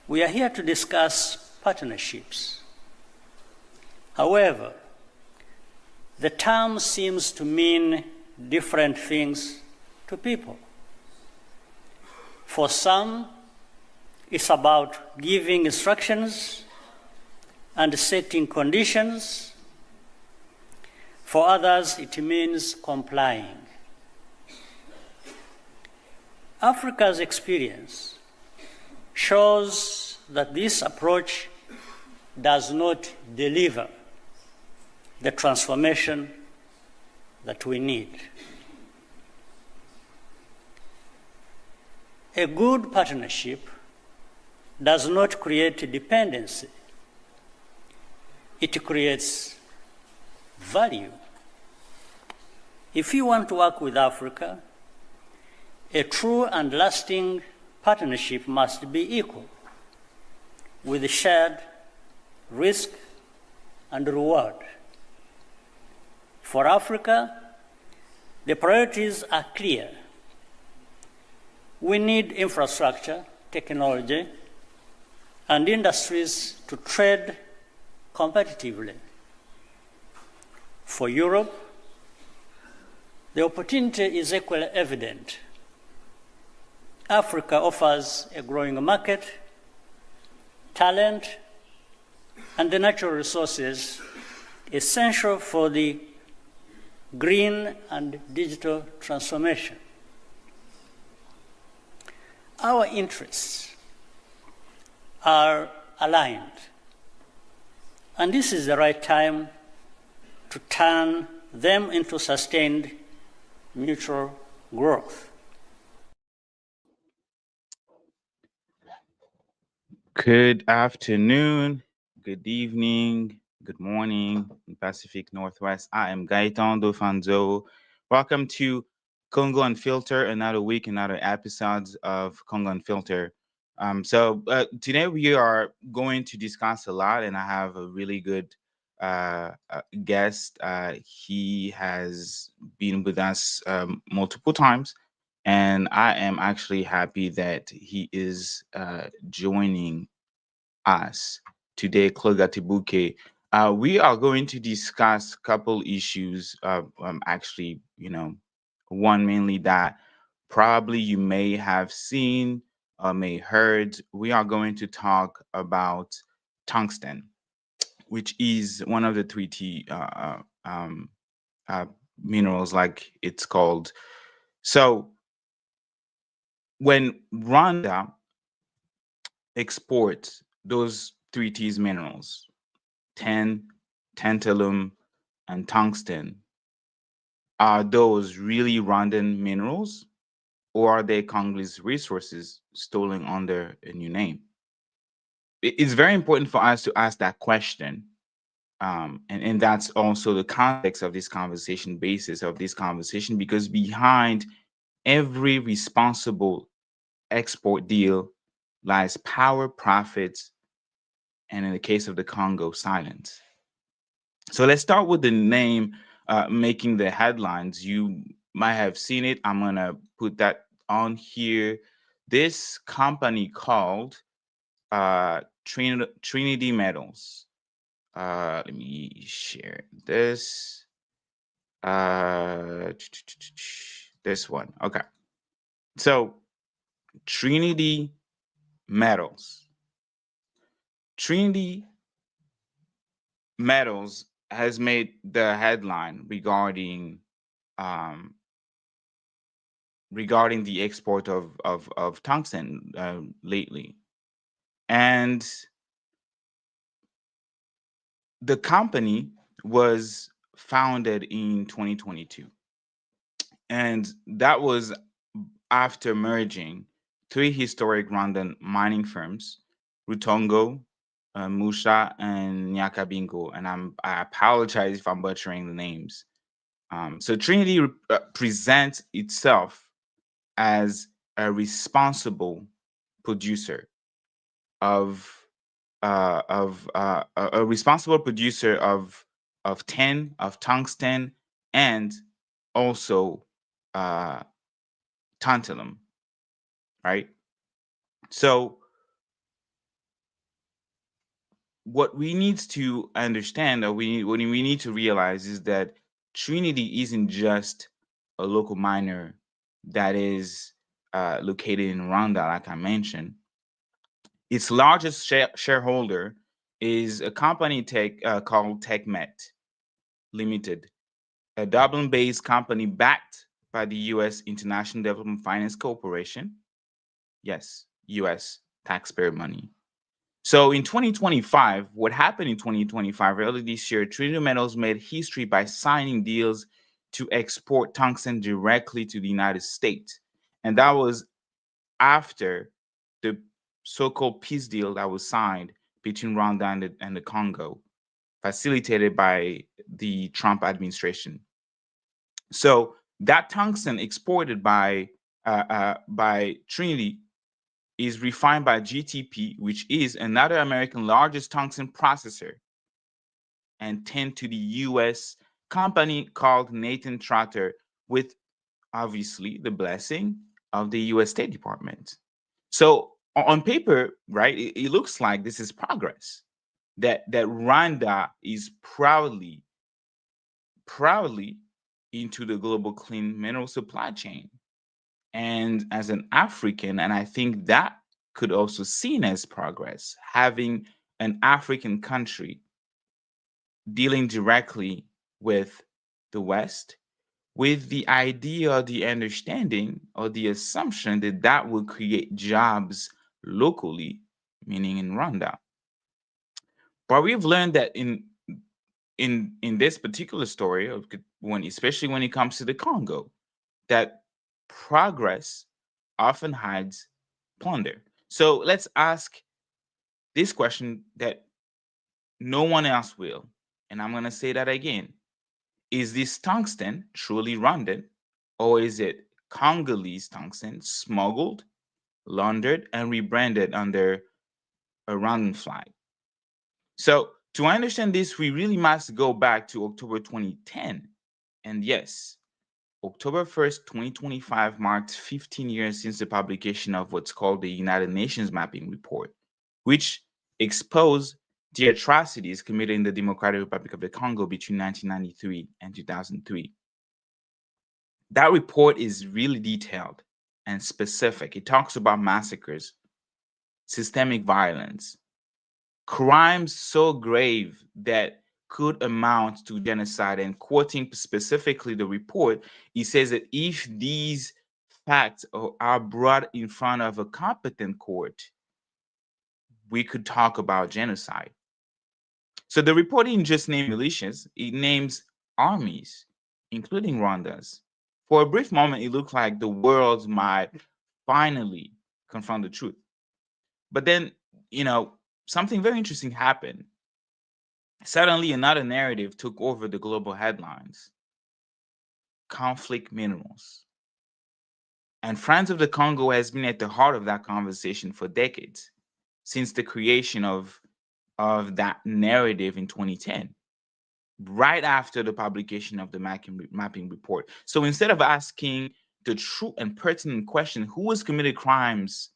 We are here to discuss partnerships. However, the term seems to mean different things to people. For some, it's about giving instructions and setting conditions. For others, it means complying. Africa's experience shows that this approach does not deliver the transformation that we need. A good partnership does not create dependency. It creates value. If you want to work with Africa, a true and lasting partnership must be equal, with shared risk and reward. For Africa, the priorities are clear. We need infrastructure, technology, and industries to trade competitively. For Europe, the opportunity is equally evident. Africa offers a growing market, talent, and the natural resources essential for the green and digital transformation. Our interests are aligned, and this is the right time to turn them into sustained mutual growth. Good afternoon, good evening, good morning in Pacific Northwest. I am Gaetan Dofanzo. Welcome to Congo Unfiltered, another week, another episodes of Congo Unfiltered. Today we are going to discuss a lot, and I have a really good guest. He has been with us multiple times, and I am actually happy that he is joining us today, Claude Gatebuke. We are going to discuss a couple issues. Actually, one mainly that probably you may have seen or may heard. We are going to talk about tungsten, which is one of the three minerals, like it's called. So when Rwanda exports those three T's minerals, tin, tantalum, and tungsten, are those really Rwandan minerals, or are they Congolese resources stolen under a new name? It's very important for us to ask that question. And that's also the context of this conversation, basis of this conversation, because behind every responsible export deal lies power, profits, and in the case of the Congo, silence. So let's start with the name making the headlines. You might have seen it. I'm going to put that on here. This company called Trinity Metals. Let me share this. This one. Okay. So Trinity Metals. Trinity Metals has made the headline regarding the export of tungsten lately, and the company was founded in 2022, and that was after merging three historic Rwandan mining firms, Rutongo, Musha, and Nyakabingo, and I apologize if I'm butchering the names. So Trinity presents itself as a responsible producer of tin, of tungsten, and also tantalum, right? So what we need to understand, or what we need to realize, is that Trinity isn't just a local miner that is located in Rwanda, like I mentioned. Its largest shareholder is a company called TechMet Limited, a Dublin-based company backed by the U.S. International Development Finance Corporation. Yes, U.S. taxpayer money. So in 2025, what happened in 2025, early this year, Trinity Metals made history by signing deals to export tungsten directly to the United States. And that was after the so-called peace deal that was signed between Rwanda and the Congo, facilitated by the Trump administration. So that tungsten exported by Trinity is refined by GTP, which is another American largest tungsten processor, and tend to the U.S. company called Nathan Trotter, with obviously the blessing of the U.S. State Department. So on paper, right, it looks like this is progress. That Rwanda is proudly into the global clean mineral supply chain. And as an African, and I think that could also seen as progress, having an African country dealing directly with the West, with the idea, the understanding, or the assumption that that will create jobs locally, meaning in Rwanda. But we've learned that in this particular story, especially when it comes to the Congo, that progress often hides plunder. So let's ask this question that no one else will, and I'm going to say that again. Is this tungsten truly Rwandan, or is it Congolese tungsten smuggled, laundered, and rebranded under a Rwandan flag? So to understand this, we really must go back to October 2010. And yes, October 1st, 2025 marked 15 years since the publication of what's called the United Nations Mapping Report, which exposed the atrocities committed in the Democratic Republic of the Congo between 1993 and 2003. That report is really detailed and specific. It talks about massacres, systemic violence, crimes so grave that could amount to genocide. And quoting specifically the report, it says that if these facts are brought in front of a competent court, we could talk about genocide. So the report didn't just name militias, it names armies, including Rwanda's. For a brief moment, it looked like the world might finally confront the truth. But then, something very interesting happened. Suddenly, another narrative took over the global headlines: conflict minerals. And Friends of the Congo has been at the heart of that conversation for decades, since the creation of that narrative in 2010, right after the publication of the mapping report. So instead of asking the true and pertinent question, who has committed crimes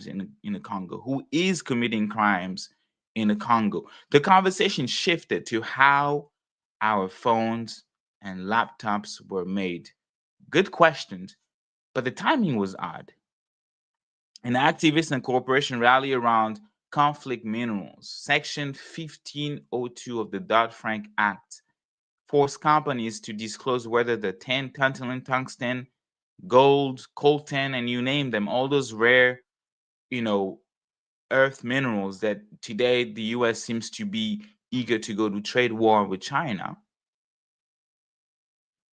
in the Congo, who is committing crimes in the Congo, the conversation shifted to how our phones and laptops were made. Good questions, but the timing was odd. An activist and corporation rally around conflict minerals. Section 1502 of the Dodd-Frank Act forced companies to disclose whether the tantalum, tungsten, gold, coltan, and you name them, all those rare, earth minerals that today the US seems to be eager to go to trade war with China.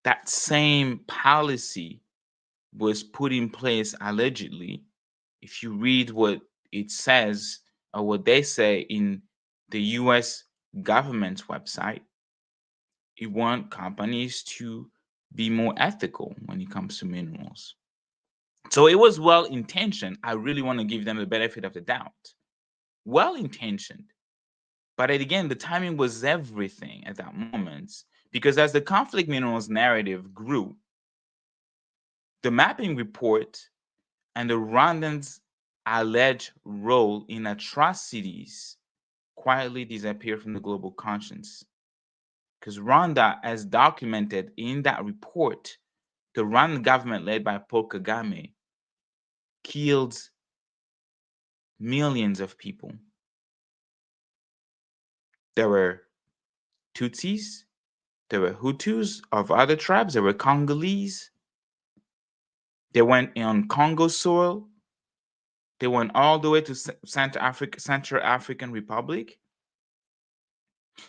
That same policy was put in place allegedly. If you read what it says, or what they say in the US government's website, it want companies to be more ethical when it comes to minerals. So it was well intentioned. I really want to give them the benefit of the doubt. Well intentioned. But again, the timing was everything at that moment, because as the conflict minerals narrative grew, the mapping report and the Rwandans' alleged role in atrocities quietly disappear from the global conscience. Because Rwanda, as documented in that report, the Rwandan government led by Paul Kagame killed millions of people. There were Tutsis, there were Hutus of other tribes, there were Congolese. They went on Congo soil. They went all the way to Central African Republic.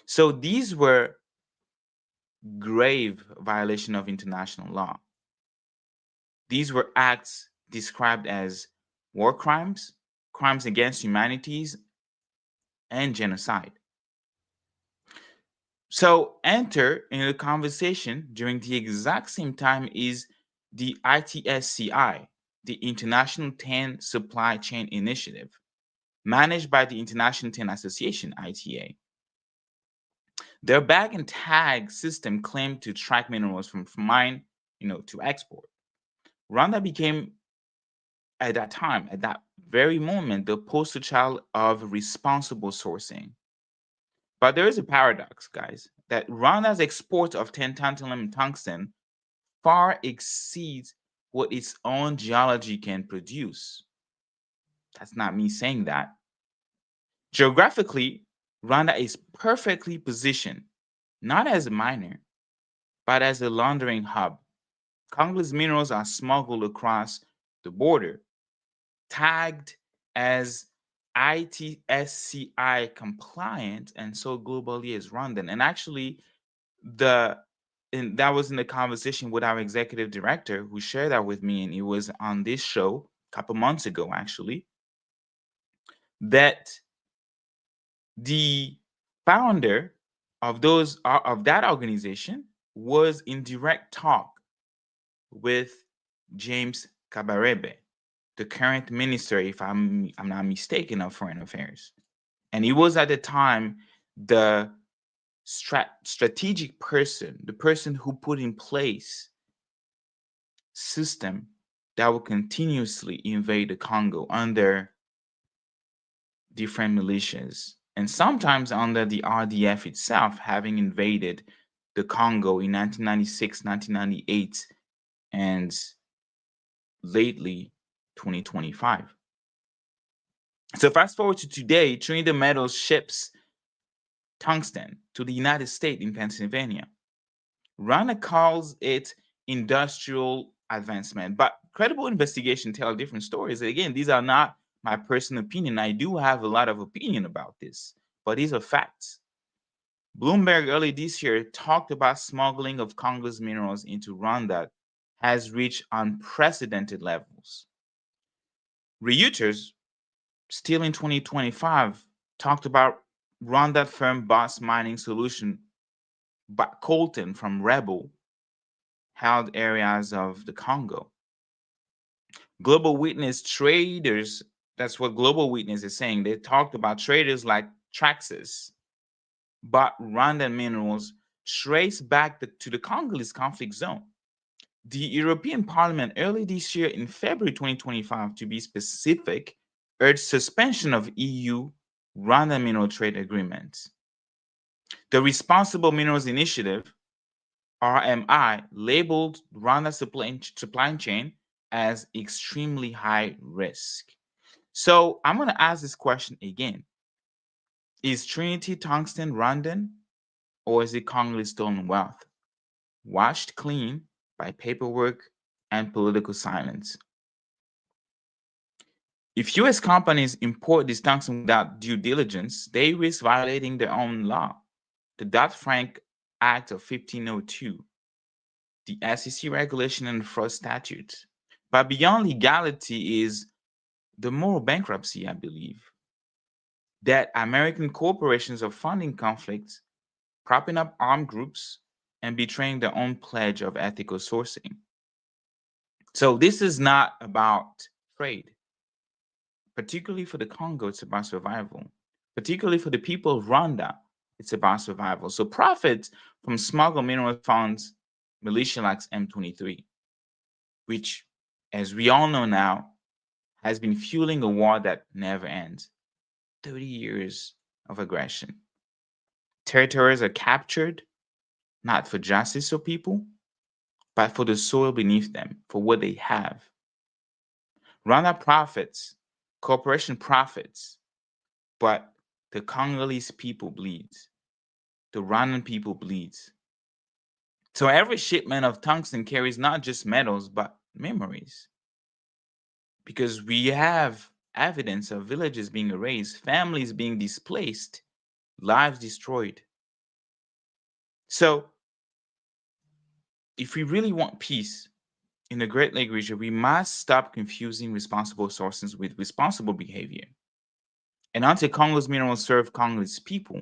So these were grave violation of international law. These were acts described as war crimes, crimes against humanities, and genocide. So enter in the conversation during the exact same time is the ITSCI, the International Tan Supply Chain Initiative, managed by the International Tan Association, ITA. Their bag and tag system claimed to track minerals from mine, to export. Rwanda became, at that time, at that very moment, the poster child of responsible sourcing. But there is a paradox, guys, that Rwanda's export of tantalum and tungsten far exceeds what its own geology can produce. That's not me saying that. Geographically, Rwanda is perfectly positioned, not as a miner, but as a laundering hub. Congolese minerals are smuggled across the border, tagged as ITSCI compliant and sold globally as Rwandan. And actually, that was in the conversation with our executive director who shared that with me, and it was on this show a couple months ago, actually, that the founder of that organization was in direct talk with James Kabarebe, the current minister, if I'm not mistaken, of foreign affairs. And he was at the time the strategic person, the person who put in place system that will continuously invade the Congo under different militias, and sometimes under the RDF itself, having invaded the Congo in 1996, 1998, and lately 2025. So fast forward to today, Trinidad Metals ships tungsten to the United States in Pennsylvania. Rwanda calls it industrial advancement, but credible investigation tell different stories. Again, these are not my personal opinion. I do have a lot of opinion about this, but these are facts. Bloomberg early this year talked about smuggling of Congo's minerals into Rwanda has reached unprecedented levels. Reuters, still in 2025, talked about Rwanda firm Boss Mining Solution, but Colton from Rebel held areas of the Congo. Global Witness traders, that's what Global Witness is saying. They talked about traders like Traxxas, but Rwandan minerals trace back to the Congolese conflict zone. The European Parliament early this year, in February 2025, to be specific, urged suspension of EU Rwanda mineral trade agreements. The Responsible Minerals Initiative, RMI, labeled Rwanda supply chain as extremely high risk. So I'm going to ask this question again. Is Trinity Tungsten Rwandan, or is it Congolese stolen wealth, washed clean by paperwork and political silence? If US companies import this tungsten without due diligence, they risk violating their own law. The Dodd-Frank Act of 1502, the SEC regulation, and the fraud statute. But beyond legality is the moral bankruptcy, I believe, that American corporations are funding conflicts, propping up armed groups, and betraying their own pledge of ethical sourcing. So this is not about trade. Particularly for the Congo, it's about survival. Particularly for the people of Rwanda, it's about survival. So profits from smuggled mineral funds militia like M23, which, as we all know now, has been fueling a war that never ends. 30 years of aggression. Territories are captured, not for justice or people, but for the soil beneath them, for what they have. Rwanda profits, corporation profits, but the Congolese people bleeds. The Rwandan people bleeds. So every shipment of tungsten carries not just metals, but memories. Because we have evidence of villages being erased, families being displaced, lives destroyed. So if we really want peace in the Great Lake region, we must stop confusing responsible sources with responsible behavior. And until Congo's minerals serve Congolese people,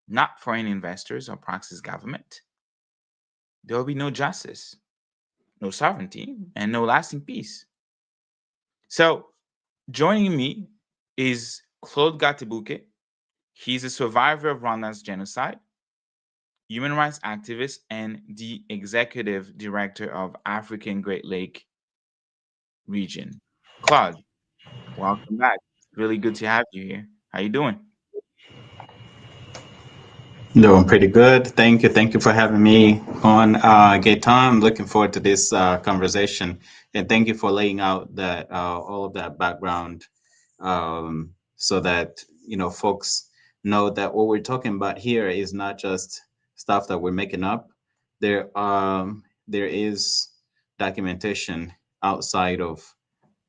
not foreign investors or proxy's government, there will be no justice, no sovereignty, and no lasting peace. So, joining me is Claude Gatebuke. He's a survivor of Rwanda's genocide, human rights activist, and the executive director of African Great Lake region. Claude, welcome back. Really good to have you here. How you doing? Doing pretty good. Thank you. Thank you for having me on, Gaetan. I'm looking forward to this conversation, and thank you for laying out that all of that background, so that folks know that what we're talking about here is not just stuff that we're making up. There is documentation outside of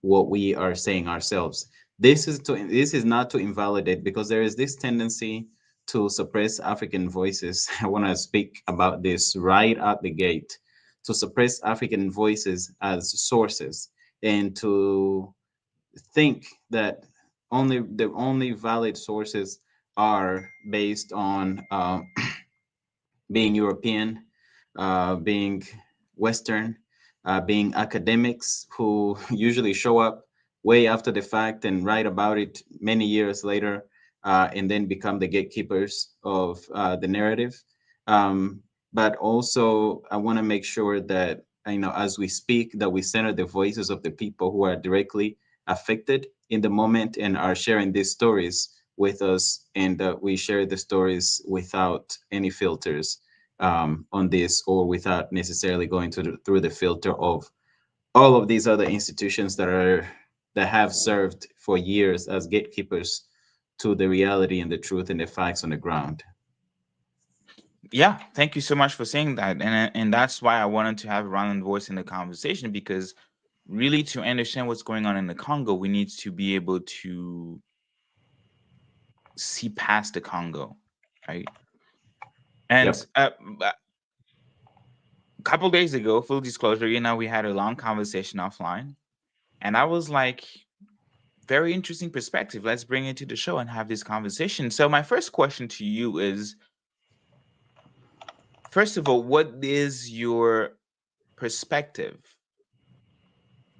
what we are saying ourselves. This is not to invalidate, because there is this tendency to suppress African voices. I want to speak about this right out the gate, to suppress African voices as sources, and to think that the only valid sources are based on being European, being Western, being academics who usually show up way after the fact and write about it many years later, and then become the gatekeepers of the narrative. But also, I want to make sure that as we speak, that we center the voices of the people who are directly affected in the moment and are sharing these stories with us, and that we share the stories without any filters on this, or without necessarily going through the filter of all of these other institutions that have served for years as gatekeepers to the reality and the truth and the facts on the ground. Yeah, thank you so much for saying that, and that's why I wanted to have Rwandan voice in the conversation, because really to understand what's going on in the Congo, we need to be able to see past the Congo, right? And Yep. a couple days ago, full disclosure, we had a long conversation offline, and I was like, very interesting perspective. Let's bring it to the show and have this conversation. So my first question to you is, first of all, what is your perspective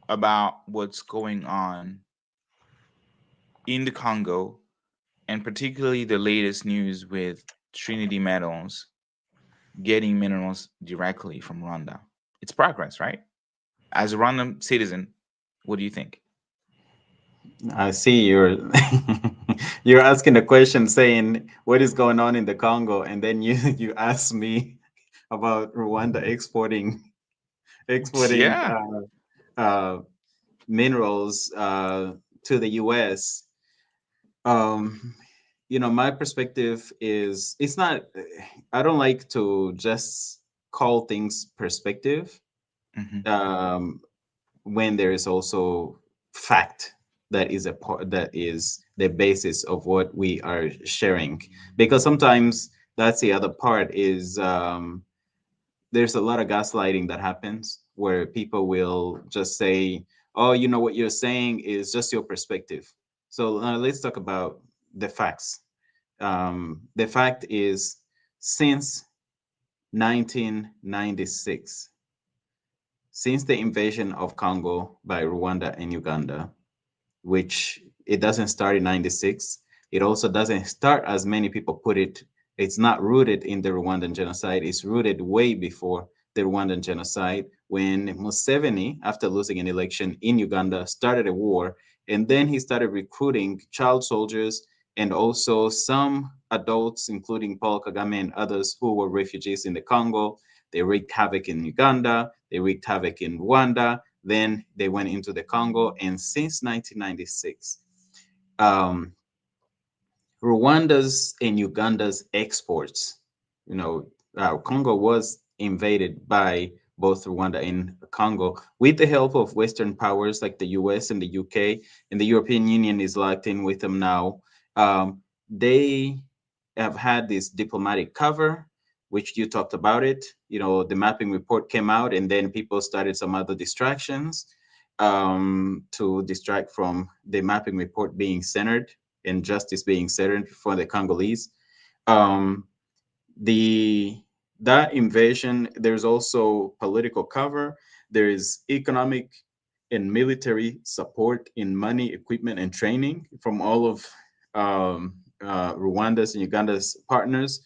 about what's going on in the Congo, and particularly the latest news with Trinity Metals getting minerals directly from Rwanda? It's progress, right? As a Rwandan citizen, what do you think? I see you're you're asking a question saying what is going on in the Congo, and then you ask me about Rwanda exporting Yeah. minerals to the U.S. Um, my perspective is, it's not. I don't like to just call things perspective Hmm. um, when there is also fact that is a part, that is the basis of what we are sharing. Because sometimes that's the other part is, there's a lot of gaslighting that happens where people will just say, oh, what you're saying is just your perspective. So let's talk about the facts. The fact is, since 1996, since the invasion of Congo by Rwanda and Uganda, which it doesn't start in 96. It also doesn't start, as many people put it. It's not rooted in the Rwandan genocide. It's rooted way before the Rwandan genocide, when Museveni, after losing an election in Uganda, started a war And then he started recruiting child soldiers and also some adults, including Paul Kagame and others who were refugees in the Congo. They wreaked havoc in Uganda, they wreaked havoc in Rwanda, then they went into the Congo. And since 1996, um, Rwanda's and Uganda's exports, Congo was invaded by both Rwanda and Congo with the help of Western powers like the US and the UK, and the European Union is locked in with them now. They have had this diplomatic cover, which you talked about it. The mapping report came out, and then people started some other distractions to distract from the mapping report being centered and justice being centered for the Congolese. Um, the that invasion, there's also political cover. There is economic and military support in money, equipment, and training from all of Rwanda's and Uganda's partners.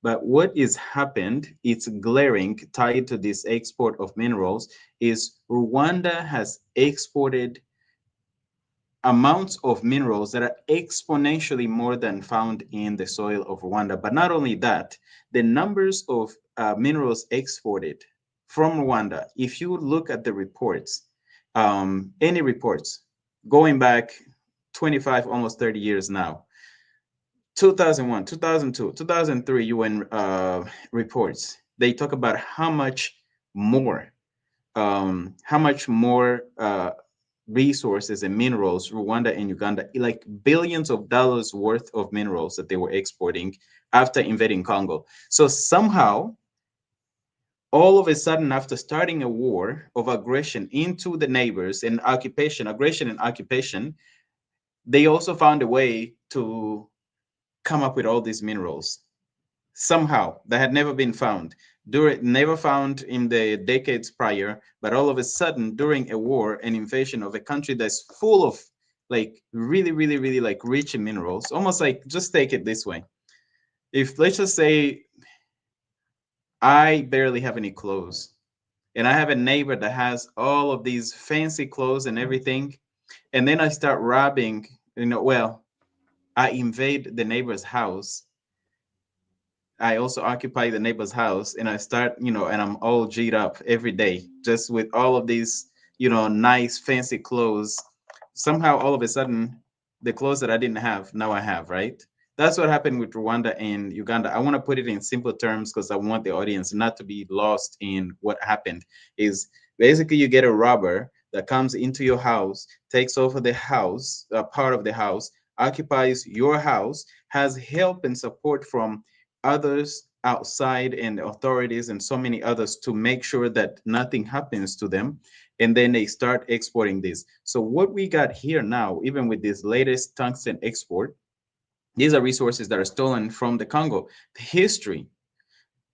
But what is happened, it's glaring, tied to this export of minerals, is Rwanda has exported amounts of minerals that are exponentially more than found in the soil of Rwanda. But not only that, the numbers of minerals exported from Rwanda, if you look at the reports, any reports going back 25, almost 30 years now, 2001, 2002, 2003 UN reports, they talk about how much more resources and minerals Rwanda and Uganda, like billions of dollars worth of minerals that they were exporting after invading Congo. So somehow, all of a sudden, after starting a war of aggression into the neighbors and aggression and occupation, they also found a way to come up with all these minerals somehow that had never been found, never found in the decades prior, but all of a sudden during a war, an invasion of a country that's full of like really, really, really like rich in minerals. Almost like, just take it this way. If, let's just say, I barely have any clothes and I have a neighbor that has all of these fancy clothes and everything, and then I start robbing, well, I invade the neighbor's house, I also occupy the neighbor's house, and I start, and I'm all G'd up every day, just with all of these, nice fancy clothes. Somehow, all of a sudden, the clothes that I didn't have, now I have, right? That's what happened with Rwanda and Uganda. I want to put it in simple terms because I want the audience not to be lost in what happened. Is basically you get a robber that comes into your house, takes over the house, part of the house, occupies your house, has help and support from others outside and authorities and so many others to make sure that nothing happens to them, and then they start exporting this. So what we got here now, even with this latest tungsten export, these are resources that are stolen from the Congo. The history,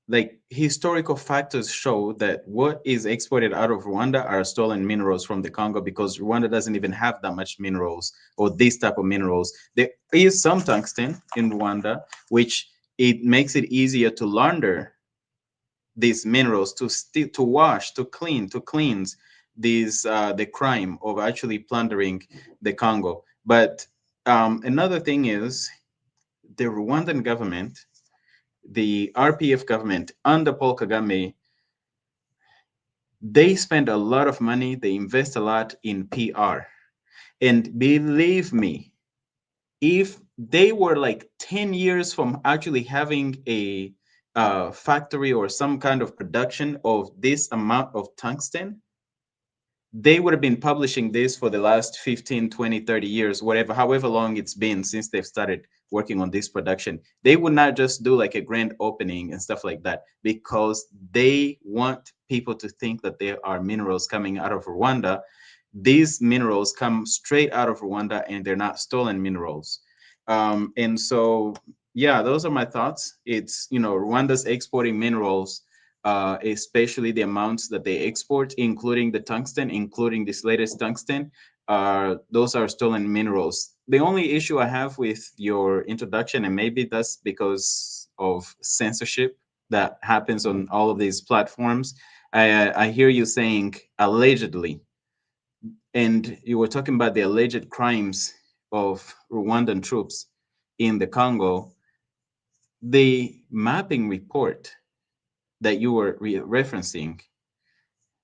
like historical factors, show that what is exported out of Rwanda are stolen minerals from the Congo, because Rwanda doesn't even have that much minerals or this type of minerals. There is some tungsten in Rwanda, which it makes it easier to launder these minerals, to wash, to cleanse these the crime of actually plundering the Congo. But another thing is the Rwandan government, the RPF government under Paul Kagame, they spend a lot of money, they invest a lot in PR. And believe me, if they were like 10 years from actually having a factory or some kind of production of this amount of tungsten, they would have been publishing this for the last 15, 20, 30 years, whatever, however long it's been since they've started working on this production. They would not just do like a grand opening and stuff like that, because they want people to think that there are minerals coming out of Rwanda. These minerals come straight out of Rwanda and they're not stolen minerals. And so, yeah, those are my thoughts. It's, Rwanda's exporting minerals, especially the amounts that they export, including the tungsten, including this latest tungsten, those are stolen minerals. The only issue I have with your introduction, and maybe that's because of censorship that happens on all of these platforms, I hear you saying allegedly. and you were talking about the alleged crimes of Rwandan troops in the Congo. The mapping report that you were referencing,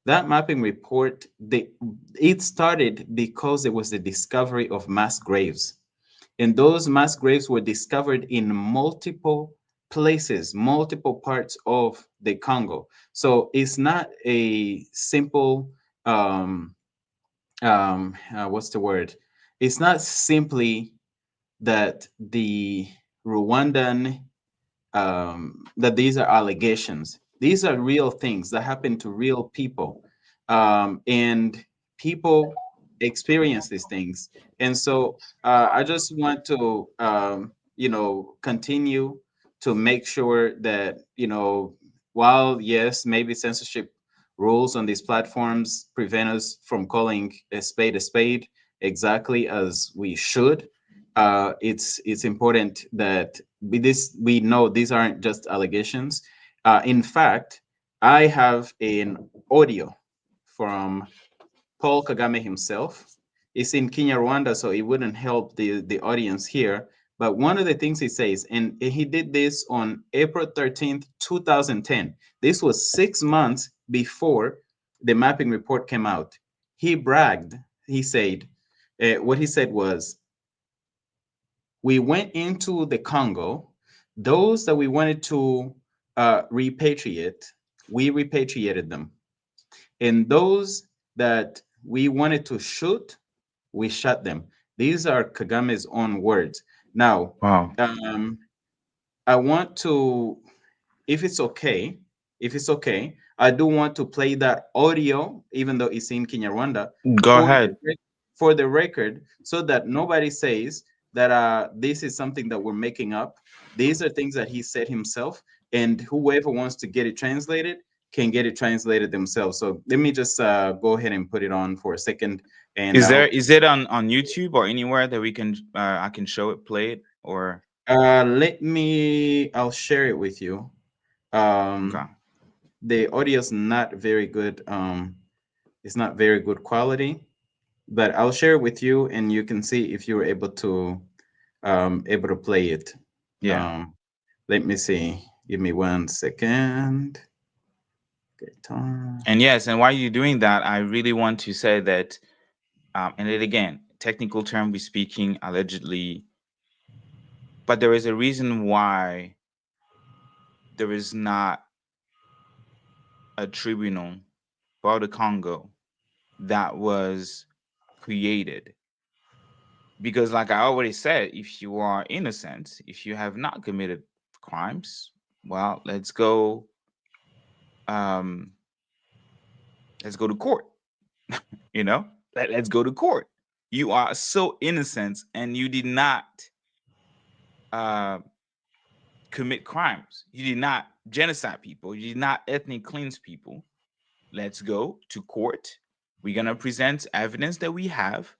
that mapping report, it started because there was the discovery of mass graves. And those mass graves were discovered in multiple places, multiple parts of the Congo. So it's not a simple, what's the word? It's not simply that the Rwandan that these are allegations. These are real things that happen to real people, and people experience these things. And so I just want to, continue to make sure that, while yes, maybe censorship rules on these platforms prevent us from calling a spade exactly as we should, it's important that we know these aren't just allegations. In fact, I have an audio from Paul Kagame himself. It's in Kenya, Rwanda, so it wouldn't help the audience here. But one of the things he says, and he did this on April 13th, 2010. This was 6 months before the mapping report came out. He bragged. He said, what he said was, we went into the Congo. Those that we wanted to repatriate, we repatriated them. And those that we wanted to shoot, we shot them. These are Kagame's own words. Now, Wow. I want to, if it's okay, I do want to play that audio, even though it's in Kinyarwanda, Go for ahead. for the record, so that nobody says that this is something that we're making up. These are things that he said himself, and whoever wants to get it translated can get it translated themselves. So let me just go ahead and put it on for a second, and I hope. Is it on YouTube or anywhere that we can I can show it, play it, or I'll share it with you. okay. The audio is not very good. It's not very good quality, but I'll share it with you, and you can see if you're able to play it. Yeah. Let me see. Give me 1 second. Guitar. And yes, and while you're doing that, I really want to say that, and then again, technical term we speaking allegedly, but there is a reason why there is not a tribunal for the Congo that was created. Because, like I already said, if you are innocent, if you have not committed crimes, well, um, let's go to court. You know, let's go to court. You are so innocent, and you did not uh, commit crimes. You did not genocide people. You did not ethnic cleanse people. Let's go to court. We're gonna present evidence that we have.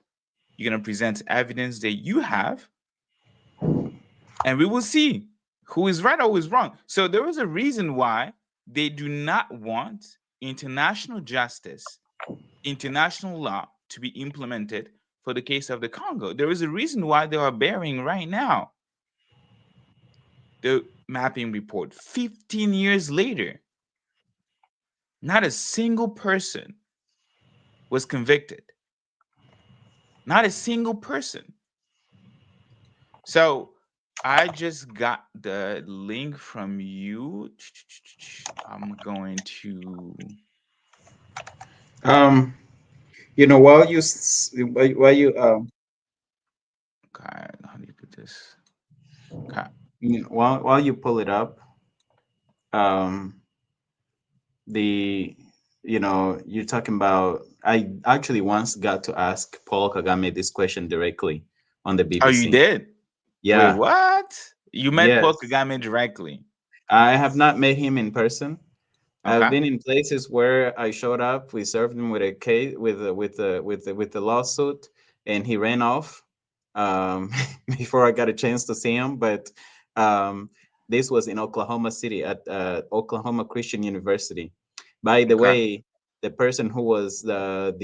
You're gonna present evidence that you have, and we will see who is right or who is wrong. So there is a reason why they do not want international justice, international law to be implemented for the case of the Congo. There is a reason why they are bearing right now the mapping report 15 years later. Not a single person was convicted. Not a single person. So I just got the link from you. I'm going to. Um, while you Okay, how do you put this? Okay. while you pull it up, um, the you're talking about. I actually once got to ask Paul Kagame this question directly on the Oh, you BBC. did? Wait, Yeah. what? You met Paul Yes. Kagame directly? I have not met him in person. I've Okay. been in places where I showed up. We served him with a case, with the lawsuit, and he ran off before I got a chance to see him. But um, this was in Oklahoma City at Oklahoma Christian University. By the Okay. way, the person who was the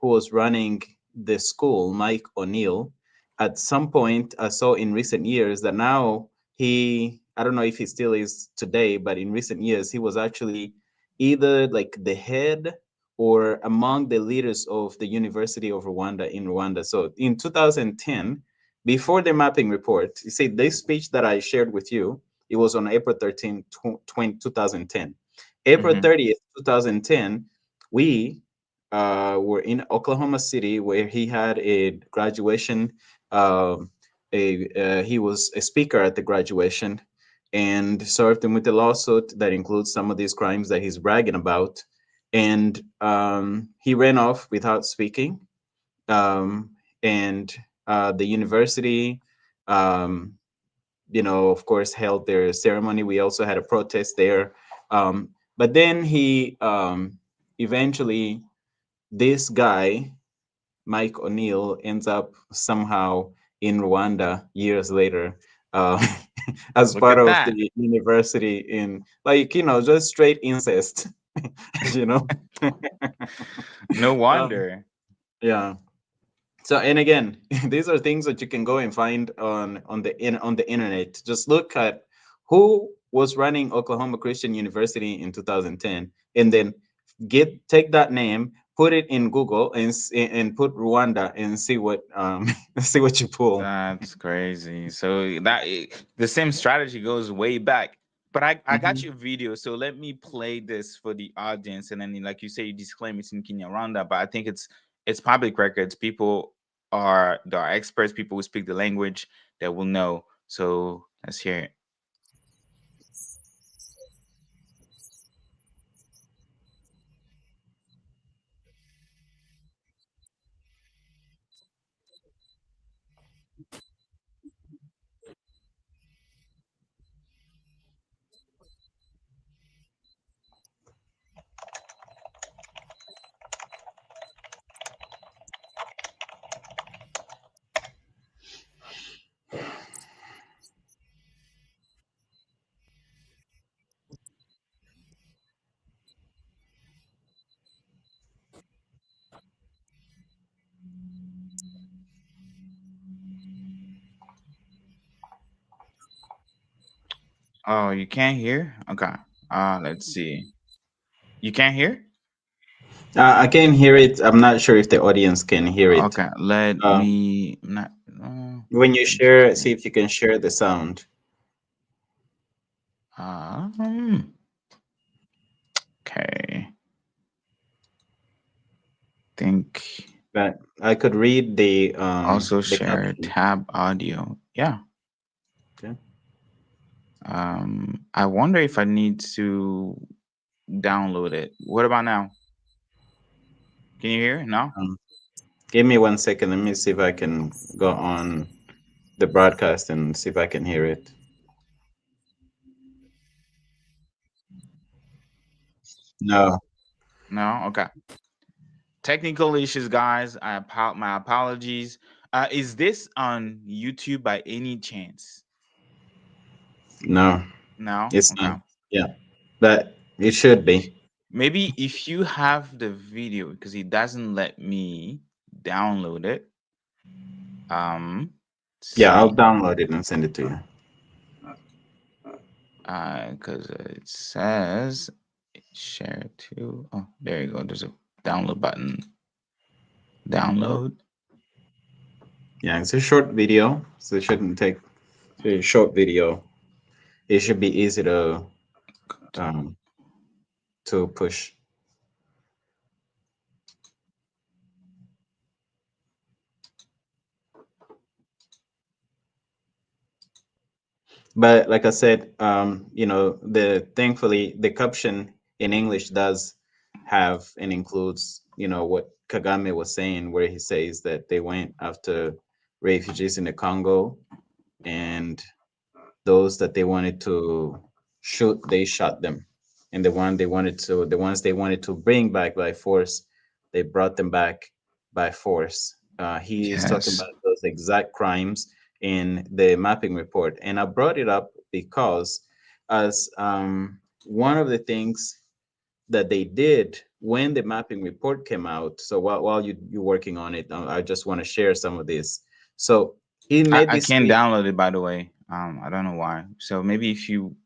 who was running the school, Mike O'Neill, at some point I saw in recent years that now I don't know if he still is today, but in recent years he was actually either like the head or among the leaders of the University of Rwanda in Rwanda. So in 2010, before the mapping report, you see this speech that I shared with you, it was on April 13, 2010. April Mm-hmm. 30th, 2010, we were in Oklahoma City where he had a graduation. He was a speaker at the graduation and served him with a lawsuit that includes some of these crimes that he's bragging about. And he ran off without speaking. Um, and the university, um, of course, held their ceremony. We also had a protest there. But then he eventually, this guy, Mike O'Neill, ends up somehow in Rwanda years later, uh, as Look part at of that. the university in, like, just straight incest, you know. No um, wonder. yeah. So, and again, these are things that you can go and find on the internet. Just look at who was running Oklahoma Christian University in 2010, and then take that name, put it in Google, and put Rwanda, and see what see what you pull. That's crazy. So the same strategy goes way back. But I got Mhm. your video, so let me play this for the audience, and then like you say, you disclaim it's in Kinyarwanda, but I think it's public records. People there are experts, people who speak the language that will know. So let's hear it. Oh, you can't hear? Okay. Let's see. You can't hear? I can hear it. I'm not sure if the audience can hear it. Okay, let Um, me not. when you share, see Interesting. if you can share the sound. Um, okay. Think But I could read also the share caption. tab audio. Yeah. Okay. I wonder if I need to download it. What about now? Can you hear? No? Um, Give me 1 second. Let me see if I can go on the broadcast and see if I can hear it. No, No? Okay. Technical issues, guys. My apologies. Is this on YouTube by any chance? no, No? it's not. Okay. Yeah, but it should be. Maybe if you have the video, because it doesn't let me download it. Let's Yeah, I'll see. download it and send it to you. Because it says share to. Oh, there you go. There's a download button. Download. Yeah, it's a short video, so it shouldn't take. It's a short video. It should be easy um, to push. But like I said, the thankfully the caption in English does have and includes, what Kagame was saying, where he says that they went after refugees in the Congo, and those that they wanted to shoot, they shot them, and the ones they wanted to bring back by force, they brought them back by force. He is talking Yes. about those exact crimes in the mapping report, and I brought it up because as one of the things that they did when the mapping report came out. So while you're working on it, I just want to share some of this. So he made I this can't speech. download it, by the way. I don't know why. So maybe if you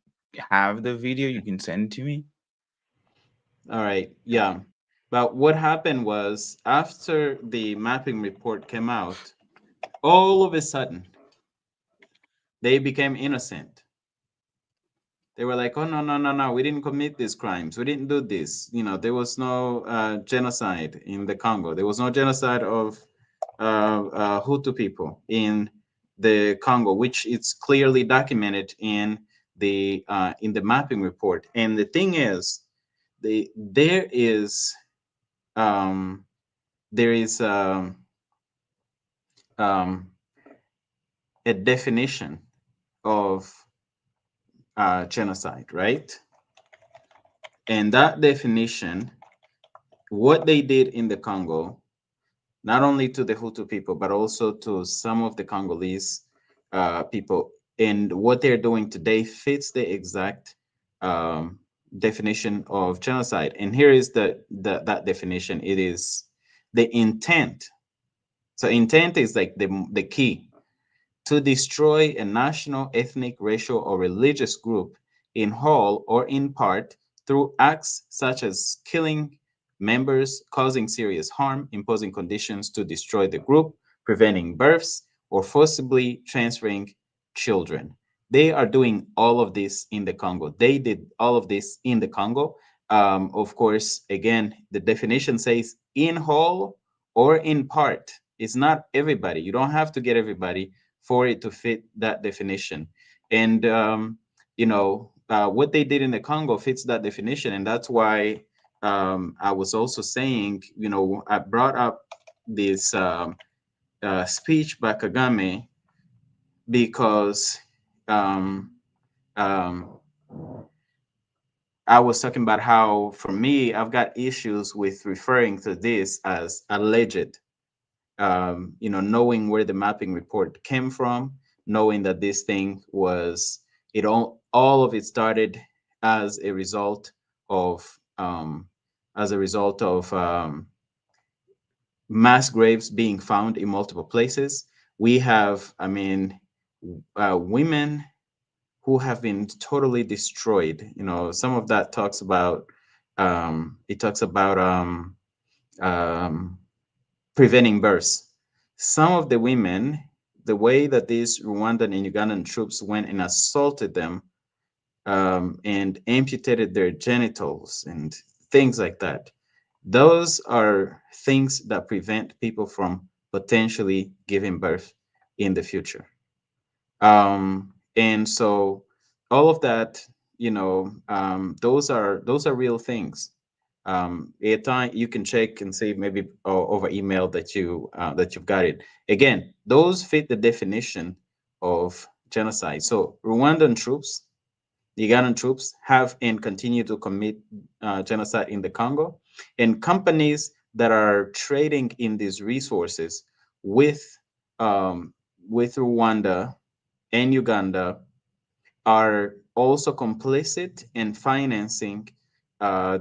have the video, you can send it to me. All right, Yeah. yeah. But what happened was after the mapping report came out, all of a sudden they became innocent. They were like, oh, no, no, no, no, we didn't commit these crimes. We didn't do this. There was no genocide in the Congo. There was no genocide of Hutu people in the Congo, which is clearly documented in the mapping report. And the thing is, there is um, there is um, a definition of genocide, right? And that definition, what they did in the Congo, not only to the Hutu people, but also to some of the Congolese people, and what they're doing today fits the exact um, definition of genocide. And here is that definition. It is the intent. So intent is like the key to destroy a national, ethnic, racial, or religious group in whole or in part through acts such as killing members, causing serious harm, imposing conditions to destroy the group, preventing births, or forcibly transferring children. They are doing all of this in the Congo. They did all of this in the Congo. Of course, again, the definition says in whole or in part. It's not everybody. You don't have to get everybody for it to fit that definition. And what they did in the Congo fits that definition, and that's why I was also saying, I brought up this speech by Kagame because um, um, I was talking about how, for me, I've got issues with referring to this as alleged. Knowing where the mapping report came from, knowing that this thing was, all of it started as a result of mass graves being found in multiple places. We have, women who have been totally destroyed. Some of that talks about it talks about um, preventing births. Some of the women, the way that these Rwandan and Ugandan troops went and assaulted them and amputated their genitals and things like that, those are things that prevent people from potentially giving birth in the future. And so all of that, those are real things. At time you can check and see maybe over email that you've got it. Again, those fit the definition of genocide. So Rwandan troops, the Ugandan troops have and continue to commit genocide in the Congo, and companies that are trading in these resources with um, with Rwanda and Uganda are also complicit in financing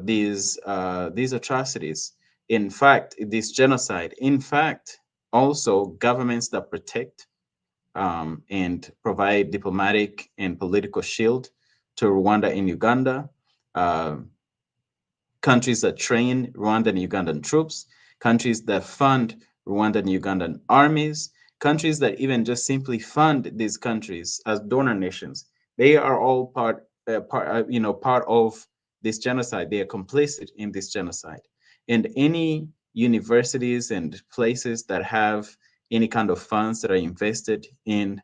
these atrocities. In fact, this genocide. In fact, also governments that protect and provide diplomatic and political shield to Rwanda and Uganda, uh, countries that train Rwandan and Ugandan troops, countries that fund Rwandan and Ugandan armies, countries that even just simply fund these countries as donor nations. They are all part of this genocide. They are complicit in this genocide. And any universities and places that have any kind of funds that are invested in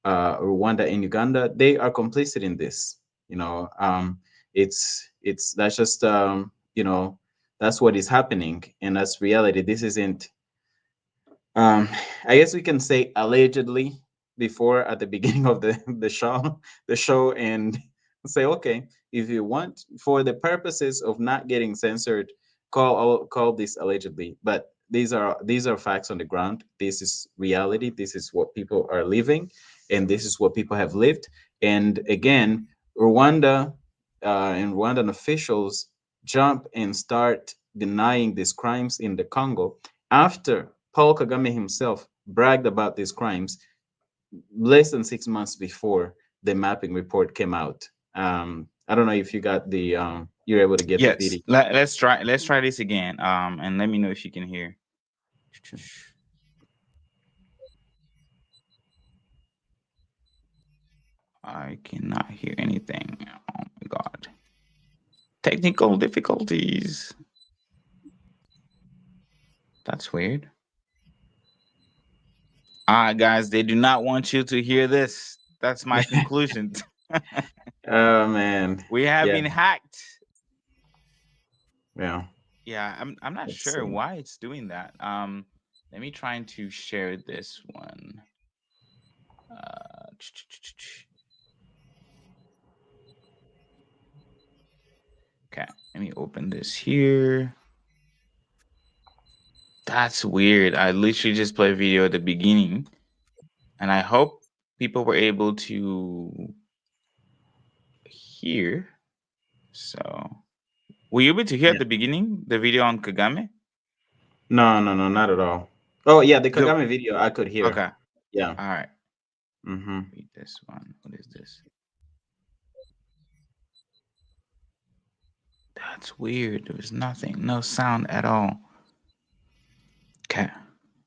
Rwanda and Uganda, they are complicit in this. It's that's just that's what is happening, and that's reality. This isn't I guess we can say allegedly before at the beginning of the show, and say, okay, if you want, for the purposes of not getting censored, call this allegedly. But these are facts on the ground. This is reality. This is what people are living, and this is what people have lived. And again, Rwanda and Rwandan officials jump and start denying these crimes in the Congo after Paul Kagame himself bragged about these crimes less than 6 months before the mapping report came out. I don't know if you got the you're able to get the Yes. video. Let's try this again. And let me know if you can hear. I cannot hear anything. Oh my god. Technical difficulties. That's weird. Guys, they do not want you to hear this. That's my conclusion. Oh man, We have yeah, been hacked. yeah. Yeah, I'm not Let's sure see. why it's doing that. Let me try to share this one. Uh, okay, let me open this here. That's weird. I literally just played a video at the beginning, and I hope people were able to hear. So, were you able to hear at Yeah. the beginning the video on Kagame? No, no, no, not at all. Oh yeah, the The Kagame video I could hear. Okay, Yeah. all right. Mm-hmm. Read this one. What is this? That's weird. There was nothing, no sound at all. Okay.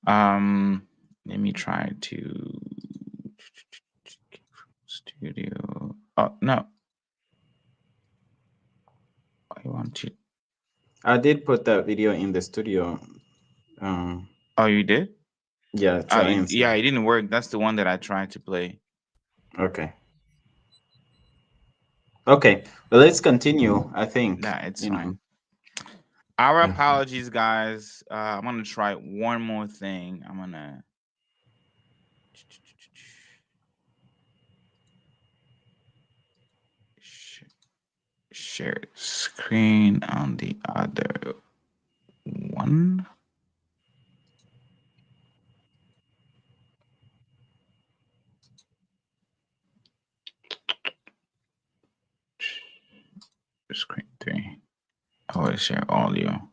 Um, Let me try to studio. Oh no, I want to. I did put that video in the studio. Um, Oh, you did? yeah, try and see. Yeah, it didn't work. That's the one that I tried to play. Okay. Okay. Well, let's continue. I think, Nah, it's you know. fine. Our Mhm. apologies, guys. I'm gonna try one more thing. I'm gonna sh- share screen on the other one. Screen three. I will share audio.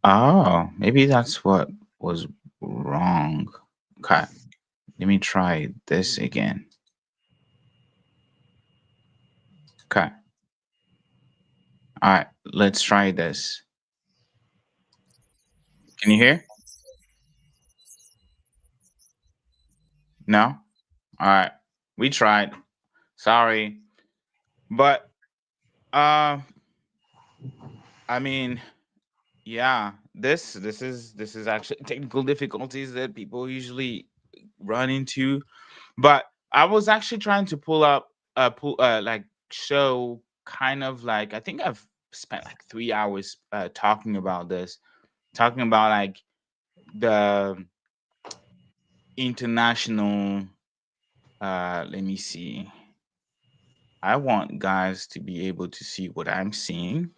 Oh, maybe that's what was wrong. Okay, let me try this again. Okay, all right, let's try this. Can you hear? No? All right, we tried. Sorry, but uh, I mean, yeah, this is actually technical difficulties that people usually run into. But I was actually trying to like show kind of like I think I've spent like 3 hours talking about this, talking about like the international. Let me see. I want guys to be able to see what I'm seeing.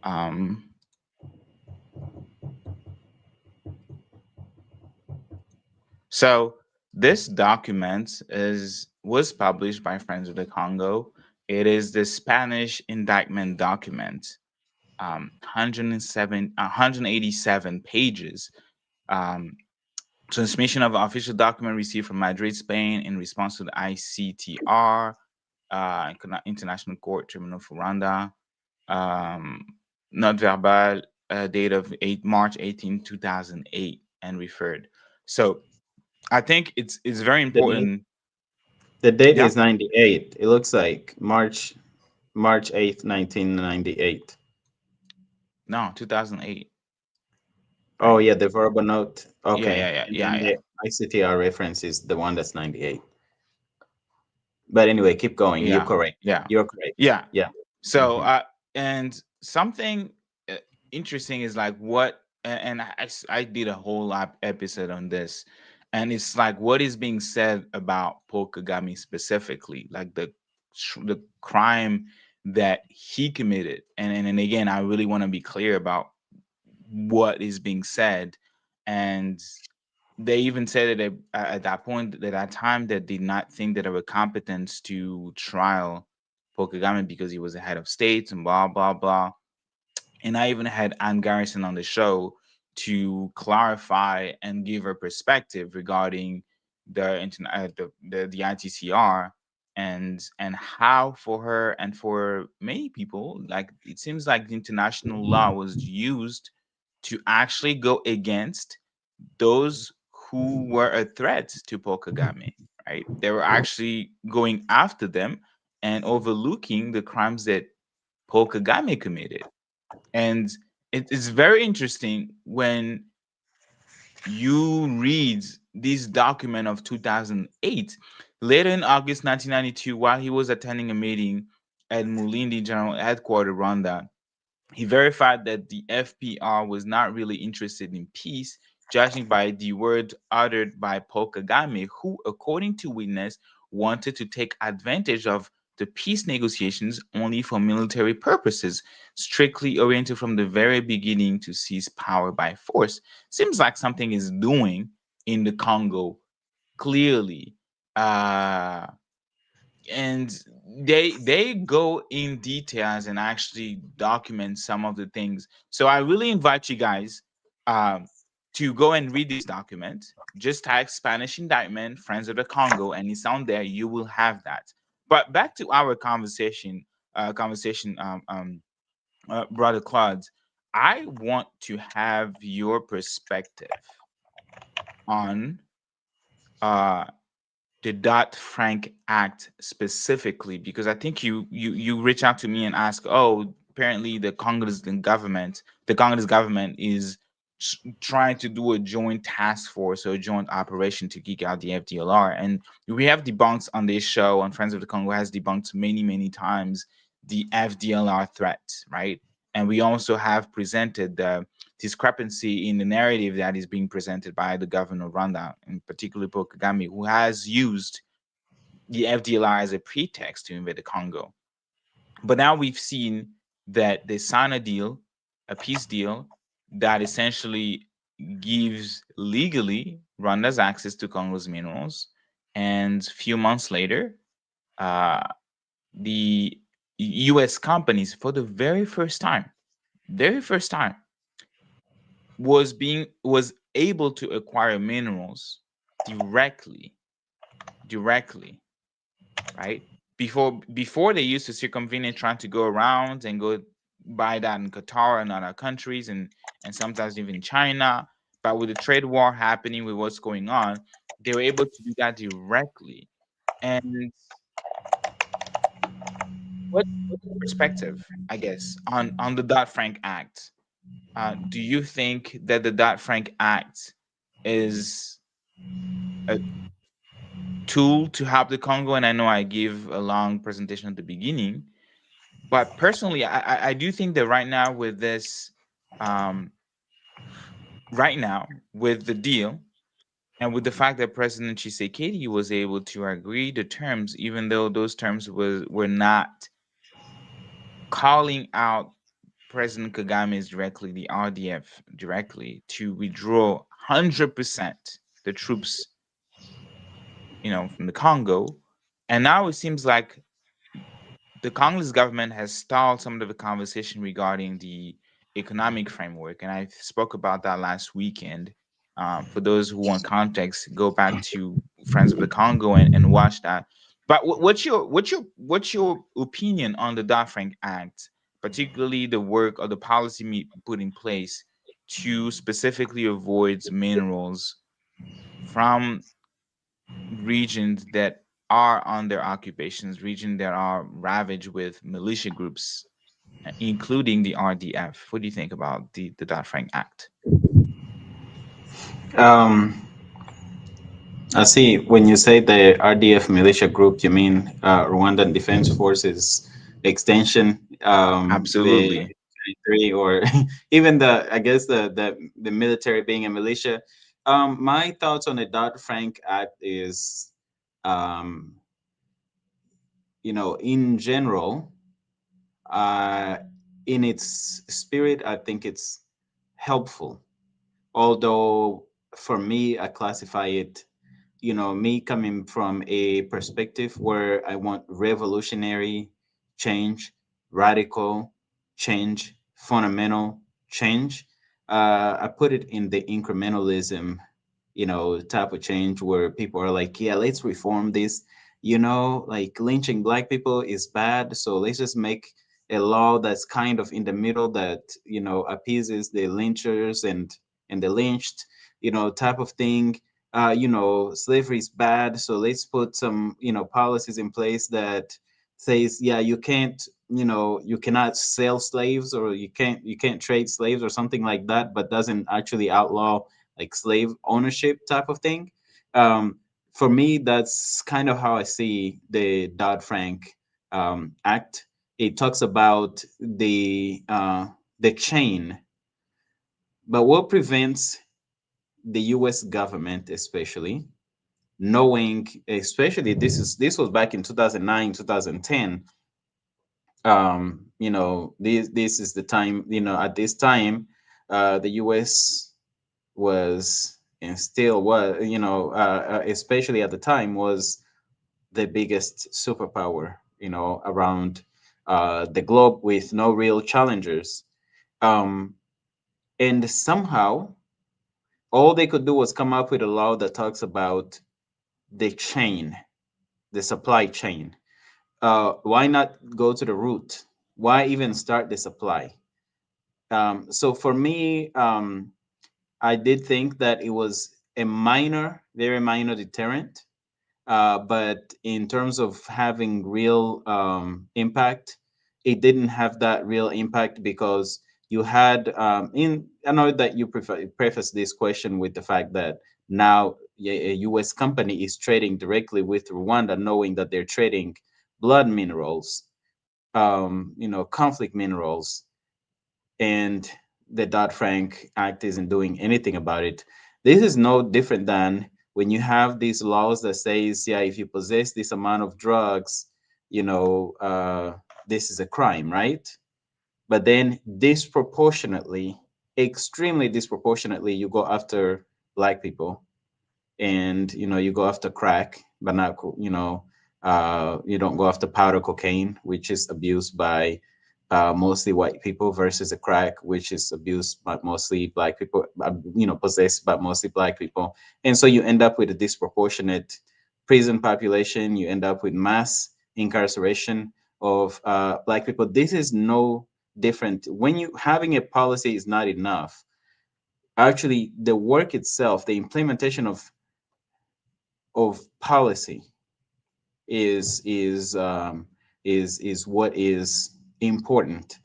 Um, So this document is was published by Friends of the Congo. It is the Spanish indictment document, 187 pages. Um, Transmission of official document received from Madrid, Spain, in response to the ICTR, International Court Tribunal for Rwanda. Um, Not verbal, date of March 18, 2008, and referred. So I think it's very The date, important. the date Yeah, is 98. It looks like March 8th, 1998. no, 2008, Oh right? yeah, the verbal note. Yeah, yeah, Okay. yeah, And yeah, then yeah, the ICTR reference is the one that's 98. But anyway, keep going. You're yeah, correct. yeah, You're correct. yeah. Yeah. So, Hmm. and something interesting is like and I did a whole episode on this, and it's like what is being said about Paul Kagame specifically, like the crime that he committed, and again, I really want to be clear about what is being said, and they even said that at that point, at that time, they did not think that they were competent to trial Paul Kagame because he was the head of state and blah blah blah. And I even had Ann Garrison on the show to clarify and give her perspective regarding the ITCR and how for her and for many people, like it seems like the international law was used to actually go against those who were a threat to Paul Kagame, right? They were actually going after them and overlooking the crimes that Paul Kagame committed. And it is very interesting when you read this document of 2008. Later in August 1992, while he was attending a meeting at Mulindi General Headquarters, Rwanda, he verified that the FPR was not really interested in peace, judging by the word uttered by Paul Kagame, who, according to witness, wanted to take advantage of the peace negotiations only for military purposes, strictly oriented from the very beginning to seize power by force. Seems like something is doing in the Congo, clearly. Uh, and they go in details and actually document some of the things. So I really invite you guys um, to go and read this document. Just type Spanish indictment Friends of the Congo and it's on there. You will have that. But back to our conversation, brother Claude, I want to have your perspective on uh the Dodd-Frank Act specifically, because I think you reach out to me and ask, oh, apparently the Congolese government is trying to do a joint task force or a joint operation to kick out the FDLR, and we have debunked on this show, and Friends of the Congo has debunked many times the FDLR threat, right? And we also have presented the discrepancy in the narrative that is being presented by the governor of Rwanda, in particular Paul Kagame, who has used the FDLR as a pretext to invade the Congo. But now we've seen that they sign a deal, a peace deal, that essentially gives legally Rwanda's access to Congo's minerals. And a few months later, uh, the US companies, for the very first time, was able to acquire minerals directly directly, right? Before they used to circumvent it, trying to go around and go buy that in Qatar and other countries, and sometimes even China. But with the trade war happening, with what's going on, they were able to do that directly. And what's your perspective, I guess, on the Dodd-Frank Act? Do you think that the Dodd-Frank Act is a tool to help the Congo? And I know I give a long presentation at the beginning, but personally, I do think that um, right now with the deal and with the fact that President Tshisekedi was able to agree the terms, even though those terms were not calling out President Kagame's directly, the RDF directly, to withdraw 100% the troops, from the Congo. And now it seems like the Congolese government has stalled some of the conversation regarding the economic framework, and I spoke about that last weekend. For those who want context, go back to Friends of the Congo and watch that. But what's your opinion on the Dodd-Frank Act, particularly the work or the policy put in place to specifically avoid minerals from regions that are under occupations, regions that are ravaged with militia groups, including the RDF. What do you think about the Dodd-Frank Act? Um, I see. When you say the RDF militia group, you mean Rwandan Defense Forces extension, the Absolutely. three, or even I guess the military being a militia. My thoughts on the Dodd-Frank Act is, um, in general, uh, in its spirit, I think it's helpful. Although for me, I classify it, me coming from a perspective where I want revolutionary change, radical change, fundamental change. I put it in the incrementalism, type of change where people are like, yeah, let's reform this. Like lynching black people is bad, so let's just make a law that's kind of in the middle that appeases the lynchers and the lynched, type of thing. Slavery is bad, so let's put some policies in place that says, yeah, you can't, you cannot sell slaves, or you can't trade slaves or something like that, but doesn't actually outlaw like slave ownership type of thing. um, for me, that's kind of how I see the Dodd-Frank Act. It talks about the chain, but what prevents the U.S. government, especially knowing, especially this was back in 2009, 2010. This is the time. At this time, the U.S. was and still was, especially at the time, was the biggest superpower, around the globe with no real challengers. Um, and somehow, all they could do was come up with a law that talks about the chain, the supply chain. Why not go to the root? Why even start the supply? So for me, I did think that it was a minor, very minor deterrent. But in terms of having real impact, it didn't have that real impact because you had I know that you preface this question with the fact that now a U.S. company is trading directly with Rwanda, knowing that they're trading blood minerals, conflict minerals, and the Dodd-Frank Act isn't doing anything about it. This is no different than when you have these laws that says, yeah, if you possess this amount of drugs, this is a crime, right? But then disproportionately, extremely disproportionately, you go after black people, and you go after crack, but not you don't go after powder cocaine, which is abused by mostly white people, versus the crack, which is abused by mostly black people, possessed by mostly black people. And so you end up with a disproportionate prison population. You end up with mass incarceration of black people. This is no different. When you having a policy is not enough. Actually, the work itself, the implementation of policy is what is important.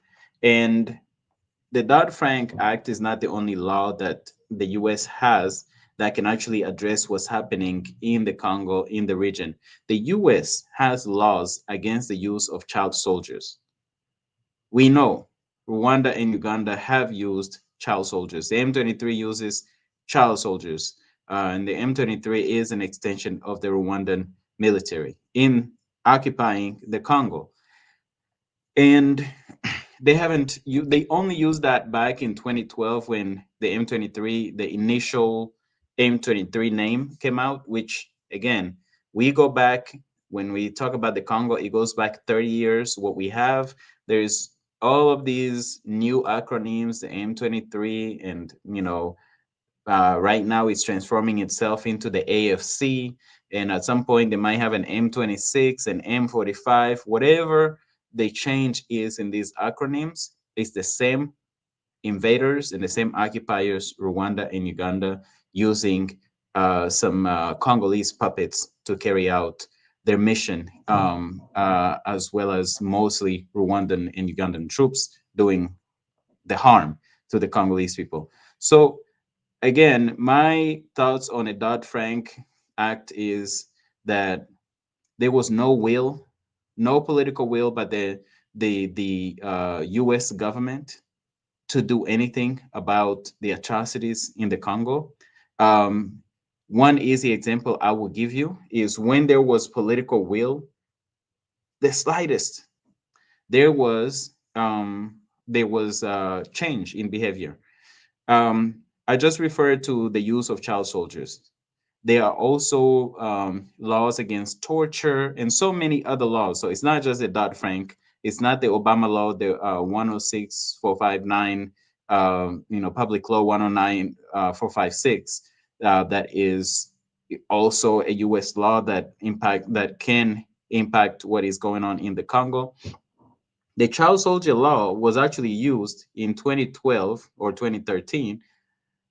And the Dodd-Frank Act is not the only law that the U.S. has that can actually address what's happening in the Congo, in the region. The U.S. has laws against the use of child soldiers. We know Rwanda and Uganda have used child soldiers. The M23 uses child soldiers, and the M23 is an extension of the Rwandan military in occupying the Congo. And they only used that back in 2012 when the M23, the initial M23 name came out, which again, we go back, when we talk about the Congo, it goes back 30 years. What we have, there's all of these new acronyms, the M23, and right now it's transforming itself into the AFC. And at some point they might have an M26 and M45, whatever the change is in these acronyms. It's the same invaders and the same occupiers, Rwanda and Uganda, using some Congolese puppets to carry out their mission, as well as mostly Rwandan and Ugandan troops doing the harm to the Congolese people. So again, my thoughts on a Dodd-Frank Act is that there was no will, no political will by the U.S. government to do anything about the atrocities in the Congo. Um, One easy example I will give you is when there was political will, the slightest, there was change in behavior. I just referred to the use of child soldiers. There are also laws against torture and so many other laws. So it's not just the Dodd-Frank, It's not the Obama law, the 106459, Public Law 109456, that is also a U.S. law that can impact what is going on in the Congo. The child soldier law was actually used in 2012 or 2013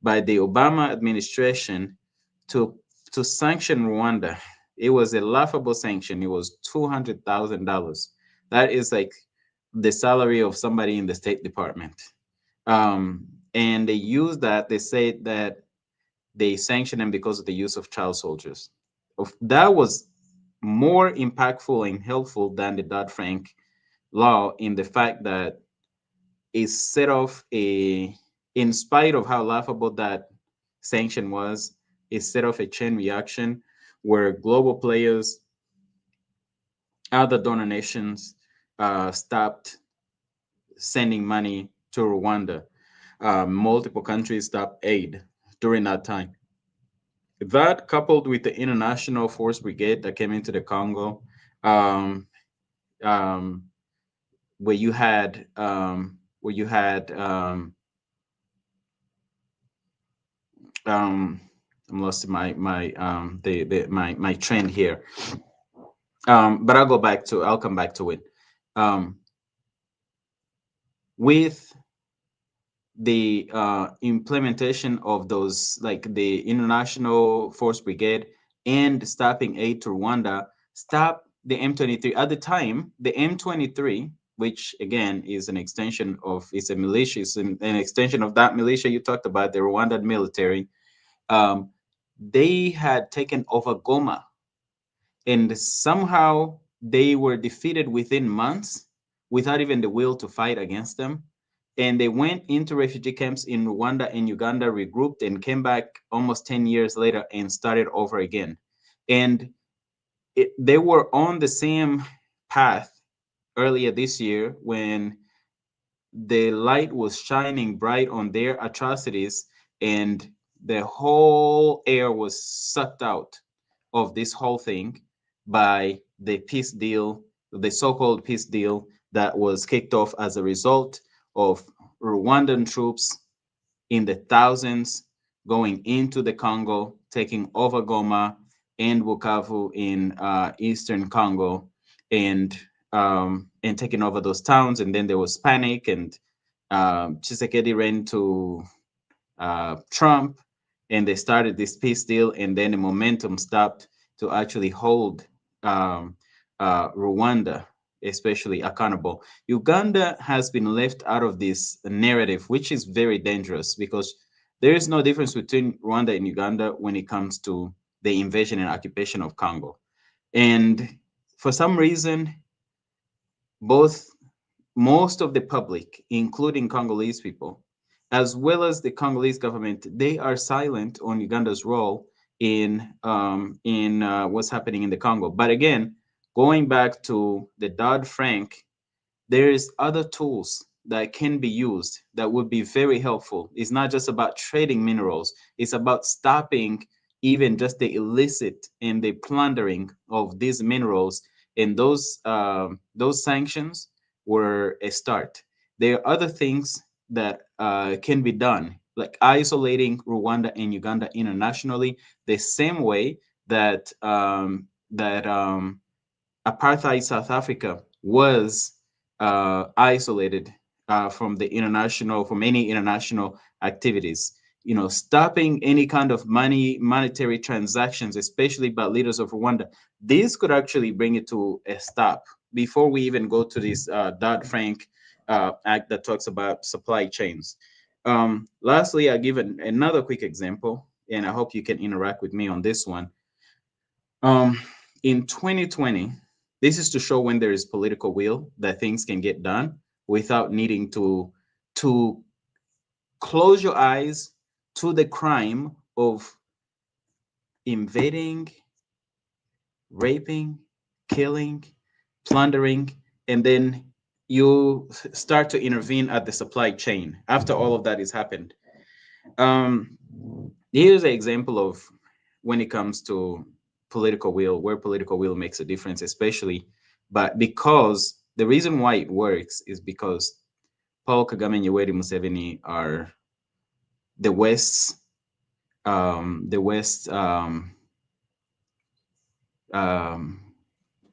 by the Obama administration to sanction Rwanda. It was a laughable sanction. It was $200,000. That is like the salary of somebody in the State Department. And they used that. They said that they sanctioned them because of the use of child soldiers. That was more impactful and helpful than the Dodd-Frank law in the fact that it set off in spite of how laughable that sanction was, it set off a chain reaction where global players, other donor nations, stopped sending money to Rwanda. Multiple countries stopped aid during that time. That, coupled with the international force brigade that came into the Congo, um, um, where you had I'm lost in my trend here. But I'll come back to it. With the implementation of those, like the International Force Brigade and stopping aid to Rwanda, stop the M23. At the time, the M23, which again is an extension of, it's a militia, it's an extension of that militia you talked about, the Rwandan military. They had taken over Goma, and somehow they were defeated within months without even the will to fight against them. And they went into refugee camps in Rwanda and Uganda, regrouped, and came back almost 10 years later and started over again. And they were on the same path earlier this year when the light was shining bright on their atrocities, and the whole air was sucked out of this whole thing by the peace deal, the so-called peace deal that was kicked off as a result of Rwandan troops in the thousands going into the Congo, taking over Goma and Bukavu in eastern Congo, and taking over those towns. And then there was panic, and Tshisekedi ran to Trump, and they started this peace deal, and then the momentum stopped to actually hold Rwanda, especially, accountable. Uganda has been left out of this narrative, which is very dangerous because there is no difference between Rwanda and Uganda when it comes to the invasion and occupation of Congo. And for some reason, most of the public, including Congolese people, as well as the Congolese government, they are silent on Uganda's role in what's happening in the Congo. But again, going back to the Dodd-Frank, there is other tools that can be used that would be very helpful. It's not just about trading minerals. It's about stopping even just the illicit and the plundering of these minerals. And those sanctions were a start. There are other things that can be done, like isolating Rwanda and Uganda internationally, the same way that apartheid South Africa was isolated from any international activities. Stopping any kind of monetary transactions, especially by leaders of Rwanda. This could actually bring it to a stop before we even go to this Dodd-Frank Act that talks about supply chains. Lastly, I'll give another quick example, and I hope you can interact with me on this one. In 2020, this is to show when there is political will that things can get done without needing to close your eyes to the crime of invading, raping, killing, plundering, and then you start to intervene at the supply chain after all of that has happened. Here's an example of when it comes to political will, where political will makes a difference, especially, but because The reason why it works is because Paul Kagame and Yoweri Museveni are the West's the West um,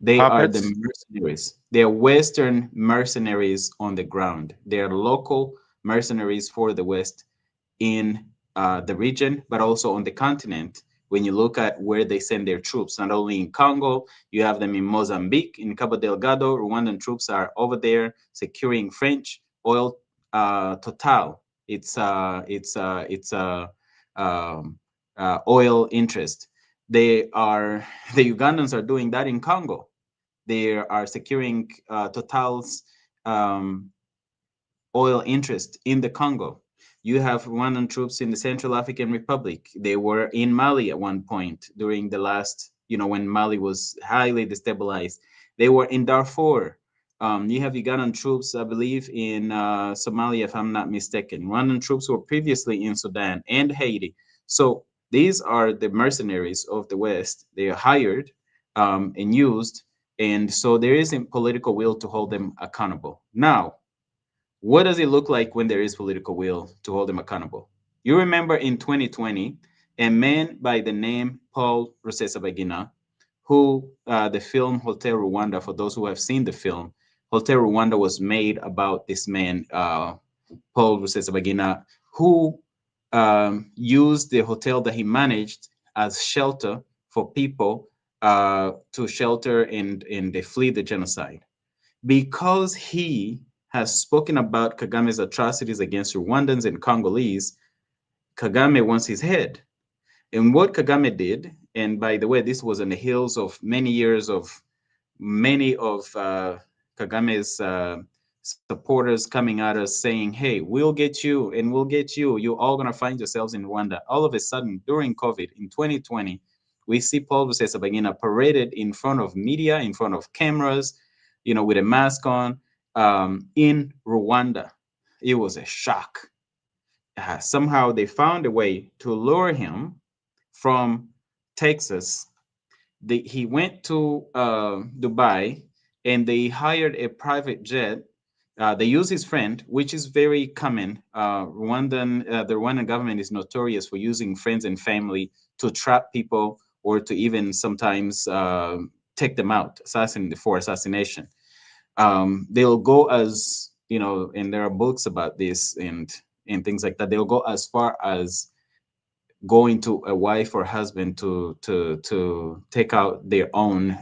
they are the Puppets. mercenaries. They are Western mercenaries on the ground. They are local mercenaries for the West in the region, but also on the continent. When you look at where they send their troops, not only in Congo, you have them in Mozambique, in Cabo Delgado. Rwandan troops are over there securing French oil. Total, um, oil interest. They are the Ugandans are doing that in Congo. They are securing Total's um, oil interest in the Congo. You have Rwandan troops in the Central African Republic. They were in Mali at one point during the last, when Mali was highly destabilized. They were in Darfur. You have Ugandan troops, I believe, in Somalia, if I'm not mistaken. Rwandan troops were previously in Sudan and Haiti. So these are the mercenaries of the West. They are hired and used. And so there isn't political will to hold them accountable. Now, what does it look like when there is political will to hold them accountable? You remember in 2020, a man by the name Paul Rusesabagina, who the film Hotel Rwanda, for those who have seen the film, Hotel Rwanda was made about this man, Paul Rusesabagina, who used the hotel that he managed as shelter for people to shelter and they flee the genocide. Because he has spoken about Kagame's atrocities against Rwandans and Congolese, Kagame wants his head. And what Kagame did, and by the way, this was on the heels of many years of many of Kagame's supporters coming at us saying, hey, we'll get you and we'll get you. You're all going to find yourselves in Rwanda. All of a sudden, during COVID in 2020, we see Paul Rusesabagina paraded in front of media, in front of cameras, with a mask on in Rwanda. It was a shock. Somehow they found a way to lure him from Texas. He went to Dubai and they hired a private jet. They use his friend, which is very common. The Rwandan government is notorious for using friends and family to trap people or to even sometimes take them out, for assassination. They'll go as and there are books about this and things like that. They'll go as far as going to a wife or husband to take out their own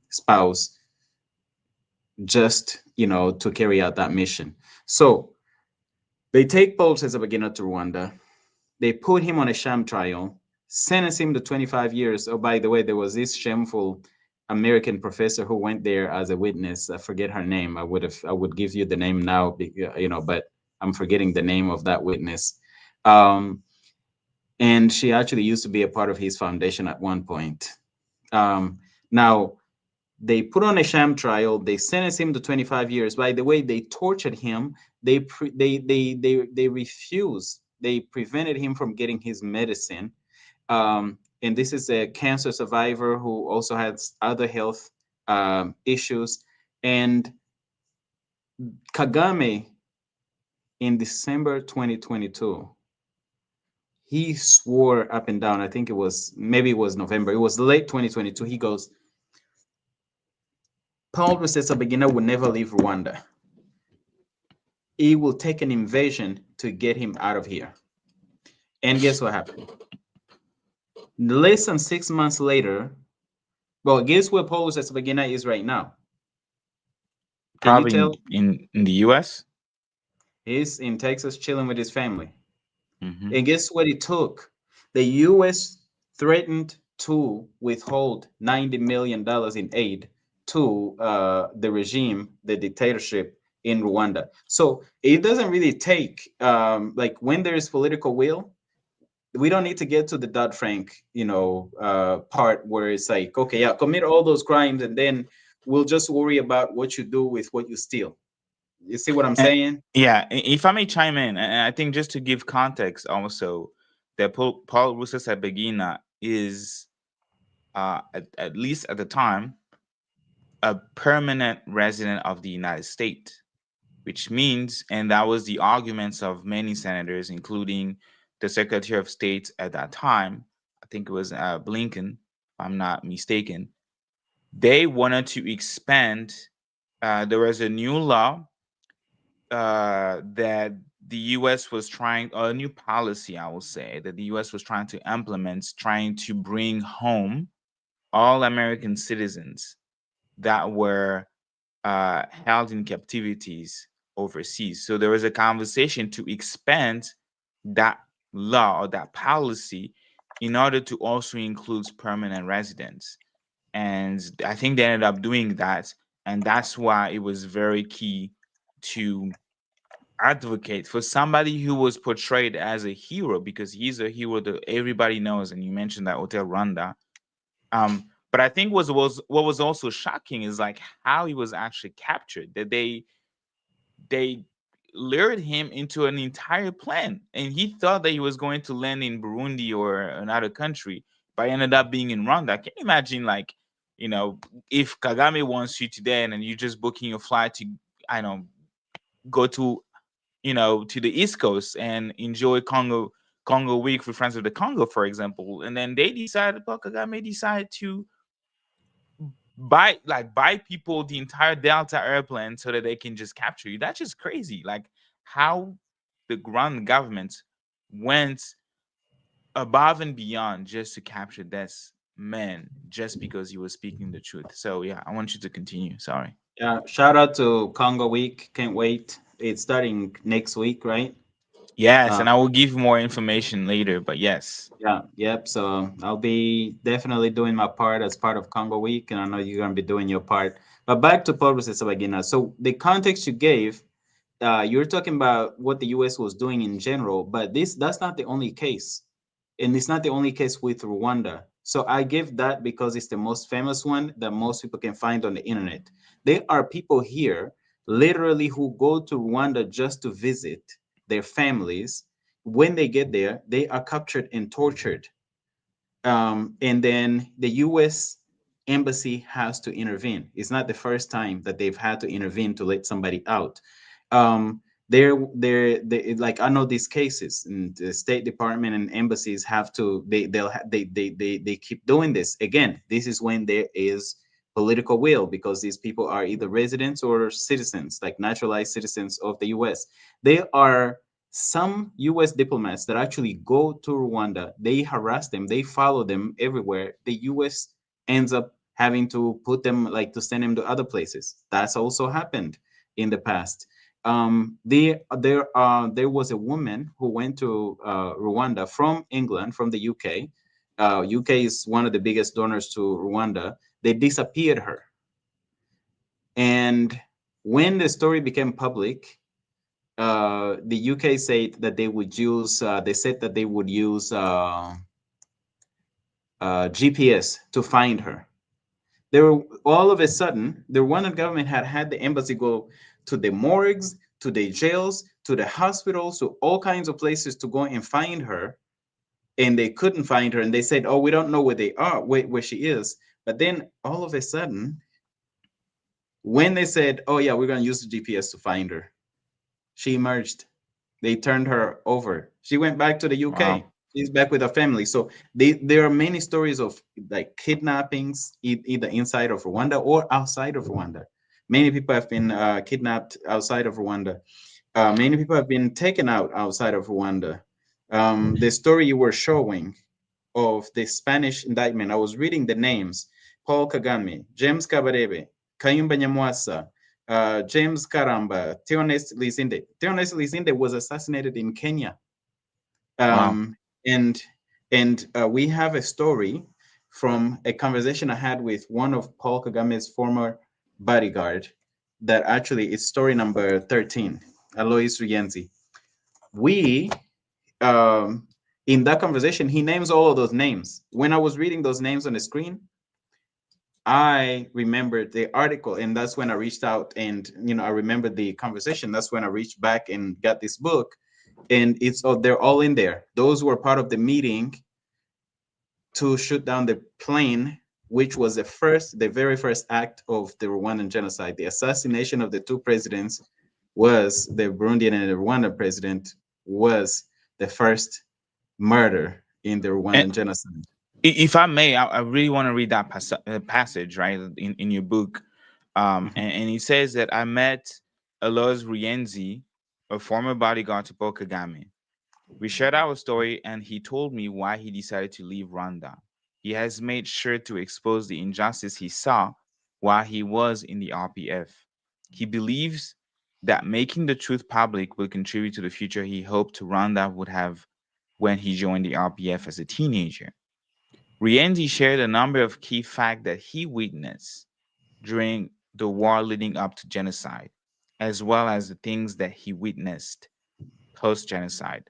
spouse just to carry out that mission. So they take Paul Rusesabagina to Rwanda. They put him on a sham trial, sentence him to 25 years. Oh, by the way, there was this shameful American professor who went there as a witness. I forget her name. I would give you the name now, but I'm forgetting the name of that witness. And she actually used to be a part of his foundation at one point. Now, they put on a sham trial. They sentenced him to 25 years. By the way, they tortured him. They refused. They prevented him from getting his medicine. And this is a cancer survivor who also has other health issues. And Kagame, in December 2022, he swore up and down. I think maybe it was November. It was late 2022. He goes, Paul Rusesabagina will never leave Rwanda. It will take an invasion to get him out of here. And guess what happened? Less than 6 months later, well, guess where Paul Rusesabagina is right now? Can you Probably tell? in the US. He's in Texas chilling with his family. Mm-hmm. And guess what it took? The US threatened to withhold $90 million in aid to the regime, the dictatorship in Rwanda. So it doesn't really take, like when there is political will, we don't need to get to the Dodd-Frank, part where it's like, okay, yeah, commit all those crimes and then we'll just worry about what you do with what you steal. You see what I'm saying? Yeah, if I may chime in, and I think just to give context also, that Paul Rusesabagina is, at least at the time, a permanent resident of the United States, which means, and that was the arguments of many senators, including the Secretary of State at that time, I think it was Blinken, if I'm not mistaken. They wanted to expand. There was a new law that the U.S. was trying, a new policy, I will say, that the U.S. was trying to implement, trying to bring home all American citizens that were held in captivities overseas. So there was a conversation to expand that law or that policy in order to also include permanent residents. And I think they ended up doing that. And that's why it was very key to advocate for somebody who was portrayed as a hero, because he's a hero that everybody knows. And you mentioned that Hotel Rwanda. But I think what was also shocking is like how he was actually captured. That they lured him into an entire plan, and he thought that he was going to land in Burundi or another country, but ended up being in Rwanda. Can you imagine, like, if Kagame wants you today and then you're just booking your flight to, I don't know, go to, to the East Coast and enjoy Congo week with Friends of the Congo, for example, and then they decided, well, Kagame decided to buy people the entire Delta airplane so that they can just capture you. That's just crazy. Like how the ground government went above and beyond just to capture this man just because he was speaking the truth. So yeah, I want you to continue. Sorry. Yeah, shout out to Congo Week. Can't wait. It's starting next week, right? Yes, Uh, and I will give more information later, but yes. yeah, yep. So I'll be definitely doing my part as part of Congo Week, and I know you're gonna be doing your part. But back to Paul Rusesabagina. So the context you gave, you're talking about what the U.S. was doing in general, but that's not the only case, and it's not the only case with Rwanda. So I give that because it's the most famous one that most people can find on the internet. There are people here literally who go to Rwanda just to visit their families. When they get there, they are captured and tortured. And then the US embassy has to intervene. It's not the first time that they've had to intervene to let somebody out. They like, I know these cases, and the State Department and embassies have to, they keep doing this. Again, this is when there is political will, because these people are either residents or citizens, like naturalized citizens of the US. They are some US diplomats that actually go to Rwanda, they harass them, they follow them everywhere. The US ends up having to put them, like, to send them to other places. That's also happened in the past. There was a woman who went to Rwanda from England, from the UK. UK is one of the biggest donors to Rwanda. They disappeared her. And when the story became public, the UK said that they would use, they said that they would use GPS to find her. They were, all of a sudden, the Rwandan government had the embassy go to the morgues, to the jails, to the hospitals, to all kinds of places to go and find her. And they couldn't find her. And they said, oh, we don't know where they are, where she is. But then all of a sudden, when they said, oh yeah, we're going to use the GPS to find her, she emerged. They turned her over. She went back to the UK. Wow. She's back with her family. So there are many stories of, like, kidnappings, either inside of Rwanda or outside of Rwanda. Many people have been kidnapped outside of Rwanda. Many people have been taken out outside of Rwanda. The story you were showing of the Spanish indictment, I was reading the names: Paul Kagame, James Kabarebe, Kayumba Nyamwasa, James Karamba, Theonest Lizinde. Theonest Lizinde was assassinated in Kenya. Wow. And we have a story from a conversation I had with one of Paul Kagame's former bodyguard that actually is story number 13, Alois Ruyenzi. We, in that conversation, he names all of those names. When I was reading those names on the screen, I remembered the article, and that's when I reached out, and I remembered the conversation. That's when I reached back and got this book, and they're all in there. Those were part of the meeting to shoot down the plane which was the very first act of the Rwandan genocide. The assassination of the two presidents was the Burundian and the Rwandan president was the first murder in the And Rwandan genocide. if I may, I really want to read that passage, right, in your book. Mhm. And he says that I met Alois Rienzi, a former bodyguard to Paul Kagame. We shared our story, and he told me why he decided to leave Rwanda. He has made sure to expose the injustice he saw while he was in the RPF. He believes that making the truth public will contribute to the future he hoped Rwanda would have when he joined the RPF as a teenager. Rienzi shared a number of key facts that he witnessed during the war leading up to genocide, as well as the things that he witnessed post genocide.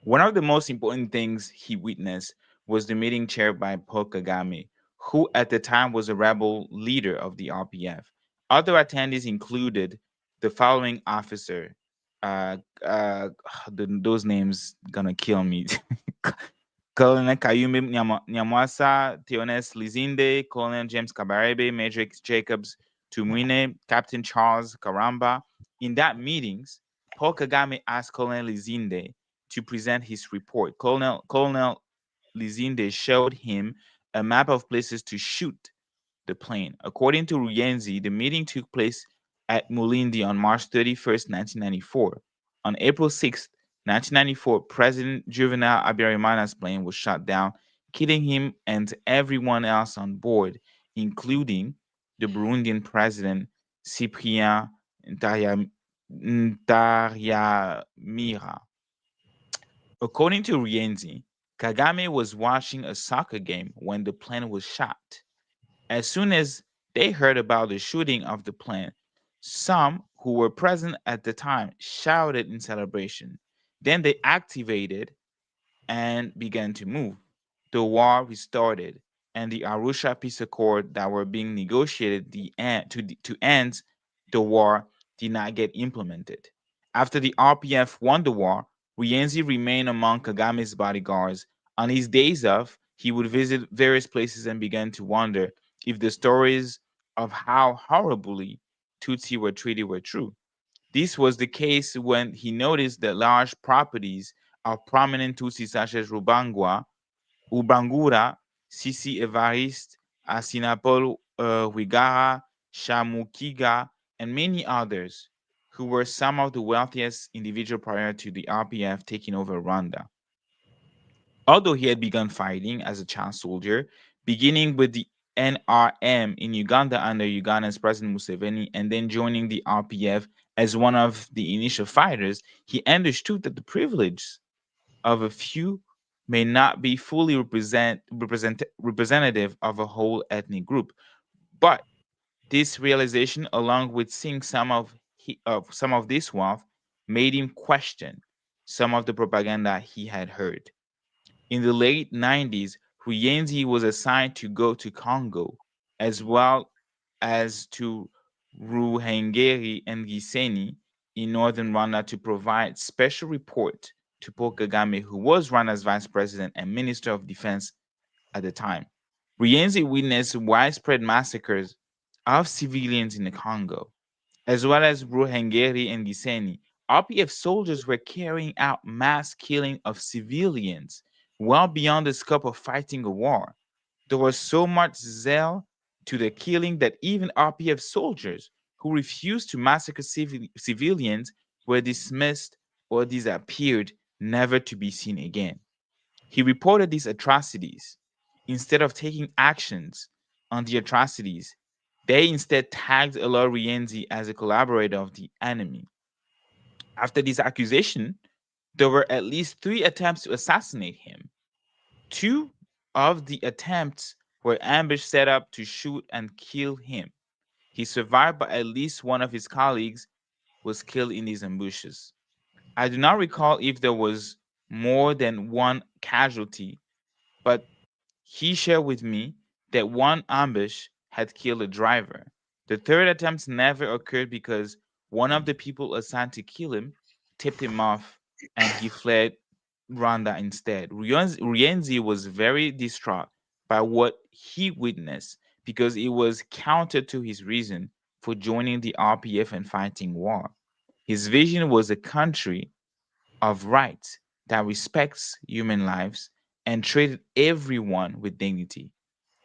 One of the most important things he witnessed was the meeting chaired by Paul Kagame, who at the time was a rebel leader of the RPF. Other attendees included the following officer. Uh, uh, those names gonna kill me. Colonel Kayumbi Nyamwasa, Theones Lizinde, Colonel James Kabarebe, Major Jacobs Tumwine, Captain Charles Karamba. In that meetings, Paul Kagame asked Colonel Lizinde to present his report. Colonel Lizinde showed him a map of places to shoot the plane. According to Ruyenzi, the meeting took place at Mulindi on March 31st, 1994. On April 6th, 1994, President Juvenal Habyarimana's plane was shot down, killing him and everyone else on board, including the Burundian president Cyprien Ntaryamira. According to Rienzi, Kagame was watching a soccer game when the plane was shot. As soon as they heard about the shooting of the plane, some who were present at the time shouted in celebration. Then they activated and began to move. The war restarted, and the Arusha peace accord that were being negotiated to end the war did not get implemented. After the RPF won the war, Rienzi remained among Kagame's bodyguards. On his days off, he would visit various places and began to wonder if the stories of how horribly Tutsi were treated were true. This was the case when he noticed that large properties of prominent Tutsis such as Ubangura, Sisi Evariste, Asinapol Wigara, Shamukiga, and many others, who were some of the wealthiest individuals prior to the RPF taking over Rwanda. Although he had begun fighting as a child soldier, beginning with the NRM in Uganda under Uganda's President Museveni and then joining the RPF as one of the initial fighters, he understood that the privilege of a few may not be fully representative of a whole ethnic group. But this realization, along with seeing some of this wealth, made him question some of the propaganda he had heard. In the late 90s, Huyenzi was assigned to go to Congo as well as to Ruhengeri and Gisenyi in northern Rwanda to provide special report to Paul Kagame, who was Rwanda's vice president and minister of defense at the time. Ruyenzi witnessed widespread massacres of civilians in the Congo, as well as Ruhengeri and Gisenyi. RPF soldiers were carrying out mass killing of civilians well beyond the scope of fighting a war. There was so much zeal to the killing that even RPF soldiers who refused to massacre civilians were dismissed or disappeared, never to be seen again. He reported these atrocities. Instead of taking actions on the atrocities, they instead tagged Aloy Rienzi as a collaborator of the enemy. After this accusation, there were at least three attempts to assassinate him. Two of the attempts were ambush set up to shoot and kill him. He survived, but at least one of his colleagues was killed in these ambushes. I do not recall if there was more than one casualty, but he shared with me that one ambush had killed a driver. The third attempt never occurred because one of the people assigned to kill him tipped him off and he fled Rwanda instead. Rienzi was very distraught by what he witnessed because it was counter to his reason for joining the RPF and fighting war. His vision was a country of rights that respects human lives and treated everyone with dignity.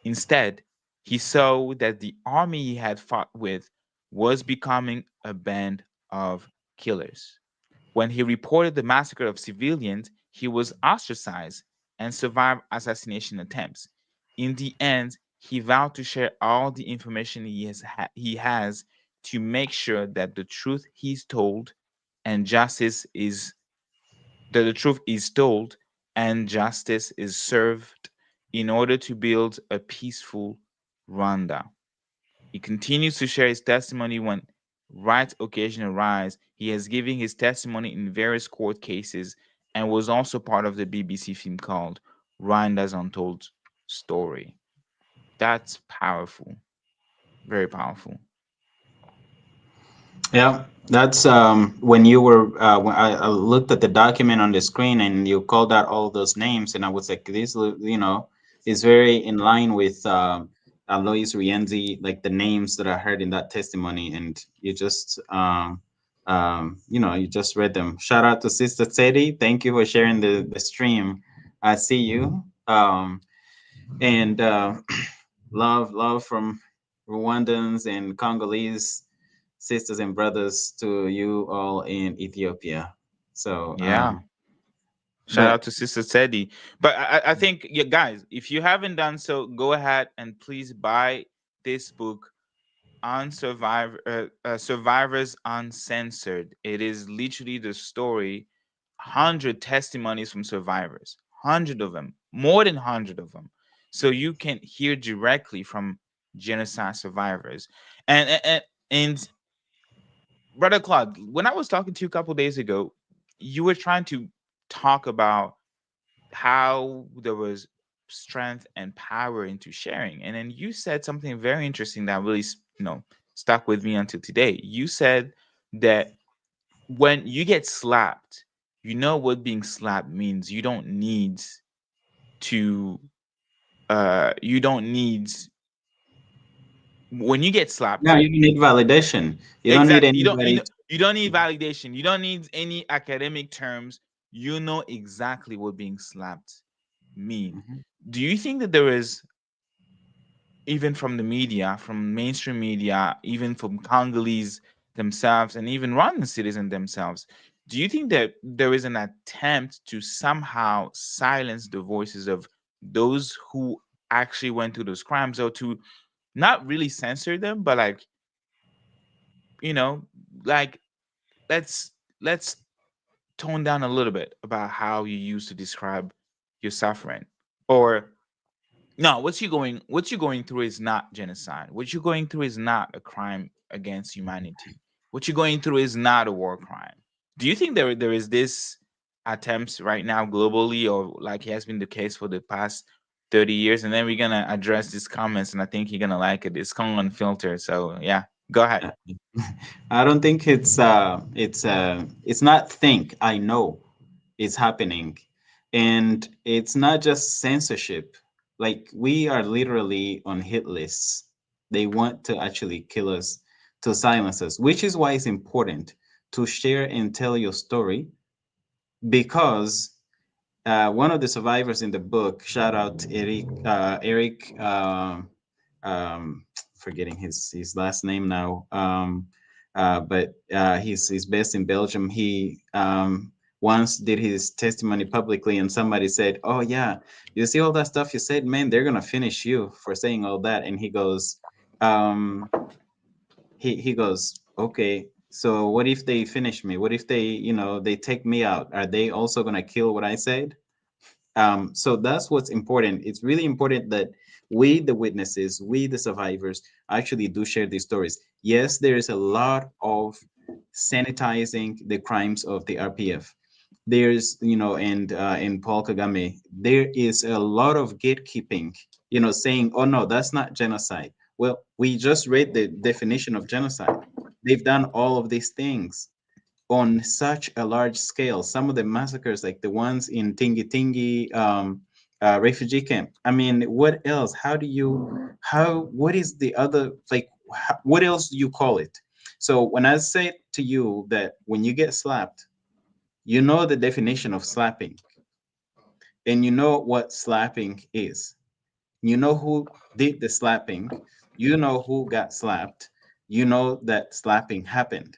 Instead, he saw that the army he had fought with was becoming a band of killers. When he reported the massacre of civilians, he was ostracized and survived assassination attempts. In the end, he vowed to share all the information he has to make sure that the truth is told and justice is that the truth is told and justice is served in order to build a peaceful Rwanda. He continues to share his testimony when right occasion arise. He has given his testimony in various court cases and was also part of the BBC film called Rwanda's Untold Story. That's powerful, very powerful. Yeah, that's when you were when I looked at the document on the screen and you called out all those names, and I was like, this, is very in line with Alois Rienzi, like the names that I heard in that testimony, and you just you just read them. Shout out to Sister Teddy, thank you for sharing the stream. I see you. And love from Rwandans and Congolese sisters and brothers to you all in Ethiopia. So, Yeah. Shout but out to Sister Teddy. But I think, yeah, guys, if you haven't done so, go ahead and please buy this book on Survivors Uncensored. It is literally the story, 100 testimonies from survivors, 100 of them, more than 100 of them. So you can hear directly from genocide survivors. And Brother Claude, when I was talking to you a couple days ago, you were trying to talk about how there was strength and power into sharing. And then you said something very interesting that really, stuck with me until today. You said that when you get slapped, you know what being slapped means. To, you don't need, when you get no, slapped, you need validation. You don't need exactly, anybody. you don't need validation. You don't need any academic terms. You know exactly what being slapped mean. Mhm. Do you think that there is, even from the media, from mainstream media, even from Congolese themselves, and even Rwandan citizens themselves, do you think that there is an attempt to somehow silence the voices of those who actually went through those crimes, or to not really censor them, but like, you know, like, let's let's tone down a little bit about how you used to describe your suffering? Or no, what you're going through is not genocide. What you're going through is not a crime against humanity. What you're going through is not a war crime. Do you think there is this attempts right now globally, or like it has been the case for the past 30 years? And then we're gonna address these comments, and I think you're gonna like it. It's Congo Unfiltered. So yeah, go ahead. Uh, I don't think it's not think. I know it's happening, and it's not just censorship. Like we are literally on hit lists. They want to actually kill us, to silence us, which is why it's important to share and tell your story, because one of the survivors in the book, shout out Eric, forgetting his last name now, but he's based in Belgium. He once did his testimony publicly, and somebody said, "Oh yeah, you see all that stuff you said, man? They're gonna finish you for saying all that." And he goes, um, he goes, okay, so what if they finish me? What if they, they take me out? Are they also gonna kill what I said? So that's what's important. It's really important that we, the witnesses, we, the survivors, actually do share these stories. Yes, there is a lot of sanitizing the crimes of the RPF. There's, in Paul Kagame, there is a lot of gatekeeping, saying, oh no, that's not genocide. Well, we just read the definition of genocide. They've done all of these things on such a large scale. Some of the massacres, like the ones in Tingi Tingi, refugee camp. I mean, what else? How do you, what is the other, like, what else do you call it? So when I say to you that when you get slapped, you know the definition of slapping, and you know what slapping is. You know who did the slapping, you know who got slapped, you know that slapping happened.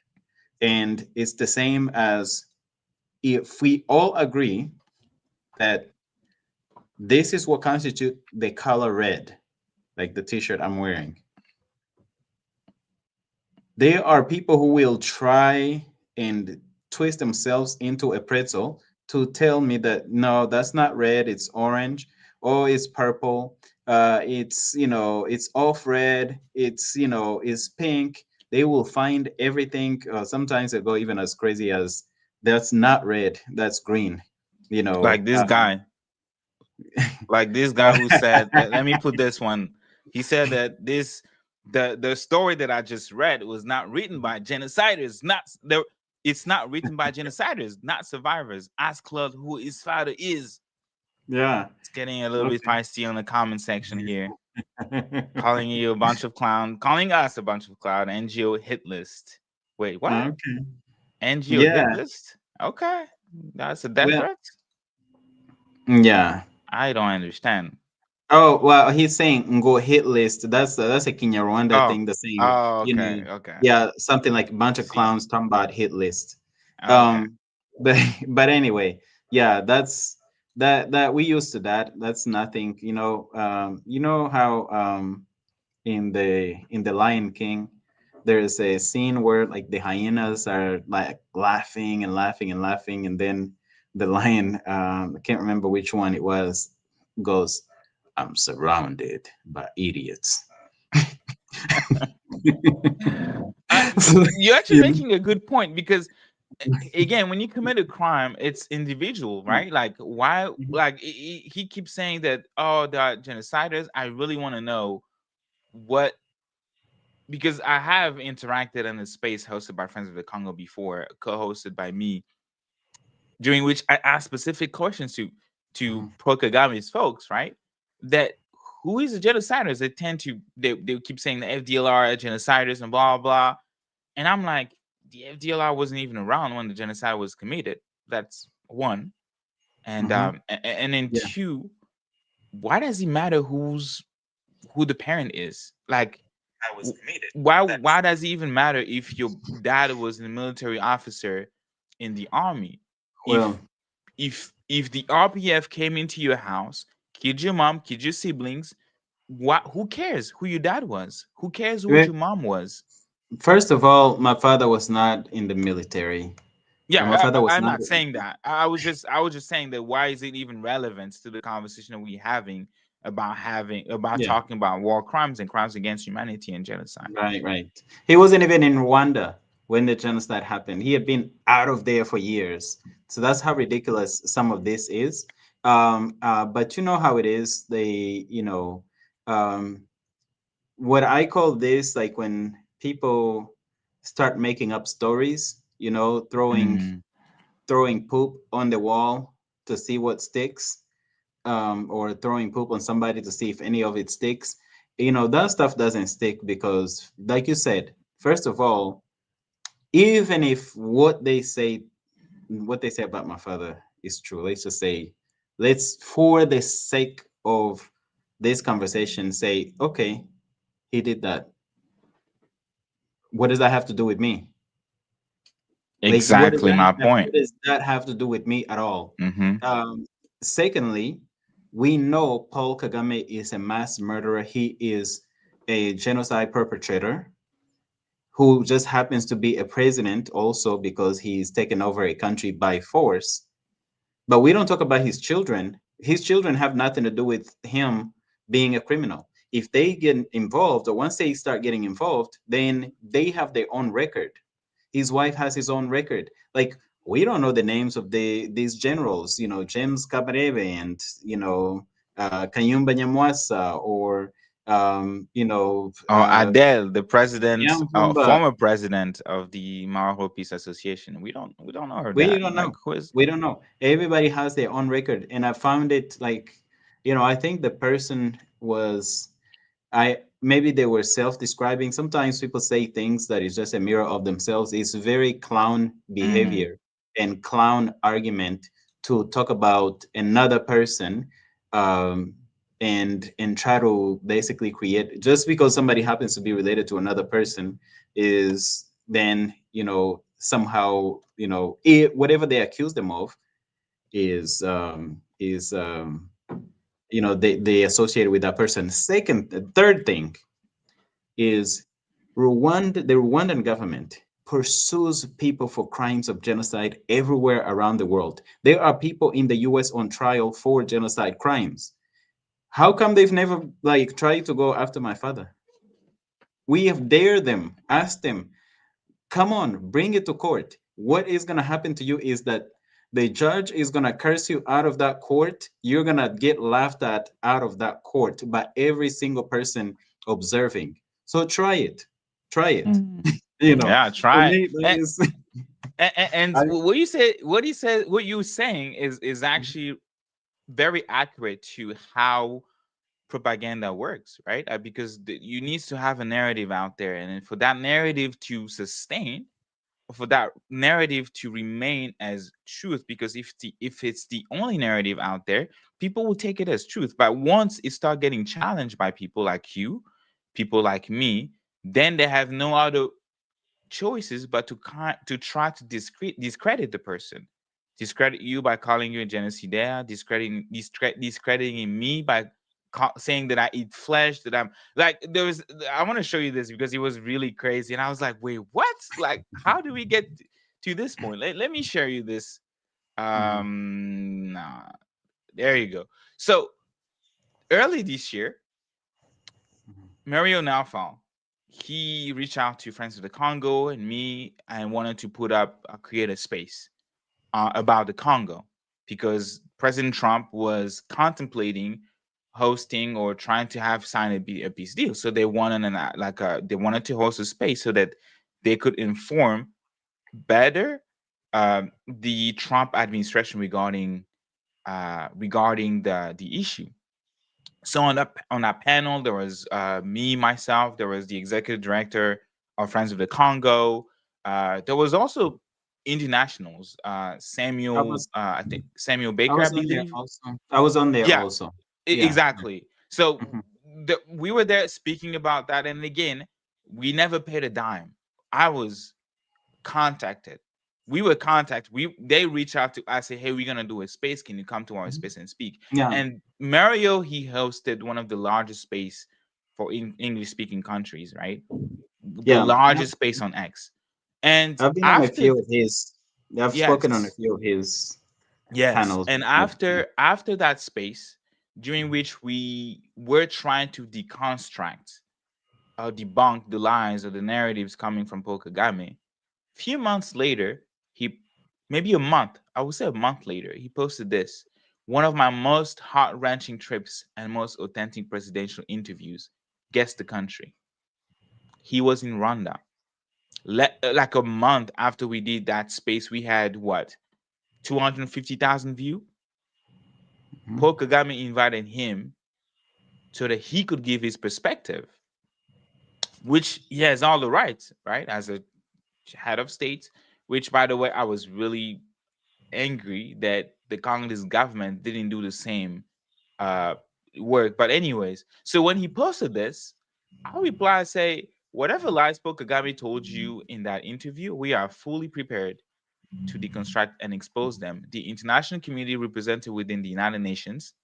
And it's the same as if we all agree that this is what constitutes the color red, like the t-shirt I'm wearing. There are people who will try and twist themselves into a pretzel to tell me that no, that's not red, it's orange, or it's purple, it's, it's off red, it's, it's pink. They will find everything. Sometimes they go even as crazy as that's not red, that's green. You Like know, this guy, like this guy who said, let me put this one. He said that the story that I just read was not written by genociders, not there. It's not written by genociders, not survivors. Ask Claude who his father is. yeah. It's getting a little bit Okay. feisty on the comment section here. Calling you a bunch of clown, calling us a bunch of clown. NGO hit list. Wait, what? Okay. NGO hit Yeah. list? Okay, that's a death Well, threat. yeah. I don't understand. Oh, well, he's saying go hit list. That's a Kinyarwanda Oh, thing. The saying, oh, okay, okay. yeah, something like a bunch of See, clowns talking about hit list. okay. But but anyway, yeah, that we used to that. That's nothing. You know how in the Lion King, there is a scene where like the hyenas are like laughing and laughing and laughing, and then the lion, I can't remember which one it was, goes, "I'm surrounded by idiots." You're actually You know? making a good point because again, when you commit a crime, it's individual, right? Like why? Like he keeps saying that oh, there are genociders. I really want to know what, because I have interacted in a space hosted by Friends of the Congo before, co-hosted by me, during which I asked specific questions to Mhm. pro Kagame's folks, right? That who is the genociders? They tend to they keep saying the FDLR are genociders and blah blah. And I'm like, the FDLR wasn't even around when the genocide was committed. That's one. And Mhm. and then Yeah. two, why does it matter who the parent is? Like, why does it even matter if your dad was a military officer in the army? Well, If if the RPF came into your house, killed your mom, killed your siblings, what? Who cares who your dad was? Who cares who well, your mom was? first of all, my father was not in the military. My Yeah, father was I'm not. not saying that. I was just saying that why is it even relevant to the conversation that we're having about Yeah. talking about war crimes and crimes against humanity and genocide? Right, right. He wasn't even in Rwanda when the genocide happened. He had been out of there for years. So that's how ridiculous some of this is. But you know how it is. Um, what I call this, like when people start making up stories, Mm. throwing poop on the wall to see what sticks, or throwing poop on somebody to see if any of it sticks. That stuff doesn't stick because, like you said, first of all, even if what they say about my father is true, let's just say, for the sake of this conversation, say, okay, he did that. What does that have to do with me? Like, Exactly my point. what does that have to do with me at all? Hmm. Um, Secondly, we know Paul Kagame is a mass murderer. He is a genocide perpetrator who just happens to be a president also because he's taken over a country by force. But we don't talk about his children. His children have nothing to do with him being a criminal. If they get involved, or once they start getting involved, then they have their own record. His wife has his own record. Like, we don't know the names of these generals, James Kabarebe and Kayumba Nyamwasa, or Or Adele, the president, Nyamvumba. former president of the Marho Peace Association. We don't know her We dad. don't Like know. who is? We don't know. Everybody has their own record, and I found it like I think the person was, I maybe they were self-describing. Sometimes people say things that is just a mirror of themselves. It's very clown Mm-hmm. behavior and clown argument to talk about another person, um, and try to basically create, just because somebody happens to be related to another person is then, somehow, whatever they accuse them of is they associate with that person. Third thing is the Rwandan government pursues people for crimes of genocide everywhere around the world. There are people in the US on trial for genocide crimes. How come they've never like tried to go after my father? We have dared them, asked them, come on, bring it to court. What is going to happen to you is that the judge is going to curse you out of that court. You're going to get laughed at out of that court by every single person observing. So try it. Try it. Yeah, For try. me, that And is. and I, what you said, what you saying is actually very accurate to how propaganda works, right? Because you need to have a narrative out there, and for that narrative to sustain, for that narrative to remain as truth, because if it's the only narrative out there, people will take it as truth. But once it start getting challenged by people like you, people like me, then they have no other choices but to try to discredit the person, discredit you by calling you a genocidaire, discrediting me by saying that I eat flesh, that I'm like, I want to show you this because it was really crazy, and I was like, wait, what? Like, how do we get to this point? Let me share you this. Mhm, Nah, there you go. So early this year, mhm. Mario Naufal, he reached out to Friends of the Congo and me and wanted to put up create a space about the Congo, because President Trump was contemplating hosting or trying to have signed a peace deal. So they wanted they wanted to host a space so that they could inform better the Trump administration regarding the issue. So on that panel, there was me, myself. There was the executive director of Friends of the Congo. There was also internationals. I Samuel, was I think Samuel I Baker, I was on there believe. also. I was on there Yeah, also. Yeah. exactly. So Mhm. we were there speaking about that, and again, we never paid a dime. I was contacted. We were contacted. They reach out to us, say, "Hey, we're gonna do a space. Can you come to our space and speak?" Yeah. And Mario, he hosted one of the largest space for English speaking countries, right? The Yeah. largest space on X. And I've been on a after, few of his. I've spoken on a yes, few of his yes, panels and before. Yeah. after that space, during which we were trying to deconstruct or debunk the lies or the narratives coming from Paul Kagame. Few months later, he maybe a month, I would say a month later, he posted this. One of my most heart-wrenching trips and most authentic presidential interviews. Guess the country. He was in Rwanda. Like a month after we did that space, we had what, 250,000 view. Mhm. Paul Kagame invited him so that he could give his perspective, which he has all the rights, right, as a head of state. Which, by the way, I was really angry that the Congolese government didn't do the same uh, work. But anyways, so when he posted this, I reply say, whatever lies Paul Kagame told you in that interview, we are fully prepared to deconstruct and expose them. The international community represented within the United Nations,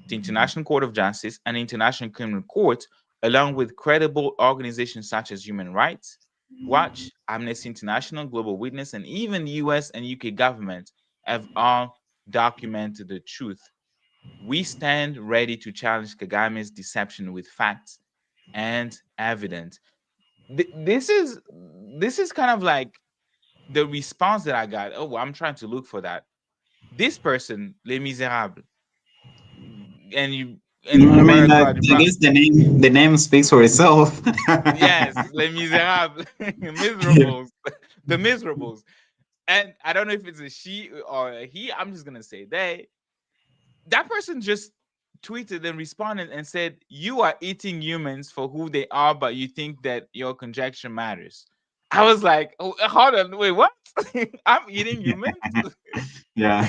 the International Court of Justice, and the International Criminal Court, along with credible organizations such as Human Rights Watch, Amnesty International, Global Witness, and even the US and UK governments have all documented the truth. We stand ready to challenge Kagame's deception with facts and evidence. This is kind of like the response that I got. Oh, I'm trying to look for that. This person, Les Miserables, and you in I mean, America, I guess the name speaks for itself. yes, Les Miserables, miserables, the miserables. And I don't know if it's a she or a he. I'm just gonna say they. That person just tweeted and responded and said, "You are eating humans for who they are, but you think that your conjecture matters." I was like, oh, hold on, wait, what? I'm eating humans? Yeah,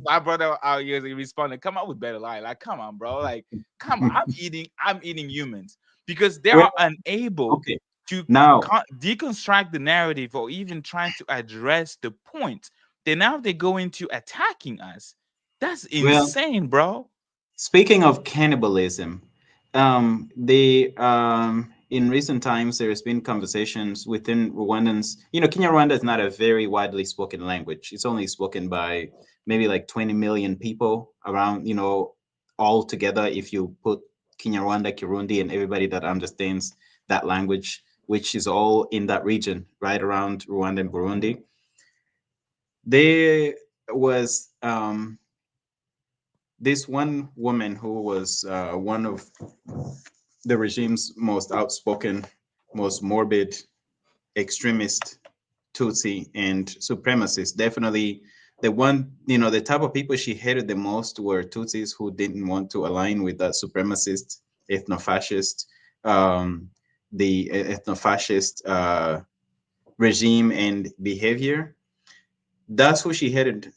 My brother out here he responded, "Come on with better lie." Like, come on, bro. Like, come on. I'm eating humans because they well, are unable okay. to Now, deconstruct the narrative or even trying to address the point. Then now they go into attacking us. That's well, insane, bro. speaking of cannibalism, the in recent times there's been conversations within Rwandans. Kenya Rwanda is not a very widely spoken language. It's only spoken by maybe like 20 million people around. All together, if you put Kenya Rwanda, Kirundi, and everybody that understands that language, which is all in that region, right around Rwanda and Burundi. There was this one woman who was one of the regime's most outspoken, most morbid, extremist Tutsi and supremacists. Definitely the type of people she hated the most were Tutsis who didn't want to align with that supremacist, ethno-fascist, um, the ethno-fascist regime and behavior. That's who she hated.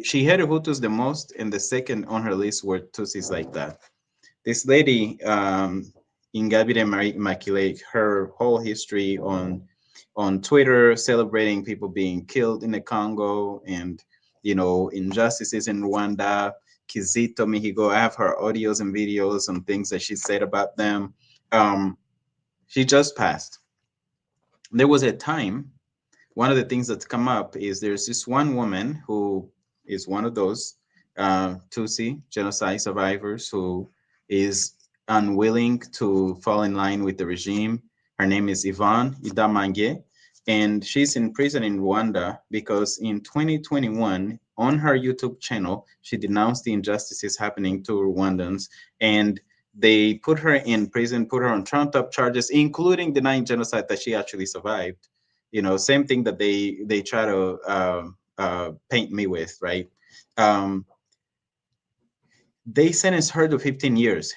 She hated Hutus the most, and the second on her list were Tutsis like that. This lady, Ingabire Marie Immaculate, her whole history on Twitter, celebrating people being killed in the Congo and injustices in Rwanda. Kizito Mihigo, I have her audios and videos on things that she said about them. She just passed. There was a time, one of the things that's come up is there's this one woman who is one of those Tutsi genocide survivors who is unwilling to fall in line with the regime. Her name is Yvonne Idamange, and she's in prison in Rwanda because in 2021, on her YouTube channel, she denounced the injustices happening to Rwandans, and they put her in prison, put her on trumped-up charges, including denying genocide that she actually survived. Same thing that they try to paint me with, right? um, they sentenced her to 15 years.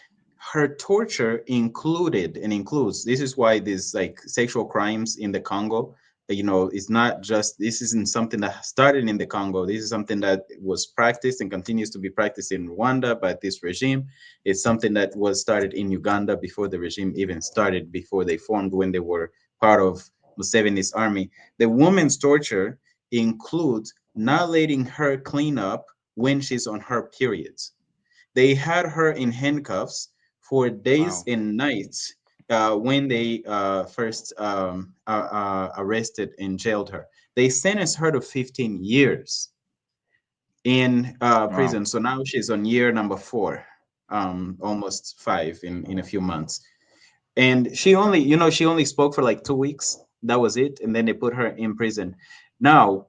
Her torture included and includes, this is why these like sexual crimes in the Congo, it's not just, this isn't something that started in the Congo. This is something that was practiced and continues to be practiced in Rwanda by this regime. It's something that was started in Uganda before the regime even started, before they formed, when they were part of Museveni's army. The woman's torture includes not letting her clean up when she's on her periods. They had her in handcuffs for days Wow. and nights when they first arrested and jailed her. They sentenced her to 15 years in Wow. prison. So now she's on year number 4, almost 5 in a few months. And she only spoke for like 2 weeks. That was it, and then they put her in prison. Now,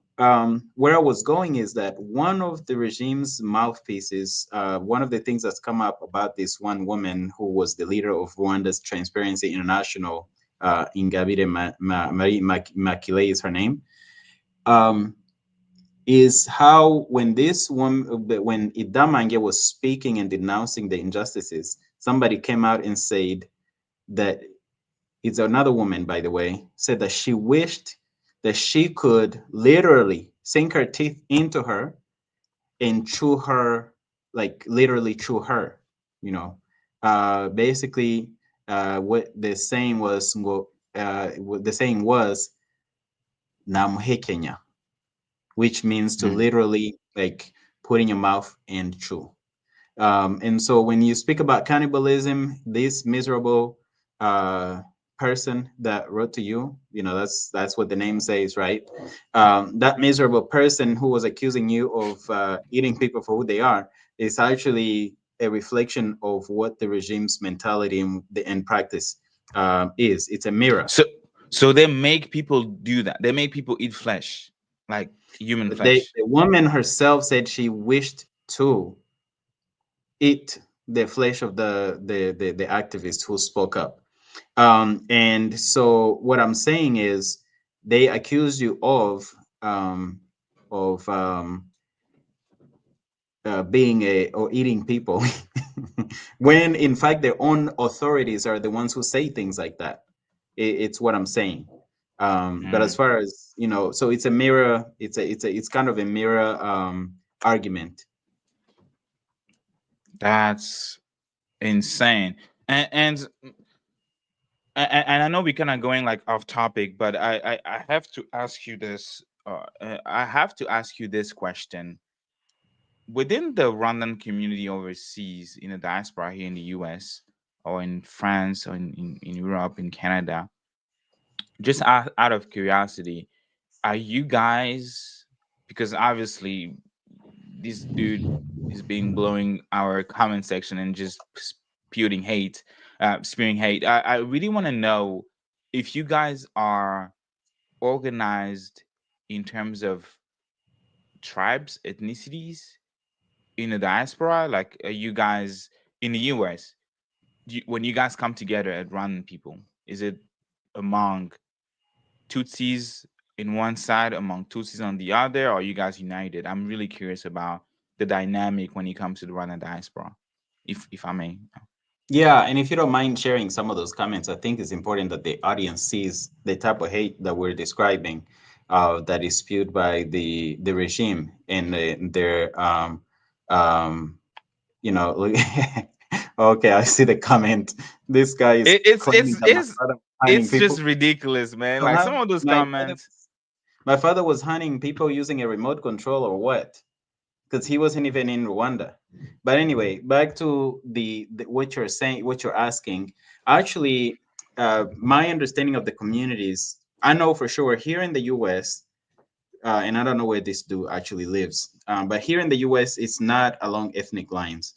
where I was going is that one of the regime's mouthpieces, one of the things that's come up about this one woman who was the leader of Rwanda's Transparency International, Ingabire Marie Makile is her name, um, is how when this woman, when Idamange was speaking and denouncing the injustices, somebody came out and said that, it's another woman, by the way, said that she wished that she could literally sink her teeth into her and chew her, like literally chew her, you know. Basically, what the saying was, what the saying was, "Namuhekenya," which means to Mm. literally like put in your mouth and chew. And so when you speak about cannibalism, this miserable uh, person that wrote to you, that's what the name says, right? That miserable person who was accusing you of eating people for who they are is actually a reflection of what the regime's mentality and practice is. It's a mirror. So they make people do that. They make people eat flesh, like human flesh. The woman herself said she wished to eat the flesh of the activist who spoke up. And so what I'm saying is they accuse you of um, being or eating people, when in fact their own authorities are the ones who say things like that. It's what I'm saying. But as Mm, far as so it's a mirror. It's kind of a mirror argument. that's insane. And and I know we're kind of going like off topic, but I have to ask you this. I have to ask you this question. Within the Rwandan community overseas, in the diaspora here in the US or in France or in Europe, in Canada, just out of curiosity, are you guys, because obviously this dude is being blowing our comment section and just spewing hate, spewing hate. I really want to know if you guys are organized in terms of tribes, ethnicities in the diaspora. Like, are you guys in the US? When you guys come together at Rwandan people, is it among Tutsis in one side, among Tutsis on the other, or are you guys united? I'm really curious about the dynamic when it comes to the Rwandan diaspora, if I may. Yeah, and if you don't mind sharing some of those comments, I think it's important that the audience sees the type of hate that we're describing, that is spewed by the regime and their you know. Okay, I see the comment. This guy is It, it's claiming it's that my it's father was hunting it's people. just ridiculous, man. Like some Perhaps of those my father, comments. my father was hunting people using a remote control or what? Because he wasn't even in Rwanda. But anyway, back to the what you're saying, what you're asking. Actually, my understanding of the communities, I know for sure here in the U.S. And I don't know where this dude actually lives, but here in the U.S., it's not along ethnic lines.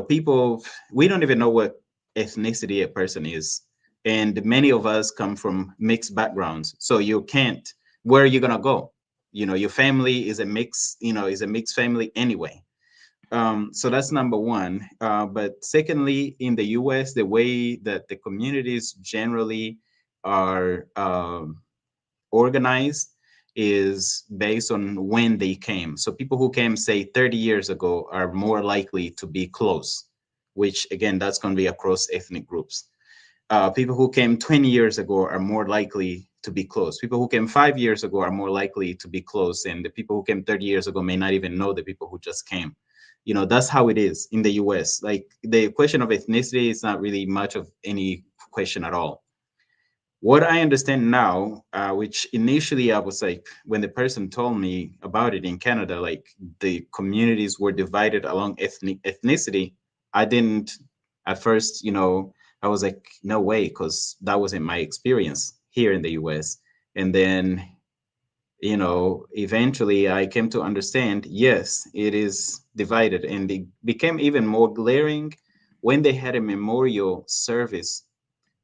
People, we don't even know what ethnicity a person is, and many of us come from mixed backgrounds. So you can't. Where are you gonna go? Your family is a mix. Is a mixed family anyway. So that's number one. But secondly, in the U.S., the way that the communities generally are organized is based on when they came. So people who came, say, 30 years ago are more likely to be close, which again, that's going to be across ethnic groups. People who came 20 years ago are more likely to be close. People who came 5 years ago are more likely to be close. And the people who came 30 years ago may not even know the people who just came. That's how it is in the US. Like the question of ethnicity is not really much of any question at all. What I understand now, which initially I was like, when the person told me about it in Canada, like the communities were divided along ethnicity. I didn't at first, I was like, no way, because that wasn't my experience here in the US. And then, eventually I came to understand, yes, it is divided. And it became even more glaring when they had a memorial service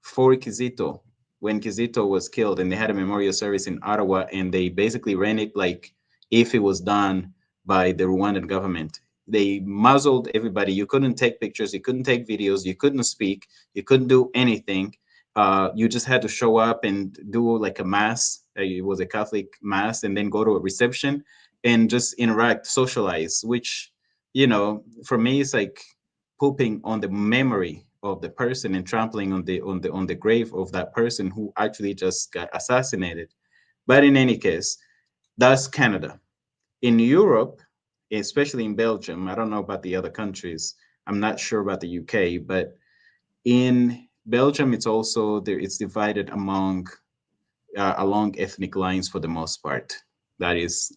for Kizito when Kizito was killed, and they had a memorial service in Ottawa, and they basically ran it like if it was done by the Rwandan government. They muzzled everybody. You couldn't take pictures, you couldn't take videos, you couldn't speak, you couldn't do anything. You just had to show up and do like a mass. It was a Catholic mass, and then go to a reception and just interact, socialize. Which, for me, it's like pooping on the memory of the person and trampling on the grave of that person who actually just got assassinated. But in any case, that's Canada. In Europe, especially in Belgium, I don't know about the other countries. I'm not sure about the UK, but in Belgium, it's also there. It's divided along ethnic lines for the most part. That's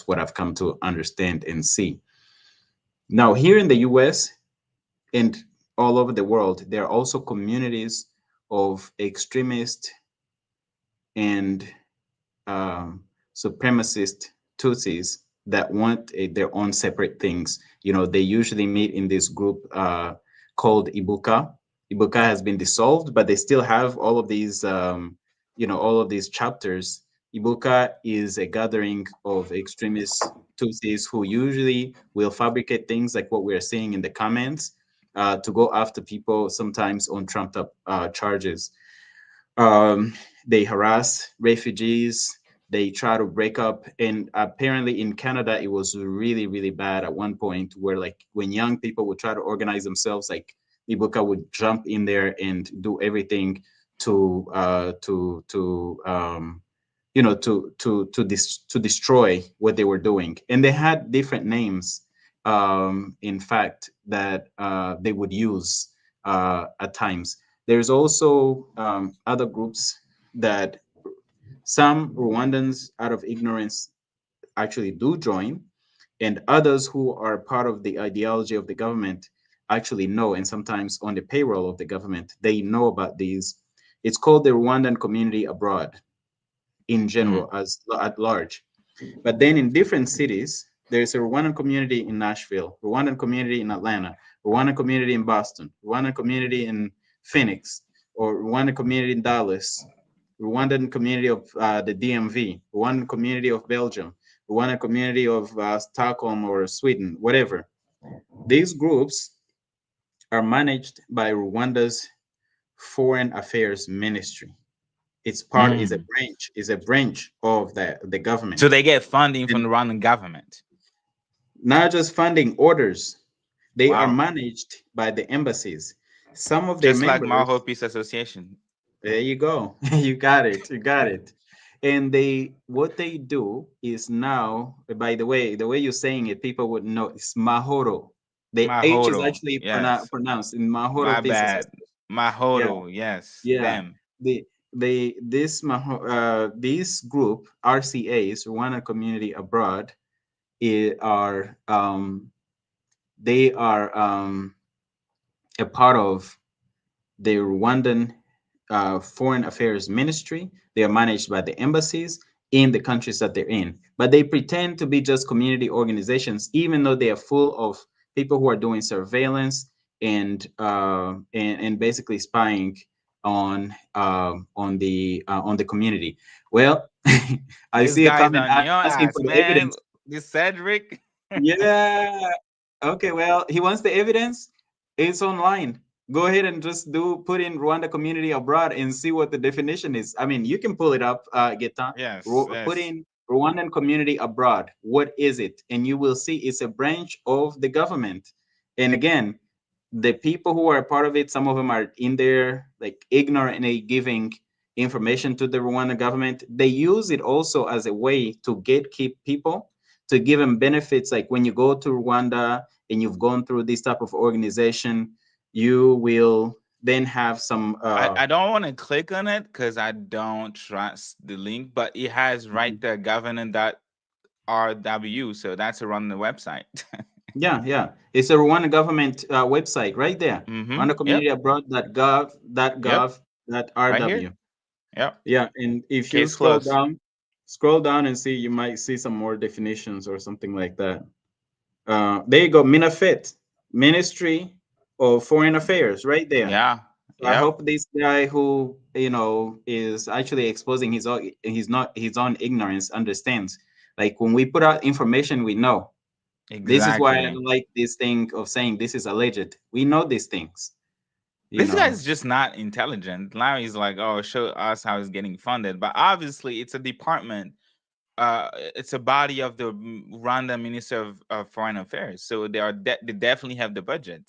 what I've come to understand and see. Now, here in the US, and all over the world, there are also communities of extremist and um, supremacist Tutsis that want their own separate things. They usually meet in this group called Ibuka. Ibuka has been dissolved, but they still have all of these chapters. Ibuka is a gathering of extremist Tutsis who usually will fabricate things like what we're seeing in the comments to go after people, sometimes on trumped up charges. Um, they harass refugees. They try to break up, and apparently in Canada it was really, really bad at one point, where like when young people would try to organize themselves, like Ibuka would jump in there and do everything to destroy what they were doing. And they had different names, in fact, that they would use at times. There's also other groups that some Rwandans, out of ignorance, actually do join, and others who are part of the ideology of the government actually know, and sometimes on the payroll of the government, they know about these. It's called the Rwandan community abroad in Mm. general, as at large. But then in different cities, there's a Rwandan community in Nashville, Rwandan community in Atlanta, Rwandan community in Boston, Rwandan community in Phoenix, or Rwandan community in Dallas, Rwandan community of the DMV, Rwandan community of Belgium, Rwandan community of Stockholm or Sweden, whatever. These groups are managed by Rwanda's Foreign Affairs Ministry. It's part Mm. is a branch of the So government. they get funding from And the Rwandan government. not just funding orders, they are Wow. managed by the embassies. Some of their Just like Maho members, Peace Association. there you go. You got it. You got it. And they what they do is now, by the way you're saying it, people would know it's Mahoro. The H is Mahoro. actually Yes. pronounced in My Mahoro Peace bad. Association. Yeah, Mahoro. Yes. yeah. Them. This group RCAs, Rwanda Community Abroad, are they are a part of the Rwandan Foreign Affairs Ministry. They are managed by the embassies in the countries that they're in. But they pretend to be just community organizations, even though they are full of people who are doing surveillance and basically spying on the community. Well, I This see a guy's comment on your asking ass, for the man. evidence. This Cedric. Yeah. Okay, well, he wants the evidence. It's online. Go ahead and just put in Rwanda community abroad and see what the definition is. I mean, you can pull it up, Geta. Yes. Put Yes. in Rwandan community abroad. What is it? And you will see it's a branch of the government. And again, the people who are part of it, some of them are in there, like ignorantly giving information to the Rwanda government. They use it also as a way to gatekeep people, to give them benefits. Like when you go to Rwanda and you've gone through this type of organization, you will then have some. I don't want to click on it because I don't trust the link, but it has right there governor.rw. So that's around the website. Yeah. It's a Rwanda government website right there. Mm-hmm. Rwanda Yep. community Yep. Right here. abroad.gov.rw. Yep. Yeah, and if you Case closed. scroll down and see, you might see some more definitions or something like that. There you go, MINAFET, Ministry of Foreign Affairs, right there. Yeah. So I Yep. hope this guy who is actually exposing his own ignorance understands. Like when we put out information, we know. This is why I Exactly. don't like this thing of saying this is alleged. We know these things, you This know. guy's just not intelligent. Now he's like, oh, show us how he's getting funded. But obviously, it's a department. It's a body of the Rwanda Minister of Foreign Affairs. So they definitely have the budget.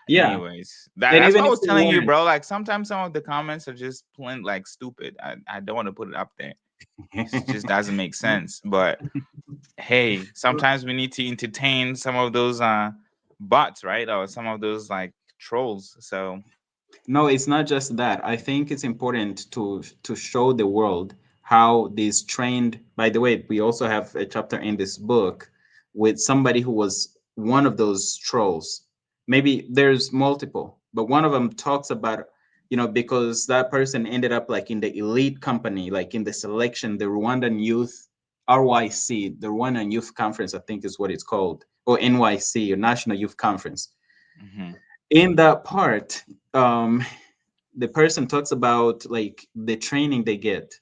Yeah, Anyways, and that's even what I if was they telling you, weren't, bro. Like sometimes some of the comments are just plain like stupid. I don't want to put it up there. It just doesn't make sense. But hey, sometimes we need to entertain some of those bots, right? Or some of those like trolls. So no, it's not just that. I think it's important to show the world how these trained. By the way, we also have a chapter in this book with somebody who was one of those trolls. Maybe there's multiple, but one of them talks about, because that person ended up like in the elite company, like in the selection, the Rwandan Youth RYC, the Rwandan Youth Conference, I think is what it's called, or NYC, or National Youth Conference. mhm. In that part, um, the person talks about like the training they get.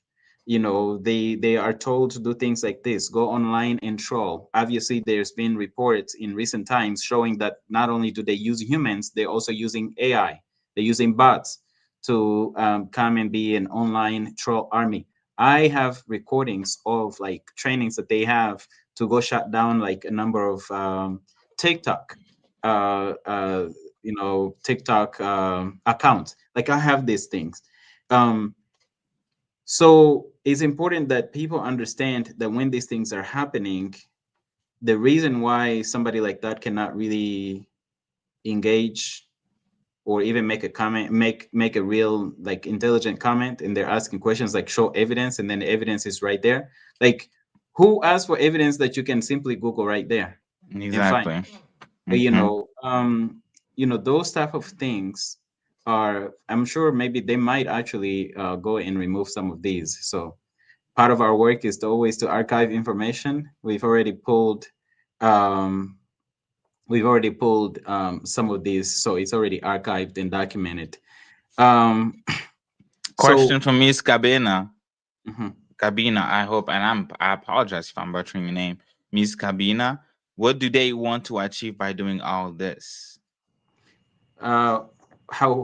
They are told to do things like this: go online and troll. Obviously, there's been reports in recent times showing that not only do they use humans, they're also using AI. They're using bots to come and be an online troll army. I have recordings of like trainings that they have to go shut down like a number of TikTok, uh, uh, TikTok accounts. Like I have these things. Um, so it's important that people understand that when these things are happening, the reason why somebody like that cannot really engage or even make a comment, make a real like intelligent comment, and they're asking questions like show evidence, and then the evidence is right there. Like, who asks for evidence that you can simply Google right there and find? Exactly. You Hmm. know, those type of things are. I'm sure maybe they might actually go and remove some of these. So part of our work is to always to archive information. Um, we've already pulled some of these, so it's already archived and documented. Um, Question so from Miss Cabina. mhm. Cabina, I hope, and I apologize if I'm butchering your name. Miss Cabina, what do they want to achieve by doing all this? uh,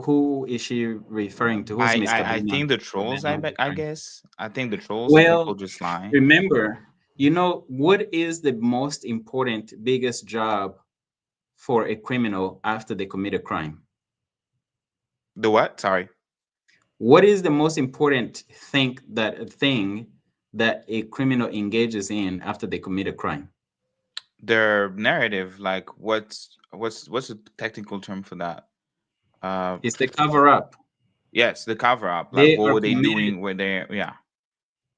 who is she referring to? Who's Miss I Cabina? think the trolls. Cabina I referring? guess I think the trolls. The people Well, just lie. remember, what is the most important, biggest job for a criminal after they commit a crime? The what? Sorry. What is the most important thing that a criminal engages in after they commit a crime? Their narrative. Like what's the technical term for that? Uh, It's the cover up. yes, the cover up. Like They what are were they committed. doing? Were they? Yeah.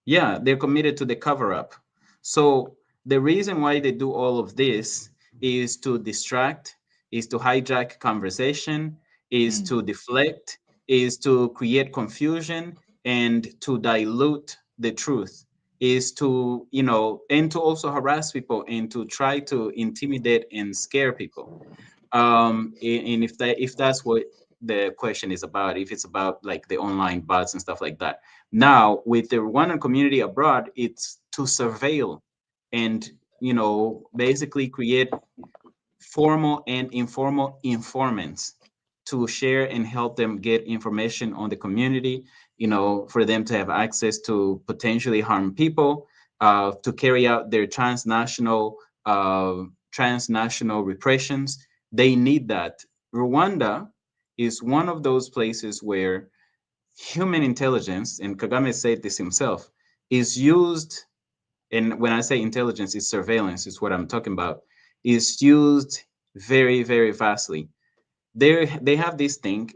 Yeah, they're committed to the cover up. So the reason why they do all of this is to distract, is to hijack conversation, is Mm. to deflect, is to create confusion and to dilute the truth, is to, and to also harass people and to try to intimidate and scare people. And if that's what the question is about, if it's about like the online bots and stuff like that. Now with the Rwandan community abroad, it's to surveil and basically create formal and informal informants to share and help them get information on the community, for them to have access to potentially harm people, to carry out their uh, transnational repressions. They need that. Rwanda is one of those places where human intelligence, and Kagame said this himself, is used, and when I say intelligence, it's surveillance, is what I'm talking about, is used very, very vastly. They have this thing,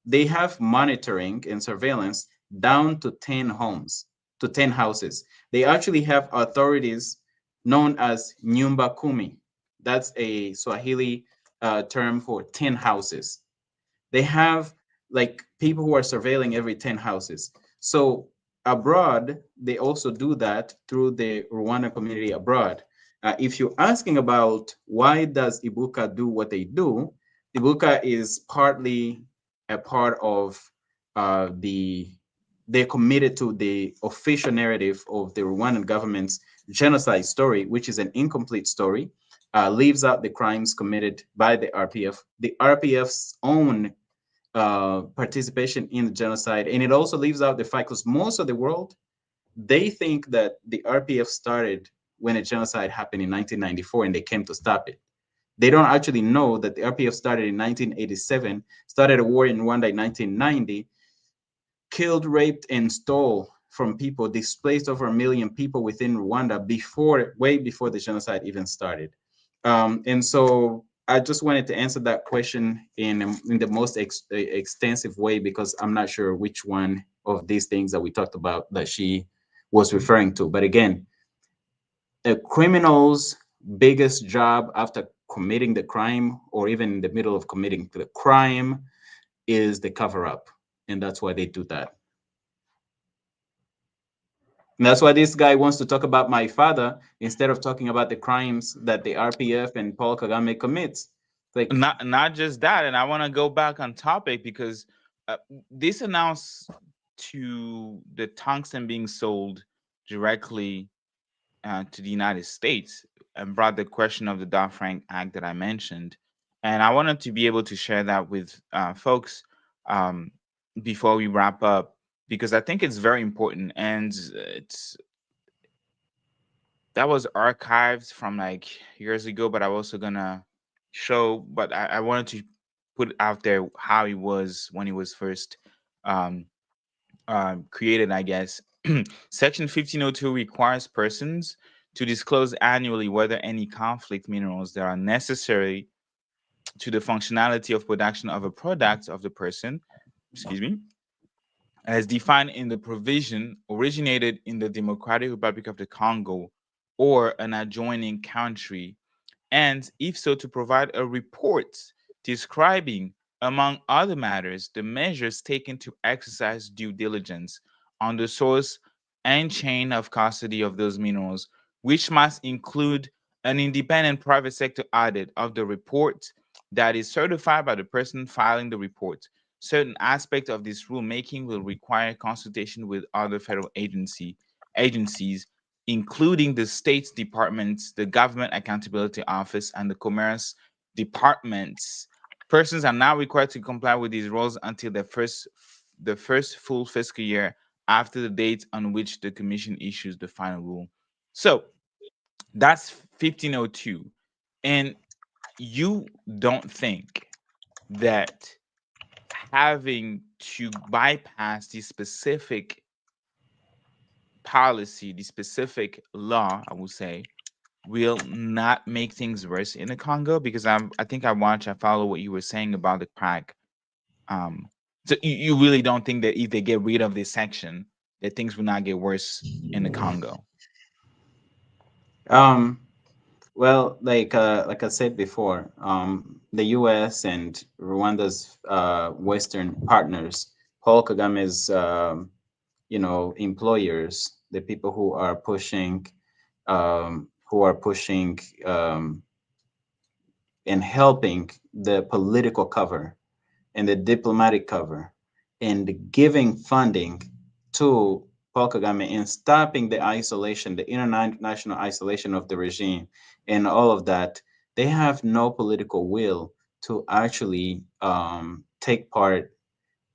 they have monitoring and surveillance down to 10 homes, to 10 houses. They actually have authorities known as nyumba kumi. That's a Swahili term for 10 houses. They have like people who are surveilling every 10 houses. So abroad, they also do that through the Rwanda community abroad. If you're asking about why does Ibuka do what they do, Ibuka is partly a part of the, they're committed to the official narrative of the Rwandan government's genocide story, which is an incomplete story, leaves out the crimes committed by the RPF, the RPF's own participation in the genocide, and it also leaves out the fact because most of the world, they think that the RPF started when a genocide happened in 1994 and they came to stop it. They don't actually know that the RPF started in 1987, started a war in Rwanda in 1990, killed, raped, and stole from people, displaced over 1 million people within Rwanda way before the genocide even started. And so I just wanted to answer that question in the most extensive way, because I'm not sure which one of these things that we talked about that she was referring to. But again, a criminal's biggest job after committing the crime or even in the middle of committing the crime is the cover up. And that's why they do that. And that's why this guy wants to talk about my father instead of talking about the crimes that the RPF and Paul Kagame commits. Like, Not just that, and I want to go back on topic because uh, this announced to the tungsten being sold directly to the United States and brought the question of the Dodd-Frank Act that I mentioned, and I wanted to be able to share that with folks um, before we wrap up. because I think it's very important, and it's that was archived from like years ago, but I'm also gonna show. But I wanted to put out there how it was when it was first um, created, I guess. Section 1502 requires persons to disclose annually whether any conflict minerals that are necessary to the functionality of production of a product of the person, excuse me, as defined in the provision originated in the Democratic Republic of the Congo or an adjoining country, and if so, to provide a report describing, among other matters, the measures taken to exercise due diligence on the source and chain of custody of those minerals, which must include an independent private sector audit of the report that is certified by the person filing the report. Certain aspects of this rulemaking will require consultation with other federal agencies, including the State Departments, the Government Accountability Office, and the Commerce Departments. Persons are now required to comply with these rules until the first full fiscal year after the date on which the Commission issues the final rule. So that's 1502. And you don't think that having to bypass the specific policy, the specific law, I would say, will not make things worse in the Congo? Because I follow what you were saying about the crack. Um, so you really don't think that if they get rid of this section, that things will not get worse in the Congo? Um, well, like I said before, the U.S. and Rwanda's Western partners, Paul Kagame's employers, the people who are pushing and helping the political cover and the diplomatic cover and giving funding to Paul Kagame and stopping the isolation, the international isolation of the regime and all of that, they have no political will to actually take part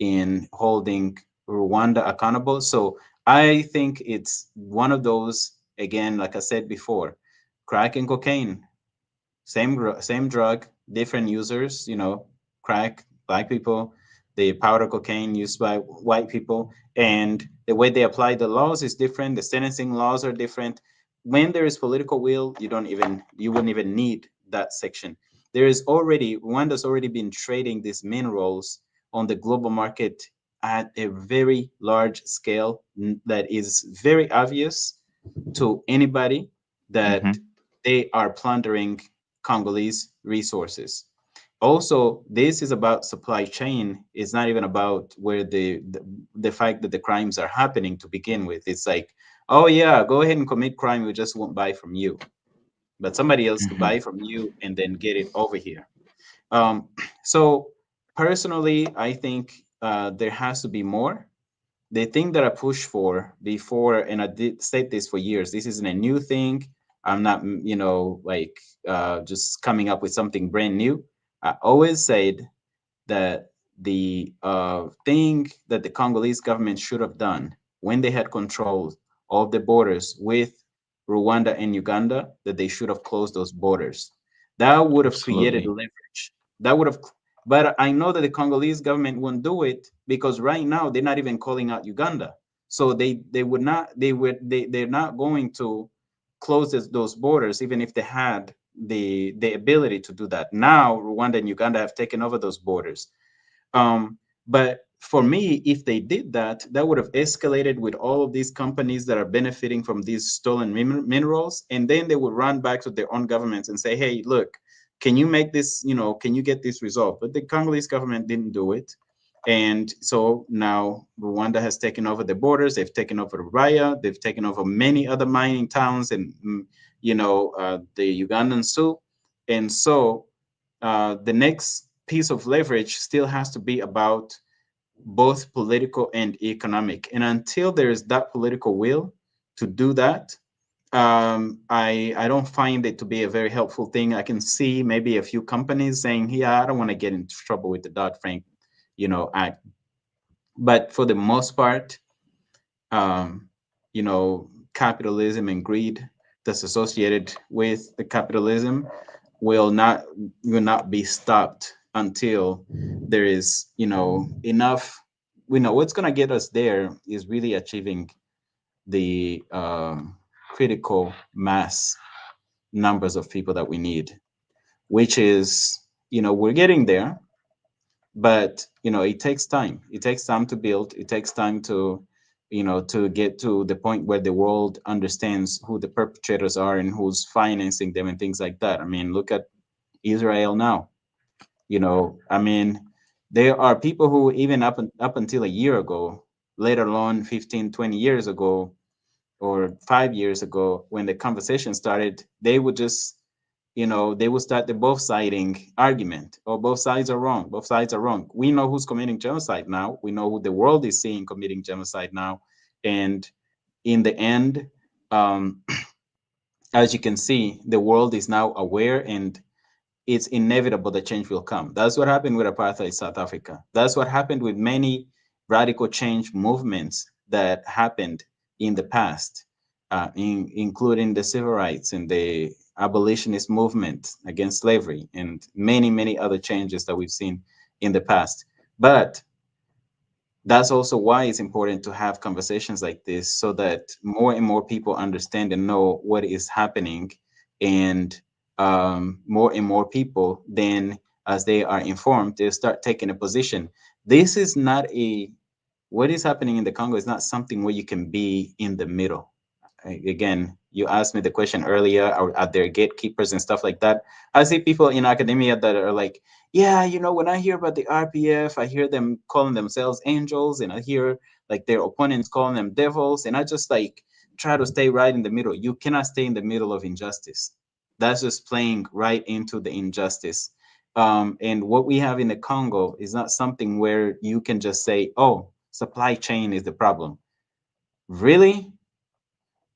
in holding Rwanda accountable. So I think it's one of those, again, like I said before, crack and cocaine, same drug, different users. Crack black people, the powder cocaine used by white people, and the way they apply the laws is different. The sentencing laws are different. When there is political will, you wouldn't even need that section. There is already Rwanda's already been trading these minerals on the global market at a very large scale that is very obvious to anybody that Hmm. they are plundering Congolese resources. Also, this is about supply chain. It's not even about where the fact that the crimes are happening to begin with. It's like, oh yeah, go ahead and commit crime. We just won't buy from you, but somebody else could buy Hmm. from you and then get it over here. Um, so personally, I think there has to be more. The thing that I pushed for before, and I did state this for years, this isn't a new thing. I'm not, like just coming up with something brand new. I always said that the thing that the Congolese government should have done when they had control of the borders with Rwanda and Uganda, that they should have closed those borders. That would have created Absolutely. leverage. That would have, but I know that the Congolese government won't do it because right now they're not even calling out Uganda. So they would not, they're not going to close those borders even if they had the ability to do that. Now Rwanda and Uganda have taken over those borders. But for me, if they did that, that would have escalated with all of these companies that are benefiting from these stolen minerals, and then they would run back to their own governments and say, "Hey, look, can you make this? Can you get this resolved?" But the Congolese government didn't do it, and so now Rwanda has taken over the borders. They've taken over Raya. They've taken over many other mining towns, and the Ugandans too. And so the next piece of leverage still has to be about both political and economic. And until there is that political will to do that, I don't find it to be a very helpful thing. I can see maybe a few companies saying, "Yeah, I don't want to get into trouble with the Dodd Frank, Act." But for the most part, um, capitalism and greed that's associated with the capitalism will not will not be stopped until there is enough. We know what's going to get us there is really achieving the critical mass numbers of people that we need, which is, we're getting there, but it takes time. It takes time to build. It takes time to get to the point where the world understands who the perpetrators are and who's financing them and things like that. I mean, look at Israel now. I mean, there are people who even up until a year ago, let alone 15, 20 years ago, or 5 years ago, when the conversation started, they would just, they would start the both siding argument. Oh, both sides are wrong. Both sides are wrong. We know who's committing genocide now. We know who the world is seeing committing genocide now. And in the end, um, as you can see, the world is now aware, and it's inevitable that change will come. That's what happened with apartheid South Africa. That's what happened with many radical change movements that happened in the past, including the civil rights and the abolitionist movement against slavery, and many, many other changes that we've seen in the past. But that's also why it's important to have conversations like this, so that more and more people understand and know what is happening. And more and more people then, as they are informed, they start taking a position. This is not a What is happening in the Congo is not something where you can be in the middle. Again, you asked me the question earlier, are there gatekeepers and stuff like that? I see people in academia that are like, yeah, when I hear about the RPF, I hear them calling themselves angels, and I hear like their opponents calling them devils, and I just like try to stay right in the middle. You cannot stay in the middle of injustice. That's just playing right into the injustice. And what we have in the Congo is not something where you can just say, oh, supply chain is the problem. Really?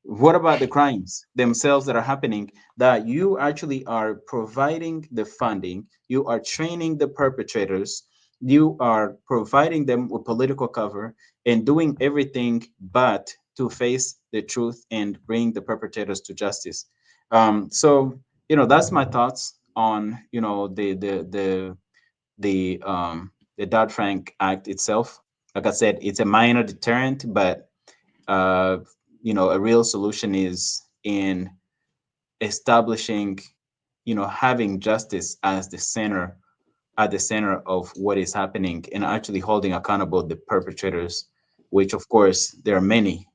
What about the crimes themselves that are happening, that you actually are providing the funding, you are training the perpetrators, you are providing them with political cover and doing everything but to face the truth and bring the perpetrators to justice? So that's my thoughts on the Dodd-Frank Act itself. Like I said, it's a minor deterrent, but uh, a real solution is in establishing, having justice as the center, at the center of what is happening, and actually holding accountable the perpetrators, which of course there are many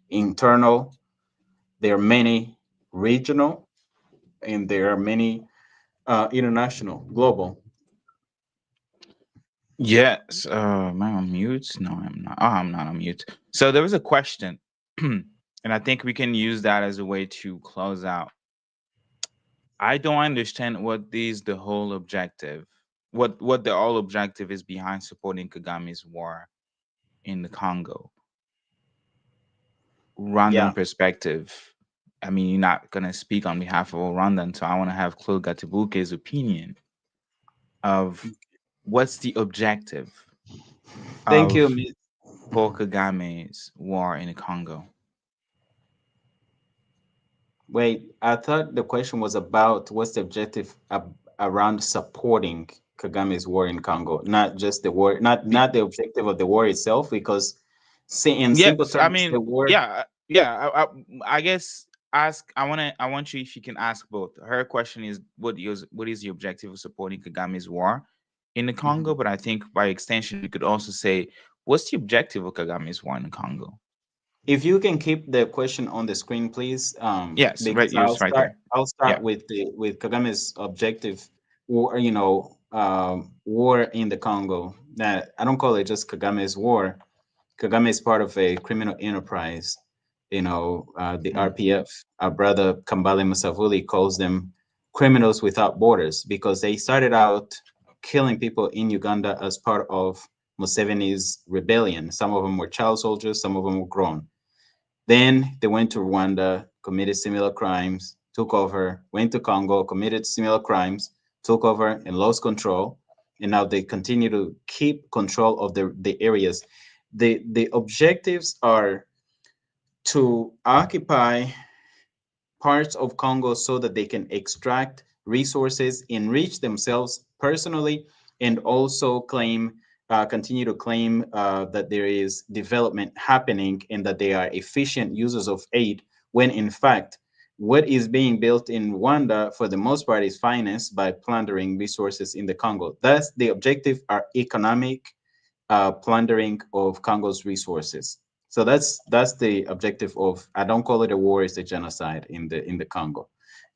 internal, there are many regional, and there are many international, global. Yes. Am I on mute? No, I'm not. Oh, I'm not on mute. So there was a question, and I think we can use that as a way to close out. I don't understand what is the whole objective. What the whole objective is behind supporting Kagame's war in the Congo. Yeah. Rwandan perspective. I mean, you're not gonna speak on behalf of all Rwandan, so I want to have Claude Gatebuke's opinion of what's the objective Thank you, of Miss. Paul Kagame's war in the Congo. Wait, I thought the question was about what's the objective around supporting Kagame's war in Congo, not just the war, The, not the objective of the war itself, because in simple yes, I terms, the mean, war. yeah, yeah. I guess ask. I want you if you can ask both. Her question is what is the objective of supporting Kagame's war in the Congo? Mhm. But I think by extension we could also say what's the objective of Kagame's war in the Congo? If you can keep the question on the screen, please, Yes, right. because Yours right there. I'll Yeah. start with Kagame's objective war, war in the Congo. That I don't call it just Kagame's war. Kagame is part of a criminal enterprise. The Mm. RPF, our brother Kambale Musavuli calls them criminals without borders, because they started out killing people in Uganda as part of Museveni's rebellion. Some of them were child soldiers, some of them were grown. Then they went to Rwanda, committed similar crimes, took over, went to Congo, committed similar crimes, took over and lost control. And now they continue to keep control of the areas. The objectives are to occupy parts of Congo so that they can extract resources, enrich themselves personally, and also continue to claim that there is development happening and that they are efficient users of aid, when in fact, what is being built in Rwanda, for the most part, is financed by plundering resources in the Congo. That's the objective, are economic plundering of Congo's resources. So that's the objective of, I don't call it a war, it's a genocide in the Congo.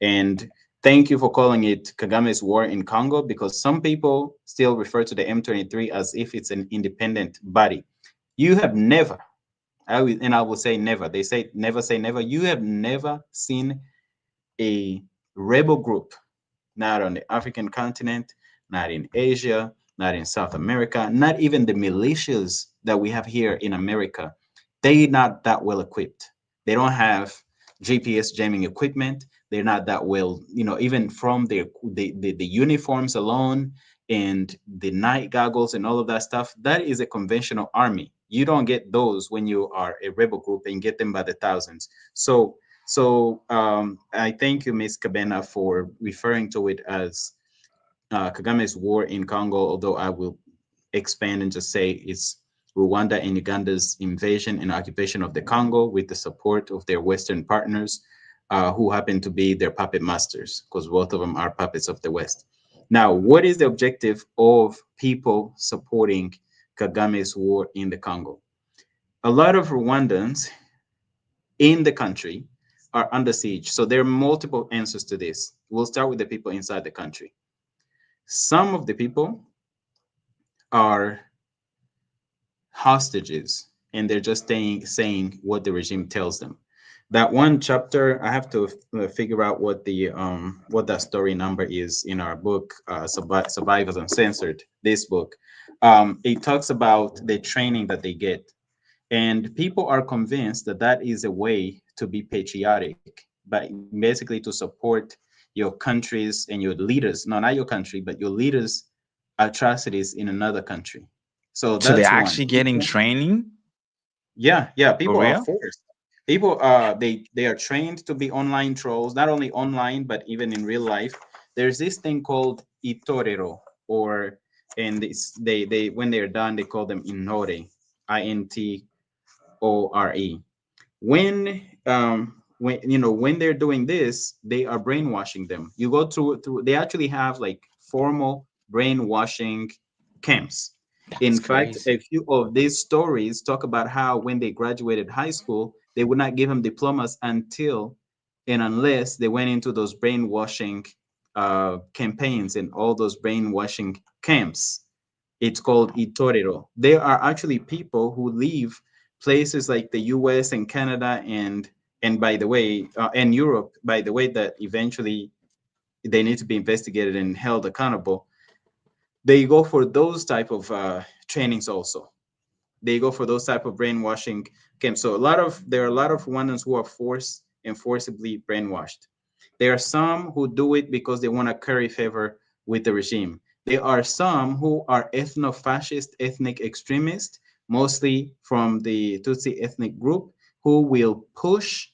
And thank you for calling it Kagame's war in Congo, because some people still refer to the M23 as if it's an independent body. You have never, and I will say never. They say never. You have never seen a rebel group, not on the African continent, not in Asia, not in South America, not even the militias that we have here in America. They're not that well equipped. They don't have GPS jamming equipment. They're not that well, even from the uniforms alone and the night goggles and all of that stuff. That is a conventional army. You don't get those when you are a rebel group and get them by the thousands. So I thank you, Ms. Kabena, for referring to it as Kagame's war in Congo, although I will expand and just say it's Rwanda and Uganda's invasion and occupation of the Congo with the support of their Western partners, who happen to be their puppet masters, because both of them are puppets of the West. Now, what is the objective of people supporting Kagame's war in the Congo? A lot of Rwandans in the country are under siege. So there are multiple answers to this. We'll start with the people inside the country. Some of the people are hostages and they're just saying what the regime tells them. That one chapter, I have to figure out what that story number is in our book, Survivors Uncensored, this book. It talks about the training that they get. And people are convinced that that is a way to be patriotic, but basically to support your countries and your leaders, no, not your country, but your leaders' atrocities in another country. So So they're that's one. actually getting training Yeah, for people are real? forced. People they are trained to be online trolls, not only online but even in real life. There's this thing called itorero, or and it's, they when they're done they call them inore, INTORE. When they're doing this, they are brainwashing them. You go through they actually have like formal brainwashing camps. In That's fact, crazy. a few of these stories talk about how when they graduated high school, they would not give them diplomas until and unless they went into those brainwashing campaigns and all those brainwashing camps. It's called Itorero. There are actually people who leave places like the US and Canada and by the way, and Europe, by the way, that eventually they need to be investigated and held accountable. They go for those type of trainings also. They go for those type of brainwashing camps. So there are a lot of Rwandans who are forced and forcibly brainwashed. There are some who do it because they want to curry favor with the regime. There are some who are ethno-fascist, ethnic extremists, mostly from the Tutsi ethnic group, who will push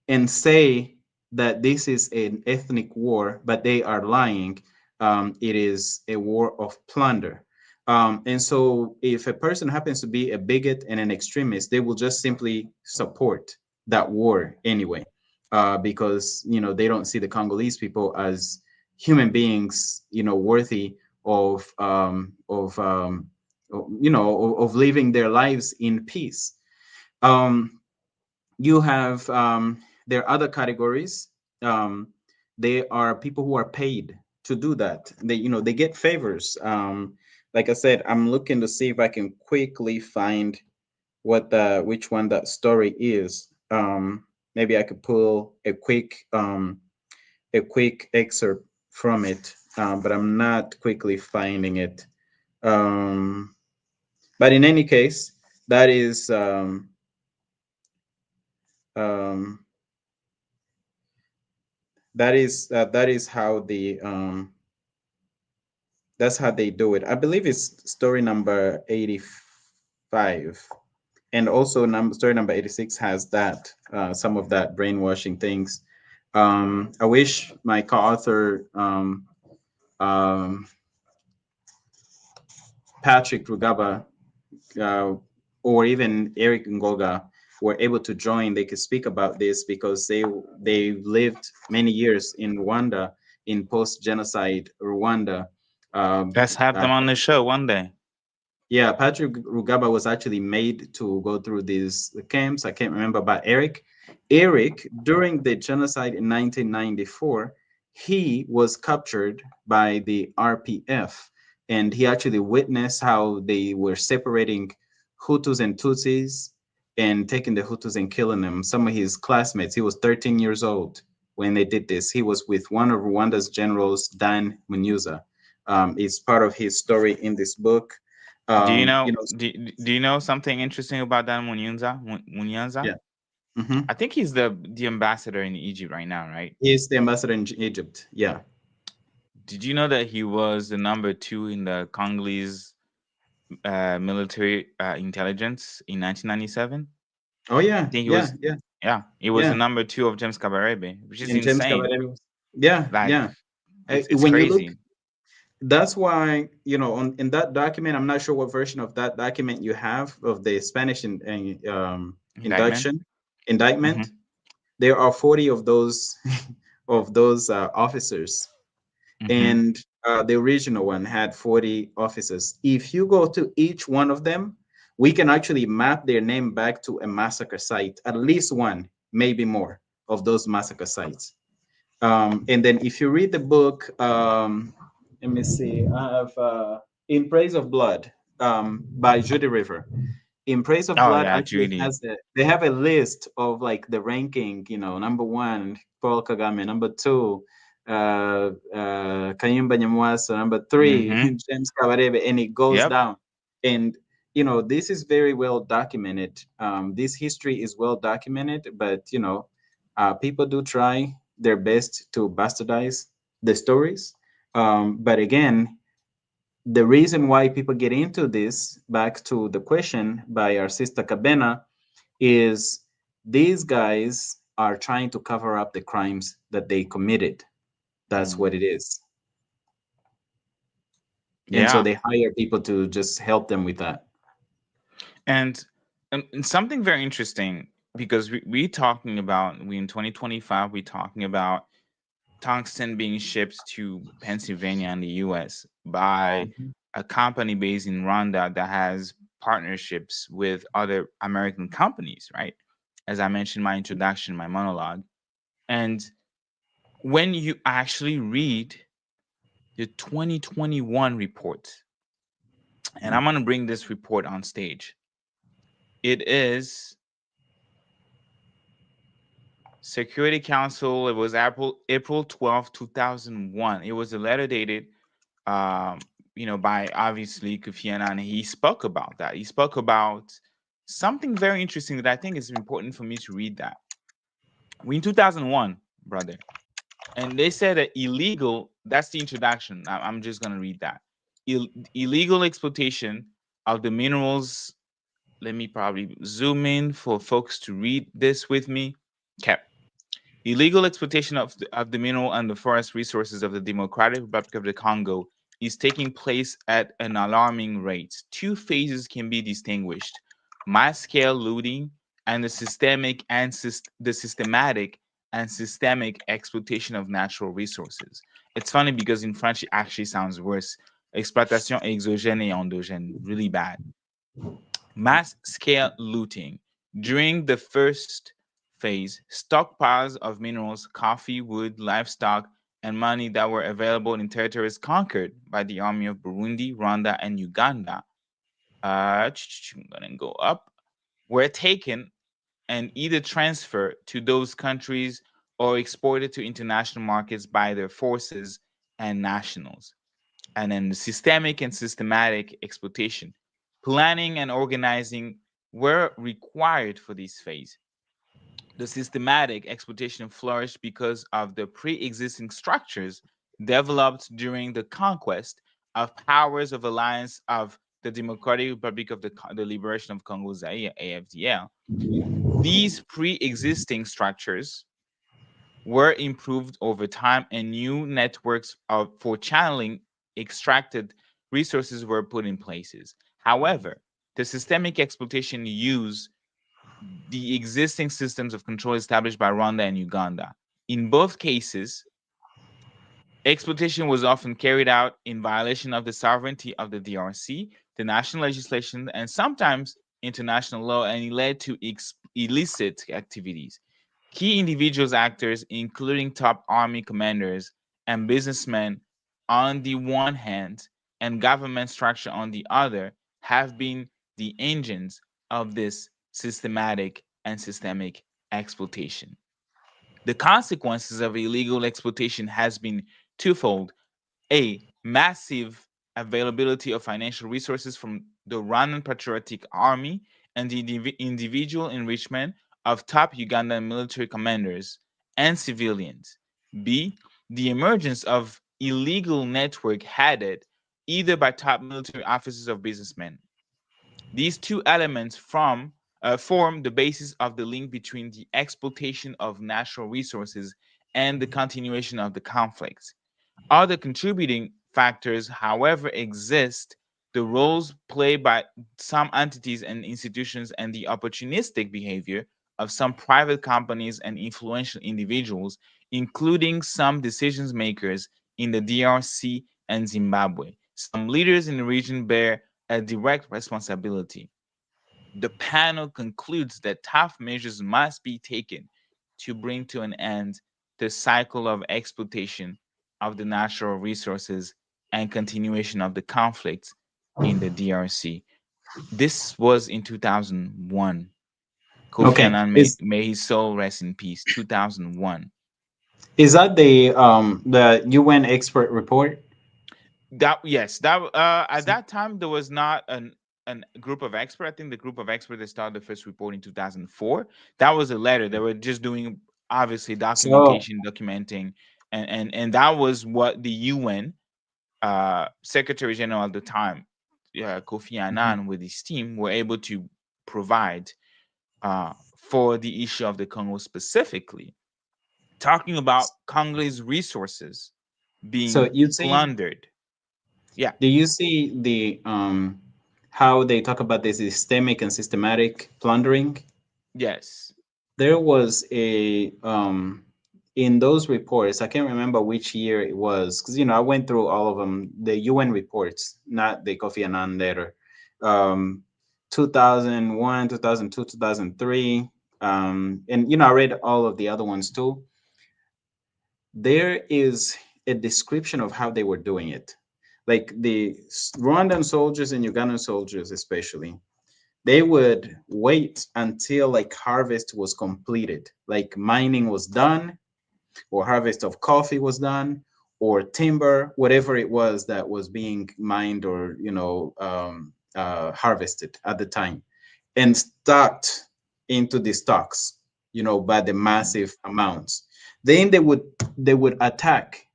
and say that this is an ethnic war, but they are lying. It is a war of plunder. And so, if a person happens to be a bigot and an extremist, they will just simply support that war anyway, because they don't see the Congolese people as human beings, worthy of living their lives in peace. Um, you have there are other categories. um, they are people who are paid to do that. They get favors. Like I said, I'm looking to see if I can quickly find which one that story is. Maybe I could pull a quick excerpt from it, but I'm not quickly finding it. um, but in any case, that is um, that is how that's how they do it. I believe it's story number 80. 5. And also story number 86 has that some of that brainwashing things. I wish my co-author um, Patrick Rugaba uh, or even Eric Ngoga were able to join. They could speak about this because they lived many years in Rwanda, in post-genocide Rwanda. Um, Let's have uh, them on the show one day. yeah, Patrick Rugaba was actually made to go through these camps. I can't remember, but Eric, during the genocide in 1994, he was captured by the RPF, and he actually witnessed how they were separating Hutus and Tutsis and taking the Hutus and killing them. Some of his classmates, he was 13 years old when they did this. He was with one of Rwanda's generals, Dan Munyuza. It's part of his story in this book. Do you You know? know, Do you know something interesting about Dan Munyanza? Munyanza? yeah. Hmm. I think he's the ambassador in Egypt right now, right? He's the ambassador in Egypt. Yeah. Did you know that he was the number 2 in the Congolese military intelligence in 1997? Oh I yeah, think he yeah, was, yeah, yeah, he was the yeah. number 2 of James Kabarebe, which is And James insane. Cavallari. Yeah, Like, yeah. it's When you look, crazy. that's why on in that document. I'm not sure what version of that document you have of the Spanish Indictment. induction Hmm. indictment. There are 40 of those of those officers, Hmm. and the original one had 40 officers. If you go to each one of them, we can actually map their name back to a massacre site, at least one, maybe more of those massacre sites. And then if you read the book, let me see, I have In Praise of Blood by Judy River. In Praise of Oh Blood yeah, actually Judy. has they have a list of like the ranking, number one, Paul Kagame, number two, Kayumba Nyamwasa, number three, Hmm. James Kabarebe, and it goes Yep. down. And this is very well documented. This history is well documented, but people do try their best to bastardize the stories. But again, the reason why people get into this, back to the question by our sister Kabena, is these guys are trying to cover up the crimes that they committed. That's Mm. what it is. And so Yeah. they hire people to just help them with that. And, and something very interesting, because we in 2025, we're talking about tungsten being shipped to Pennsylvania in the US by Mhm. a company based in Rwanda that has partnerships with other American companies, right? As I mentioned in my introduction, my monologue. And when you actually read the 2021 report, and I'm going to bring this report on stage, it is Security Council. It was April 12th, 2001. It was a letter dated um, by obviously Kofi Annan. He spoke about that. He spoke about something very interesting that I think is important for me to read. That we in 2001, brother, and they said that illegal. That's the introduction. I'm just gonna read that. Illegal exploitation of the minerals. Let me probably zoom in for folks to read this with me. Okay. Illegal exploitation of the mineral and the forest resources of the Democratic Republic of the Congo is taking place at an alarming rate. Two phases can be distinguished: mass scale looting and the systematic and systemic exploitation of natural resources. It's funny because in French it actually sounds worse. Exploitation exogène et endogène, really bad. Mass scale looting. During the first phase, stockpiles of minerals, coffee, wood, livestock, and money that were available in territories conquered by the army of Burundi, Rwanda, and Uganda. I'm gonna go up. Were taken and either transferred to those countries or exported to international markets by their forces and nationals. And then the systemic and systematic exploitation. Planning and organizing were required for this phase. The systematic exploitation flourished because of the pre-existing structures developed during the conquest of powers of alliance of the Democratic Republic of the Liberation of Congo Zaire, AFDL, these pre-existing structures were improved over time, and new networks for channeling extracted resources were put in places. However, the systemic exploitation used the existing systems of control established by Rwanda and Uganda. In both cases, exploitation was often carried out in violation of the sovereignty of the DRC, the national legislation, and sometimes international law, and it led to illicit activities. Key individuals, actors, including top army commanders and businessmen on the one hand, and government structure on the other, have been the engines of this systematic and systemic exploitation. The consequences of illegal exploitation has been twofold: a massive availability of financial resources from the Rwandan Patriotic Army and the individual enrichment of top Ugandan military commanders and civilians. B. The emergence of illegal network headed either by top military officers or businessmen. These two elements form the basis of the link between the exploitation of natural resources and the continuation of the conflicts. Other contributing factors, however, exist: the roles played by some entities and institutions and the opportunistic behavior of some private companies and influential individuals, including some decision makers in the DRC and Zimbabwe. Some leaders in the region bear a direct responsibility. The panel concludes that tough measures must be taken to bring to an end the cycle of exploitation of the natural resources and continuation of the conflicts in the DRC. This was in 2001. Kofi Okay. Annan, may his soul rest in peace. 2001. Is that the UN expert report? That yes, that at that time there was not an group of experts. I think the group of experts that started the first report in 2004. That was a letter. They were just doing obviously So documentation, documenting, and that was what the UN Secretary General at the time, Kofi Annan, with his team, were able to provide for the issue of the Congo specifically, talking about Congolese resources so being you see, plundered. Yeah. do you see the how they talk about the systemic and systematic plundering? Yes. There was a in those reports, I can't remember which year it was, because I went through all of them, the UN reports, not the Kofi Annan letter. 2001, 2002, 2003, and I read all of the other ones too. There is a description of how they were doing it. Like the Rwandan soldiers and Ugandan soldiers, especially, they would wait until like harvest was completed, like mining was done, or harvest of coffee was done, or timber, whatever it was that was being mined or harvested at the time, and stocked into the stocks, by the massive amounts. Then they would attack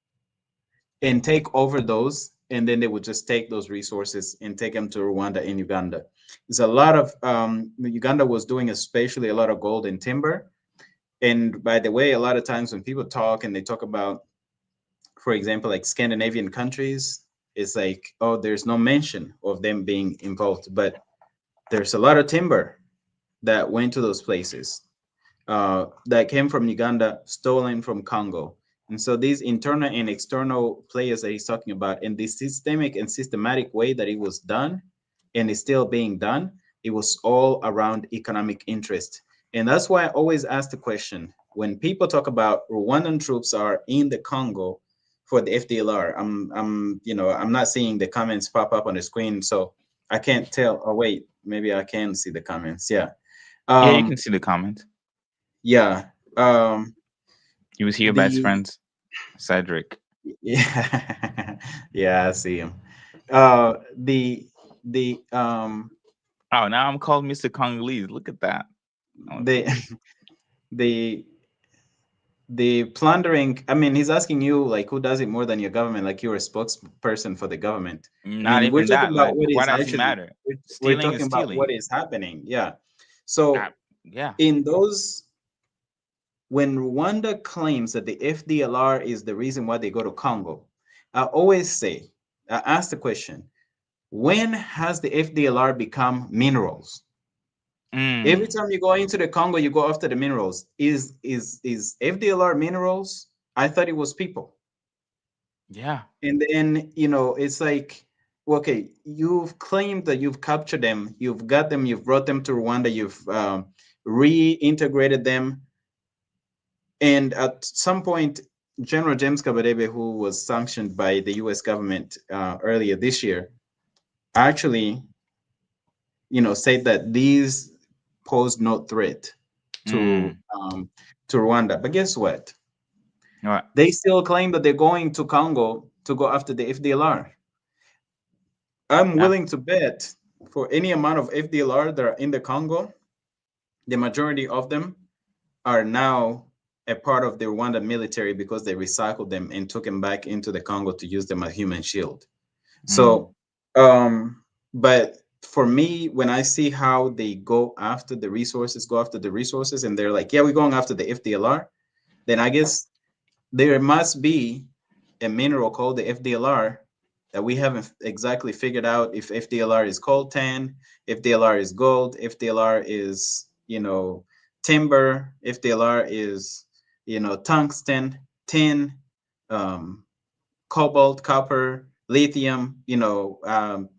and take over those, and then they would just take those resources and take them to Rwanda and Uganda. There's a lot of Uganda was doing especially a lot of gold and timber. And by the way, a lot of times when people talk and they talk about, for example, like Scandinavian countries, it's like, oh, there's no mention of them being involved, but there's a lot of timber that went to those places that came from Uganda, stolen from Congo. And so these internal and external players that he's talking about, and the systemic and systematic way that it was done and is still being done, it was all around economic interest. And that's why I always ask the question, when people talk about Rwandan troops are in the Congo for the FDLR, I'm not seeing the comments pop up on the screen, so I can't tell. Oh wait, maybe I can see the comments. Yeah. Yeah, you can Um, see the comment. yeah. Um, You was here, best the friends. Cedric. Yeah, yeah, I see him. The Oh, now I'm called Mr. Congolese. Look at that. Oh, the the the plundering, I mean, he's asking you like who does it more than your government, like you're a spokesperson for the government. I Not mean, we're even talking that. about Like, what what is does it actually, matter? we're Stealing is talking about what stealing. is happening. Yeah. So Yeah. in those, when Rwanda claims that the FDLR is the reason why they go to Congo, I always say, I ask the question, when has the FDLR become minerals? Every Mm. time you go into the Congo, you go after the minerals. Is FDLR minerals? I thought it was people. Yeah. And then, you know, it's like, okay, you've claimed that you've captured them, you've got them, you've brought them to Rwanda, you've reintegrated them. And at some point, General James Kabarebe, who was sanctioned by the US government earlier this year, actually, you know, said that these pose no threat to Mm. to Rwanda. But guess what? All right. They still claim that they're going to Congo to go after the FDLR. I'm Yeah. willing to bet for any amount of FDLR that are in the Congo, the majority of them are now a part of the Rwanda military because they recycled them and took them back into the Congo to use them as human shield. Mm. So, but for me, when I see how they go after the resources, and they're like, yeah, we're going after the FDLR, then I guess there must be a mineral called the FDLR that we haven't exactly figured out if FDLR is coltan, FDLR is gold, FDLR is, you know, timber, FDLR is, you know, tungsten, tin, um, cobalt, copper, lithium, you know,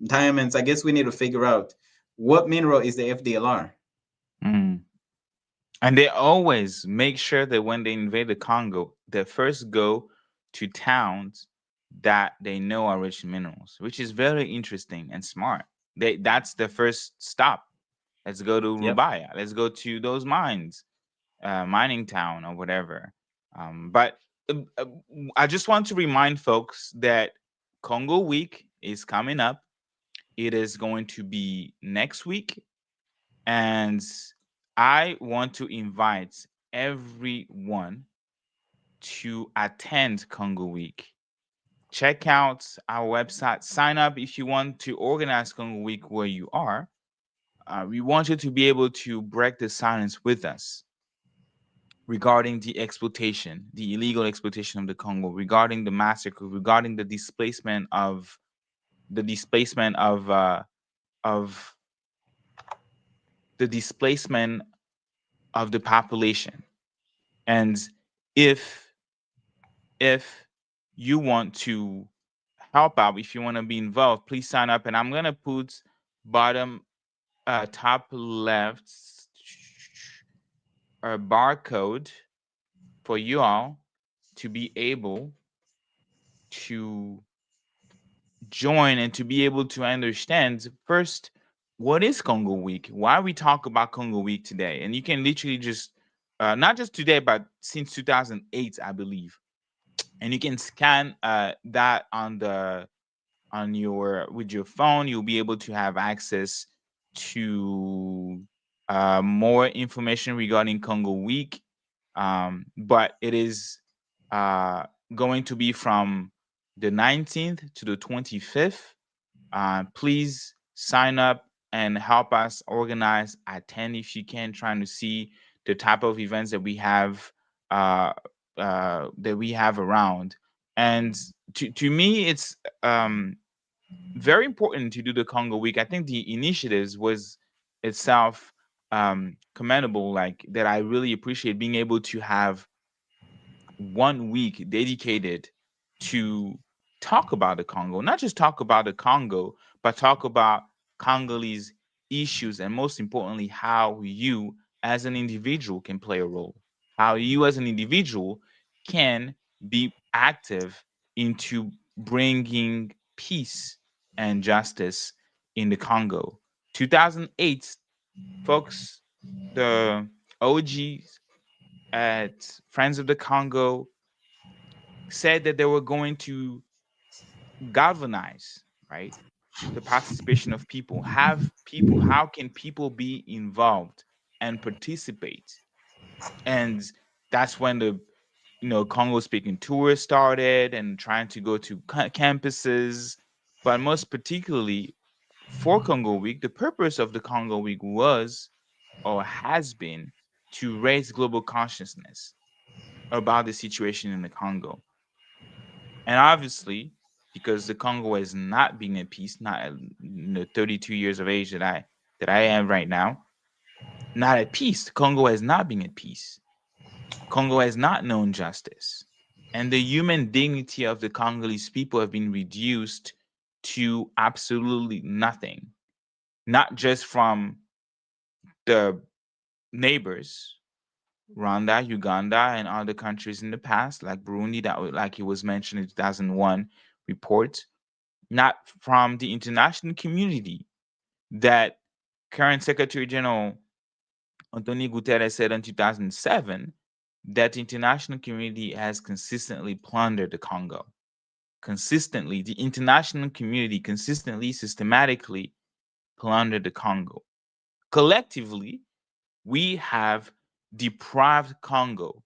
diamonds. I guess we need to figure out what mineral is the FDLR. Mm. And they always make sure that when they invade the Congo, they first go to towns that they know are rich in minerals, which is very interesting and smart. That's the first stop. Let's go to Yep. Rubaya. Let's go to those mines, mining town or whatever. But I just want to remind folks that Congo Week is coming up. It is going to be next week, and I want to invite everyone to attend Congo Week. Check out our website, sign up if you want to organize Congo Week where you are. We want you to be able to break the silence with us regarding the exploitation, the illegal exploitation of the Congo, regarding the massacre, regarding the displacement of the displacement of the population. And if if you want to help out, if you want to be involved, please sign up. And I'm gonna put bottom top left a barcode for you all to be able to join and to be able to understand first what is Congo Week, why we talk about Congo Week today. And you can literally just not just today, but since 2008, I believe. And you can scan that on the on your with your phone. You'll be able to have access to more information regarding Congo Week. But it is uh, going to be from the 19th to the 25th. Please sign up and help us organize, attend if you can, trying to see the type of events uh, that we have around. And to me, it's very important to do the Congo Week. I think the initiatives was itself commendable. Like that, I really appreciate being able to have 1 week dedicated to talk about the Congo, not just talk about the Congo, but talk about Congolese issues, and most importantly, how you as an individual can play a role, how you as an individual can be active into bringing peace and justice in the Congo. 2008, folks, the OGs at Friends of the Congo said that they were going to galvanize, right, the participation of people. Have people, how can people be involved and participate? And that's when Congo-speaking tours started and trying to go to campuses. But most particularly for Congo Week, the purpose of the Congo Week was or has been to raise global consciousness about the situation in the Congo. And obviously, because the Congo has not been at peace, not in the 32 years of age that I am right now, not at peace. The Congo has not been at peace. Congo has not known justice. And the human dignity of the Congolese people have been reduced to absolutely nothing, not just from the neighbors, Rwanda, Uganda, and other countries in the past, like Burundi, like it was mentioned in 2001 report, not from the international community that current Secretary General Antonio Guterres said in 2007 that the international community has consistently plundered the Congo. Consistently, the international community consistently, systematically plundered the Congo. Collectively, we have deprived Congo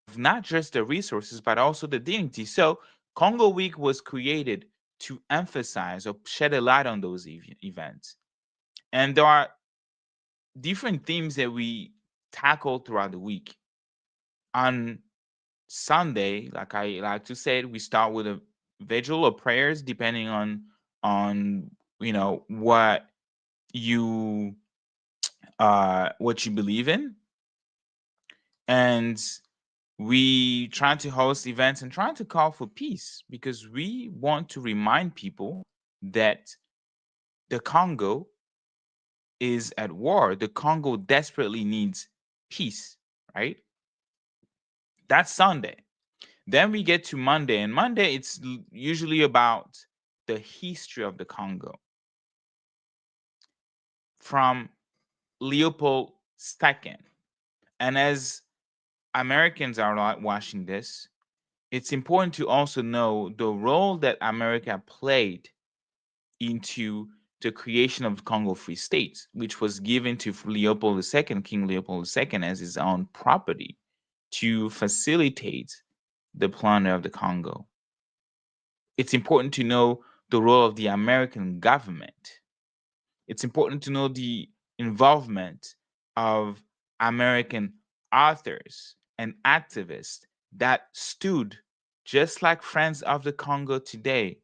of not just the resources, but also the dignity. So, Congo Week was created to emphasize or shed a light on those events. And there are different themes that we tackle throughout the week. On Sunday, like I like to say, we start with a vigil or prayers, depending on what you believe in, and we try to host events and trying to call for peace because we want to remind people that the Congo is at war. The Congo desperately needs peace, right? That's Sunday. Then we get to Monday, and Monday it's usually about the history of the Congo from Leopold II. And as Americans are watching this, it's important to also know the role that America played into the creation of the Congo Free State, which was given to Leopold II, King Leopold II, as his own property to facilitate the plunder of the Congo. It's important to know the role of the American government. It's important to know the involvement of American authors and activists that stood, just like Friends of the Congo today,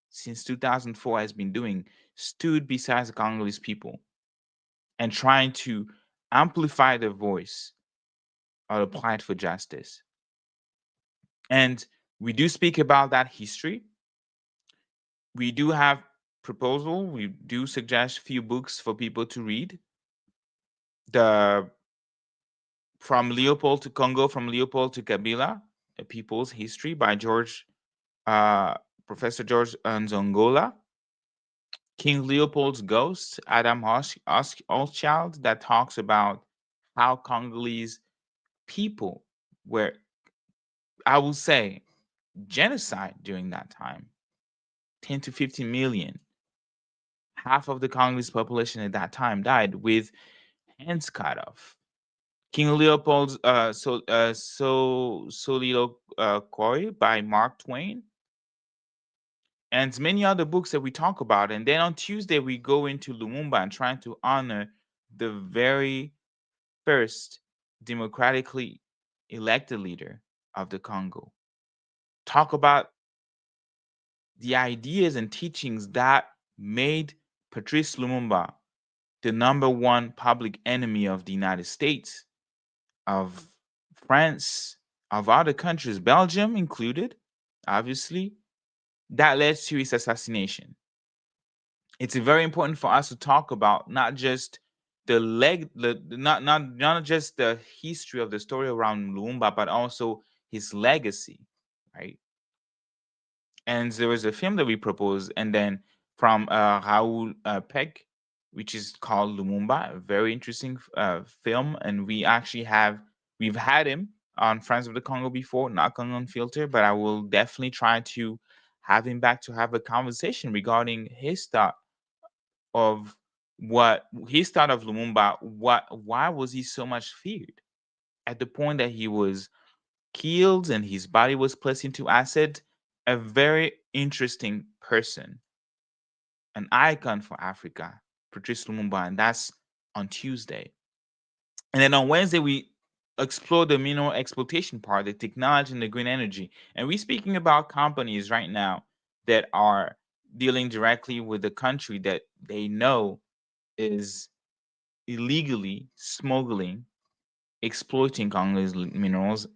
since 2004 has been doing, stood beside the Congolese people and trying to amplify their voice or the plight for justice. And we do speak about that history. We do have proposal. We do suggest a few books for people to read. The From Leopold to Congo, From Leopold to Kabila, A People's History by Professor George Nzongola. King Leopold's Ghost, Adam Hochschild, that talks about how Congolese people were, I will say, genocide during that time. 10 to 15 million. Half of the Congolese population at that time died with hands cut off. King Leopold's Soliloquy by Mark Twain, and many other books that we talk about. And then on Tuesday, we go into Lumumba and trying to honor the very first democratically elected leader of the Congo. Talk about the ideas and teachings that made Patrice Lumumba the number one public enemy of the United States, of France, of other countries, Belgium included, obviously, that led to his assassination. It's very important for us to talk about not just not just the history of the story around Lumumba, but also his legacy, right? And there was a film that we proposed, and then from Raoul Peck, which is called Lumumba, a very interesting film, and we've had him on Friends of the Congo before, not Congo Unfiltered, but I will definitely try to have him back to have a conversation regarding his thought of what his thought of Lumumba. Why was he so much feared at the point that he was killed and his body was placed into acid. A very interesting person, an icon for Africa, Patrice Lumumba, and that's on Tuesday. And then on Wednesday, we explore the mineral exploitation part, the technology and the green energy. And we're speaking about companies right now that are dealing directly with the country that they know is illegally smuggling, exploiting Congolese minerals,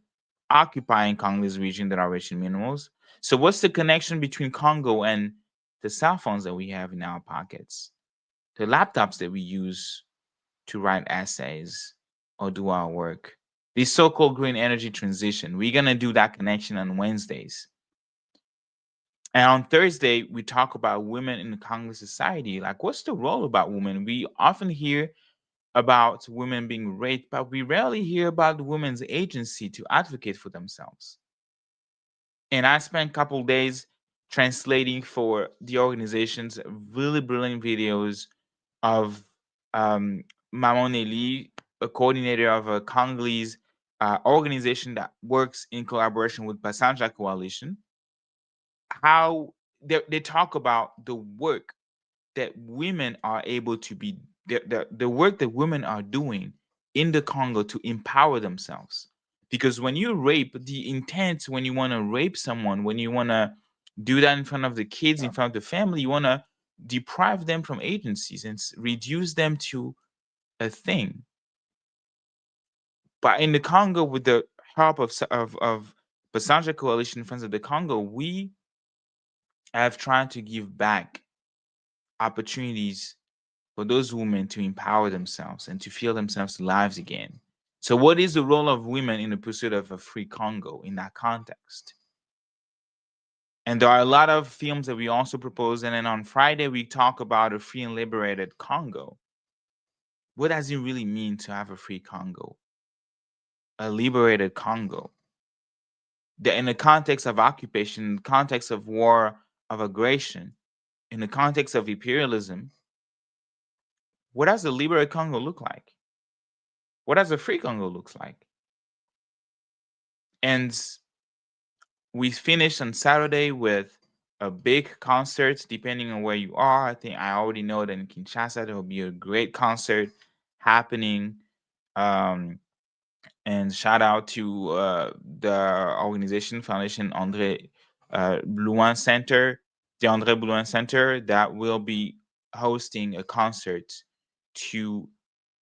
occupying Congolese region that are rich in minerals. So what's the connection between Congo and the cell phones that we have in our pockets, the laptops that we use to write essays or do our work? The so-called green energy transition. We're gonna do that connection on Wednesdays. And on Thursday, we talk about women in the Congolese society. Like, what's the role about women? We often hear about women being raped, but we rarely hear about women's agency to advocate for themselves. And I spent a couple days translating for the organizations really brilliant videos of Maman Eli, a coordinator of a Congolese organization that works in collaboration with Pasanja Coalition, how they talk about the work that women are able to be, the work that women are doing in the Congo to empower themselves. Because when you rape, the intent when you want to rape someone, when you want to do that in front of the kids, in front of the family, you want to deprive them from agencies and reduce them to a thing. But in the Congo, with the help of Pasanja Coalition Friends of the Congo, we have tried to give back opportunities for those women to empower themselves and to feel themselves lives again. So, what is the role of women in the pursuit of a free Congo in that context? And there are a lot of films that we also propose. And then on Friday, we talk about a free and liberated Congo. What does it really mean to have a free Congo? A liberated Congo? That in the context of occupation, in the context of war, of aggression, in the context of imperialism, what does a liberated Congo look like? What does a free Congo look like? And we finished on Saturday with a big concert, depending on where you are. I think I already know that in Kinshasa there will be a great concert happening. Um, and shout out to the organization Foundation André Blouin Center, the André Blouin Center, that will be hosting a concert to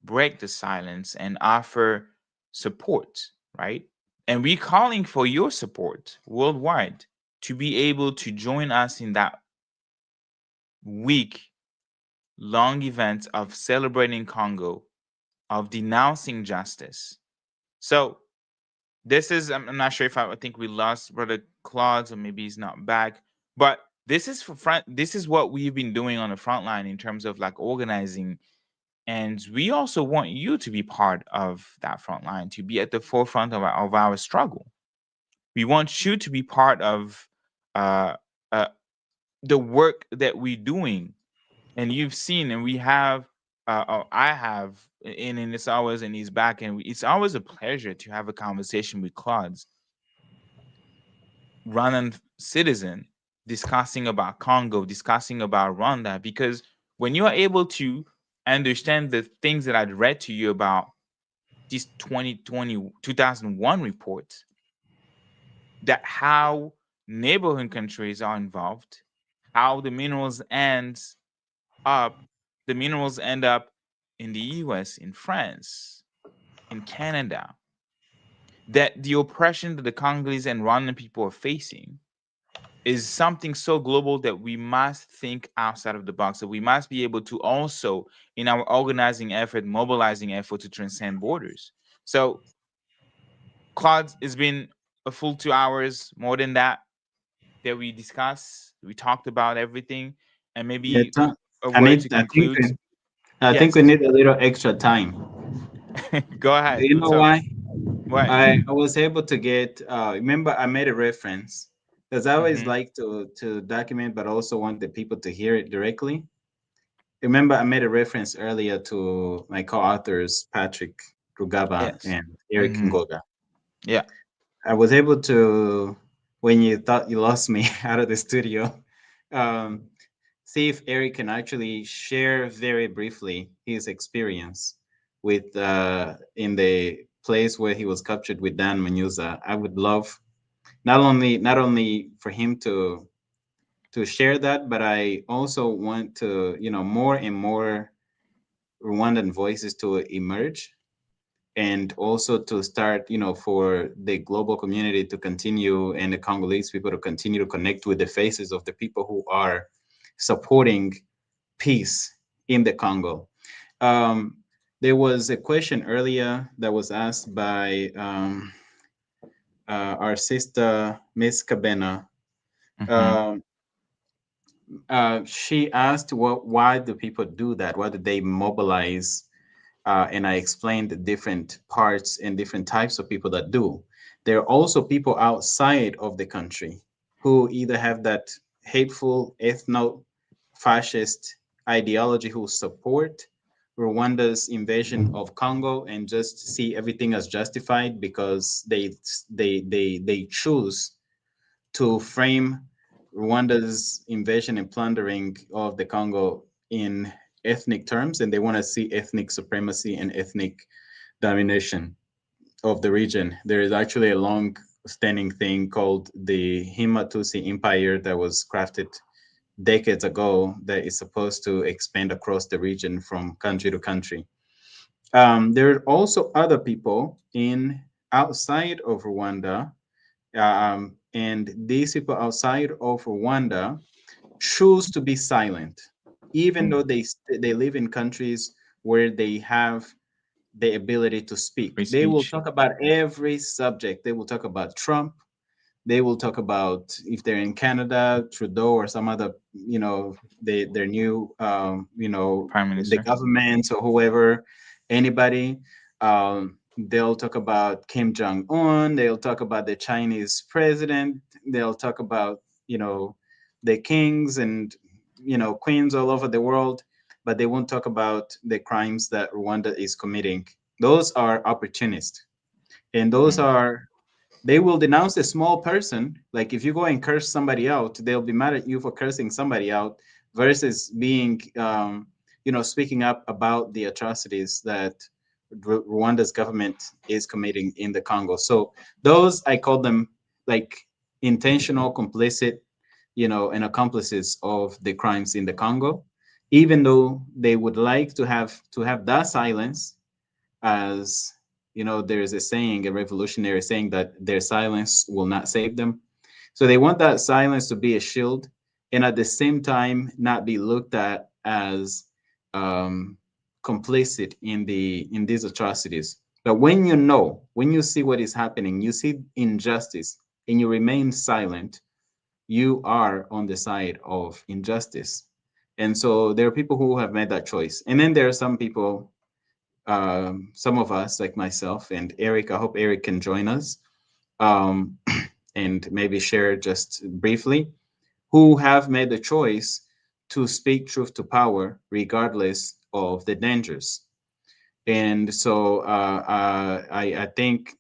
break the silence and offer support, right? And we're calling for your support worldwide to be able to join us in that week long event of celebrating Congo, of denouncing justice. So this is, I'm not sure if I think we lost Brother Claude, or maybe he's not back, but this is for front. This is what we've been doing on the front line in terms of like organizing. And we also want you to be part of that front line, to be at the forefront of our struggle. We want you to be part of uh, uh, the work that we're doing. And you've seen, and we have, I have, and it's always, and he's back, and it's always a pleasure to have a conversation with Claude, Rwandan citizen, discussing about Congo, discussing about Rwanda, because when you are able to understand the things that I'd read to you about this 2001 report, that how neighboring countries are involved, how up, the minerals end up in the US, in France, in Canada, that the oppression that the Congolese and Rwandan people are facing is something so global that we must think outside of the box, that we must be able to also, in our organizing effort, mobilizing effort, to transcend borders. So, Claude, it's been a full 2 hours, more than that, that we discussed. We talked about everything, and Yeah, maybe Tom, a word to conclude. I think Yes. we need a little extra time. Go Do ahead. you know What's up? why? What? I was able to get, remember I made a reference because I always Mm-hmm. like to document, but also want the people to hear it directly. Remember I made a reference earlier to my co-authors, Patrick Rugaba Yes. and Eric Mm-hmm. Ngoga. Yeah. I was able to, when you thought you lost me out of the studio, um, see if Eric can actually share very briefly his experience with in the place where he was captured with Dan Manuza. I would love not only for him to share that, but I also want to, more and more Rwandan voices to emerge, and also to start, for the global community to continue, and the Congolese people to continue to connect with the faces of the people who are supporting peace in the Congo. Um, there was a question earlier that was asked by our sister, Miss Kabena. Mm-hmm. Um, she asked, why do people do that? Why do they mobilize? And I explained the different parts and different types of people that do. There are also people outside of the country who either have that hateful ethno-fascist ideology, who support Rwanda's invasion of Congo and just see everything as justified because they choose to frame Rwanda's invasion and plundering of the Congo in ethnic terms, and they want to see ethnic supremacy and ethnic domination of the region. There is actually a long standing thing called the Himatusi Empire that was crafted decades ago that is supposed to expand across the region from country to country. There are also other people in outside of Rwanda, and these people outside of Rwanda choose to be silent, even though they live in countries where they have the ability to speak. Free They will speech. talk about every subject. They will talk about Trump. They will talk about, if they're in Canada, Trudeau or some other, their new, Prime the Minister. government or whoever, anybody. They'll talk about Kim Jong Un. They'll talk about the Chinese president. They'll talk about, the kings and, queens all over the world, but they won't talk about the crimes that Rwanda is committing. Those are opportunists, and those Mm. are, they will denounce a small person. Like if you go and curse somebody out, they'll be mad at you for cursing somebody out, versus being, speaking up about the atrocities that Rwanda's government is committing in the Congo. So those, I call them like intentional, complicit, and accomplices of the crimes in the Congo, even though they would like to have that silence. As there's a saying, a revolutionary saying, that their silence will not save them. So they want that silence to be a shield, and at the same time not be looked at as um, complicit in these atrocities. But when you see what is happening, you see injustice, and you remain silent, you are on the side of injustice. And so there are people who have made that choice, and then there are some of us, like myself and Eric. I hope Eric can join us, um, and maybe share just briefly, who have made the choice to speak truth to power regardless of the dangers. And so I think,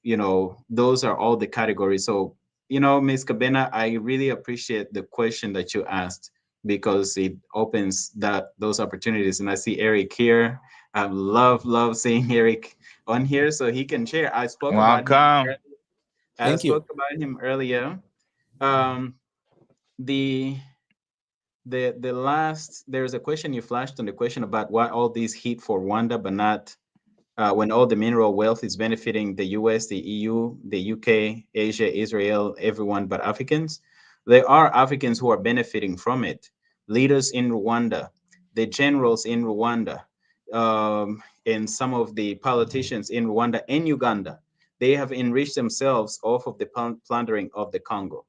those are all the categories. So, Ms. Cabena, I really appreciate the question that you asked, because it opens those opportunities. And I see Eric here. I love seeing Eric on here so he can share. I spoke about him. Welcome. I Thank you. spoke about him earlier. Um, the the last, there's a question you flashed on, the question about why all these heat for Rwanda, but not when all the mineral wealth is benefiting the US, the EU, the UK, Asia, Israel, everyone but Africans. There are Africans who are benefiting from it. Leaders in Rwanda, the generals in Rwanda, and some of the politicians in Rwanda and Uganda, they have enriched themselves off of the plundering of the Congo.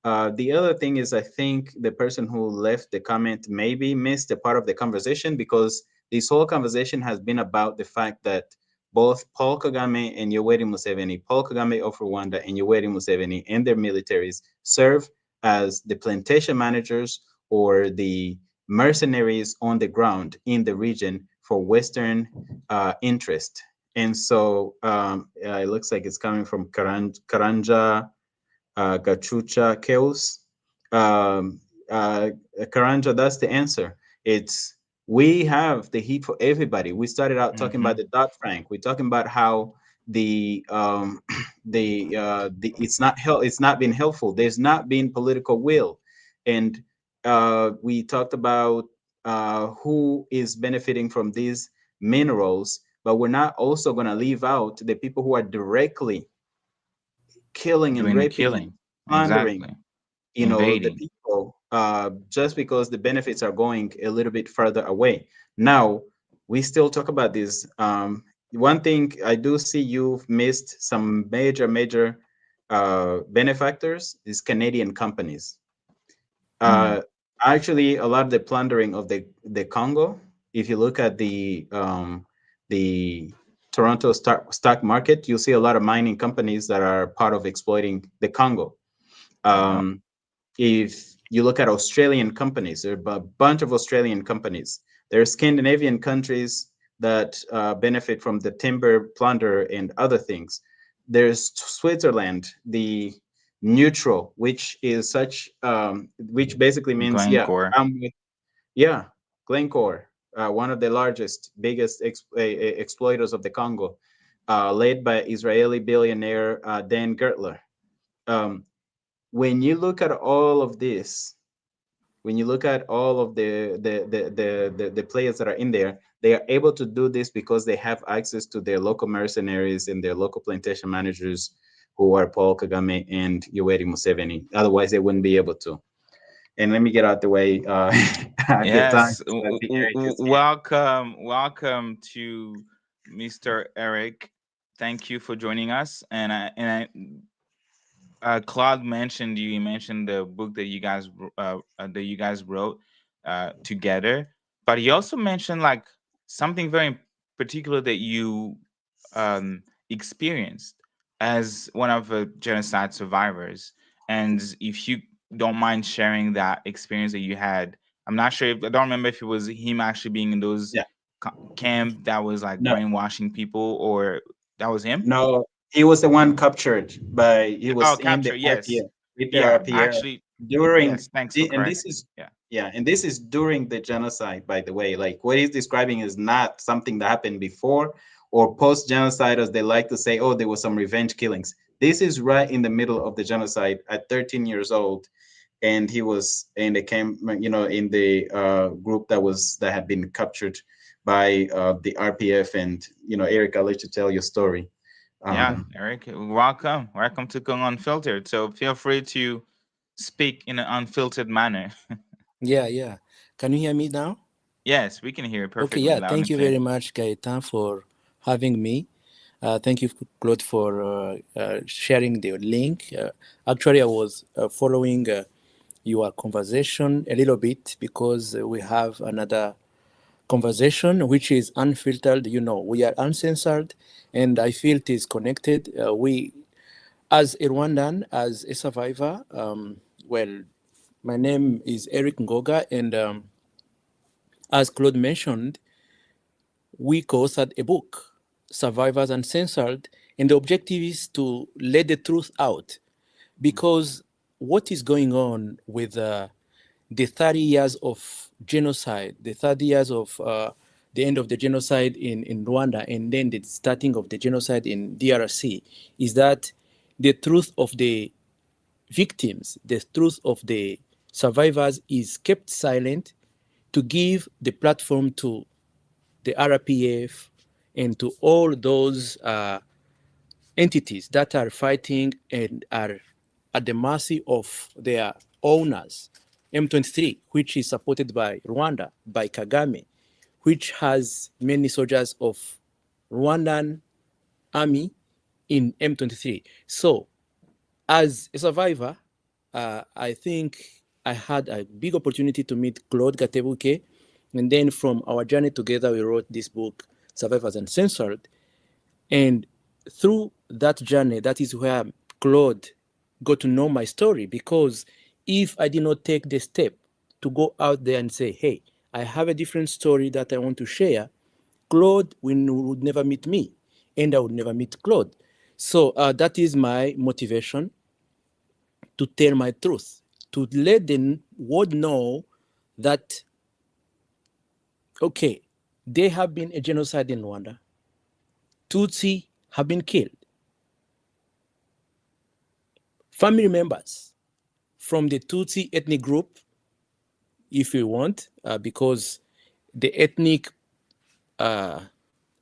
The other thing is, I think the person who left the comment maybe missed a part of the conversation, because this whole conversation has been about the fact that both Paul Kagame and Yoweri Museveni, Paul Kagame of Rwanda and Yoweri Museveni and their militaries, serve as the plantation managers or the mercenaries on the ground in the region for Western interest. And so it looks like it's coming from Karanja Gachucha Keus. Um, Karanja, that's the answer. It's we have the heat for everybody. We started out talking about the Dodd-Frank. We're talking about how the it's not been helpful. There's not been political will, and we talked about who is benefiting from these minerals, but we're not also going to leave out the people who are directly killing and Doing the raping and killing. plundering, Exactly. the Invading. people, just because the benefits are going a little bit further away. Now, we still talk about this. One thing I do see you've missed some major benefactors is Canadian companies. Actually, a lot of the plundering of the Congo, if you look at the Toronto stock market, you'll see a lot of mining companies that are part of exploiting the Congo. Yeah. If you look at Australian companies, there are a bunch of Australian companies. There are Scandinavian countries that benefit from the timber plunder and other things. There's Switzerland, the neutral, which is which basically means, Glencore. yeah, Glencore, one of the largest, biggest exploiters of the Congo, led by Israeli billionaire Dan Gertler. Um, when you look at all of this, when you look at all of the players that are in there, they are able to do this because they have access to their local mercenaries and their local plantation managers, who are Paul Kagame and Yoweri Museveni. Otherwise, they wouldn't be able to. And let me get out the way. Get time. Yes. Welcome to Mr. Eric. Thank you for joining us. Claude mentioned you. He mentioned the book that you guys wrote together, but he also mentioned like something very particular that you experienced as one of the genocide survivors. And if you don't mind sharing that experience that you had, I'm not sure if I don't remember if it was him actually being in those Yeah. camp that was like No, brainwashing people, or that was him. no, he was the one captured by. He Oh, was in the capture. Yes. RPF with the Yeah. RPF Actually, during yes. Thanks for and this correcting. is Yeah. yeah, and this is during the genocide, by the way. Like what he's describing is not something that happened before or post genocide, as they like to say. Oh, there was some revenge killings. This is right in the middle of the genocide at 13 years old, and he was in the camp, in the group that had been captured by the RPF. And Eric, I'll let you tell your story. Yeah, Um, Eric, welcome. Welcome to Congo Unfiltered. So feel free to speak in an unfiltered manner. Yeah, yeah. Can you hear me now? Yes, we can hear it Okay, perfectly yeah. loud Thank and you clear. very much, Gaetan, for having me. Thank you, Claude, for sharing the link. Actually, I was following your conversation a little bit because we have another conversation which is unfiltered. We are uncensored, and I feel it is connected. As a Rwandan, as a survivor, well, my name is Eric Ngoga, and as Claude mentioned, we co-authored a book, Survivors Uncensored, and the objective is to let the truth out. Because what is going on with the 30 years of genocide, the 30 years of the end of the genocide in Rwanda, and then the starting of the genocide in DRC, is that the truth of the victims, the truth of the survivors is kept silent to give the platform to the RPF and to all those entities that are fighting and are at the mercy of their owners. M23, which is supported by Rwanda, by Kagame, which has many soldiers of Rwandan army in M23. So, as a survivor, I think I had a big opportunity to meet Claude Gatebuke, and then from our journey together, we wrote this book, Survivors Uncensored. And through that journey, that is where Claude got to know my story, because if I did not take the step to go out there and say, hey, I have a different story that I want to share, Claude would never meet me. and I would never meet Claude. So that is my motivation to tell my truth, to let the world know that, okay, there have been a genocide in Rwanda. Tutsi have been killed. Family members from the Tutsi ethnic group, if you want, because the ethnic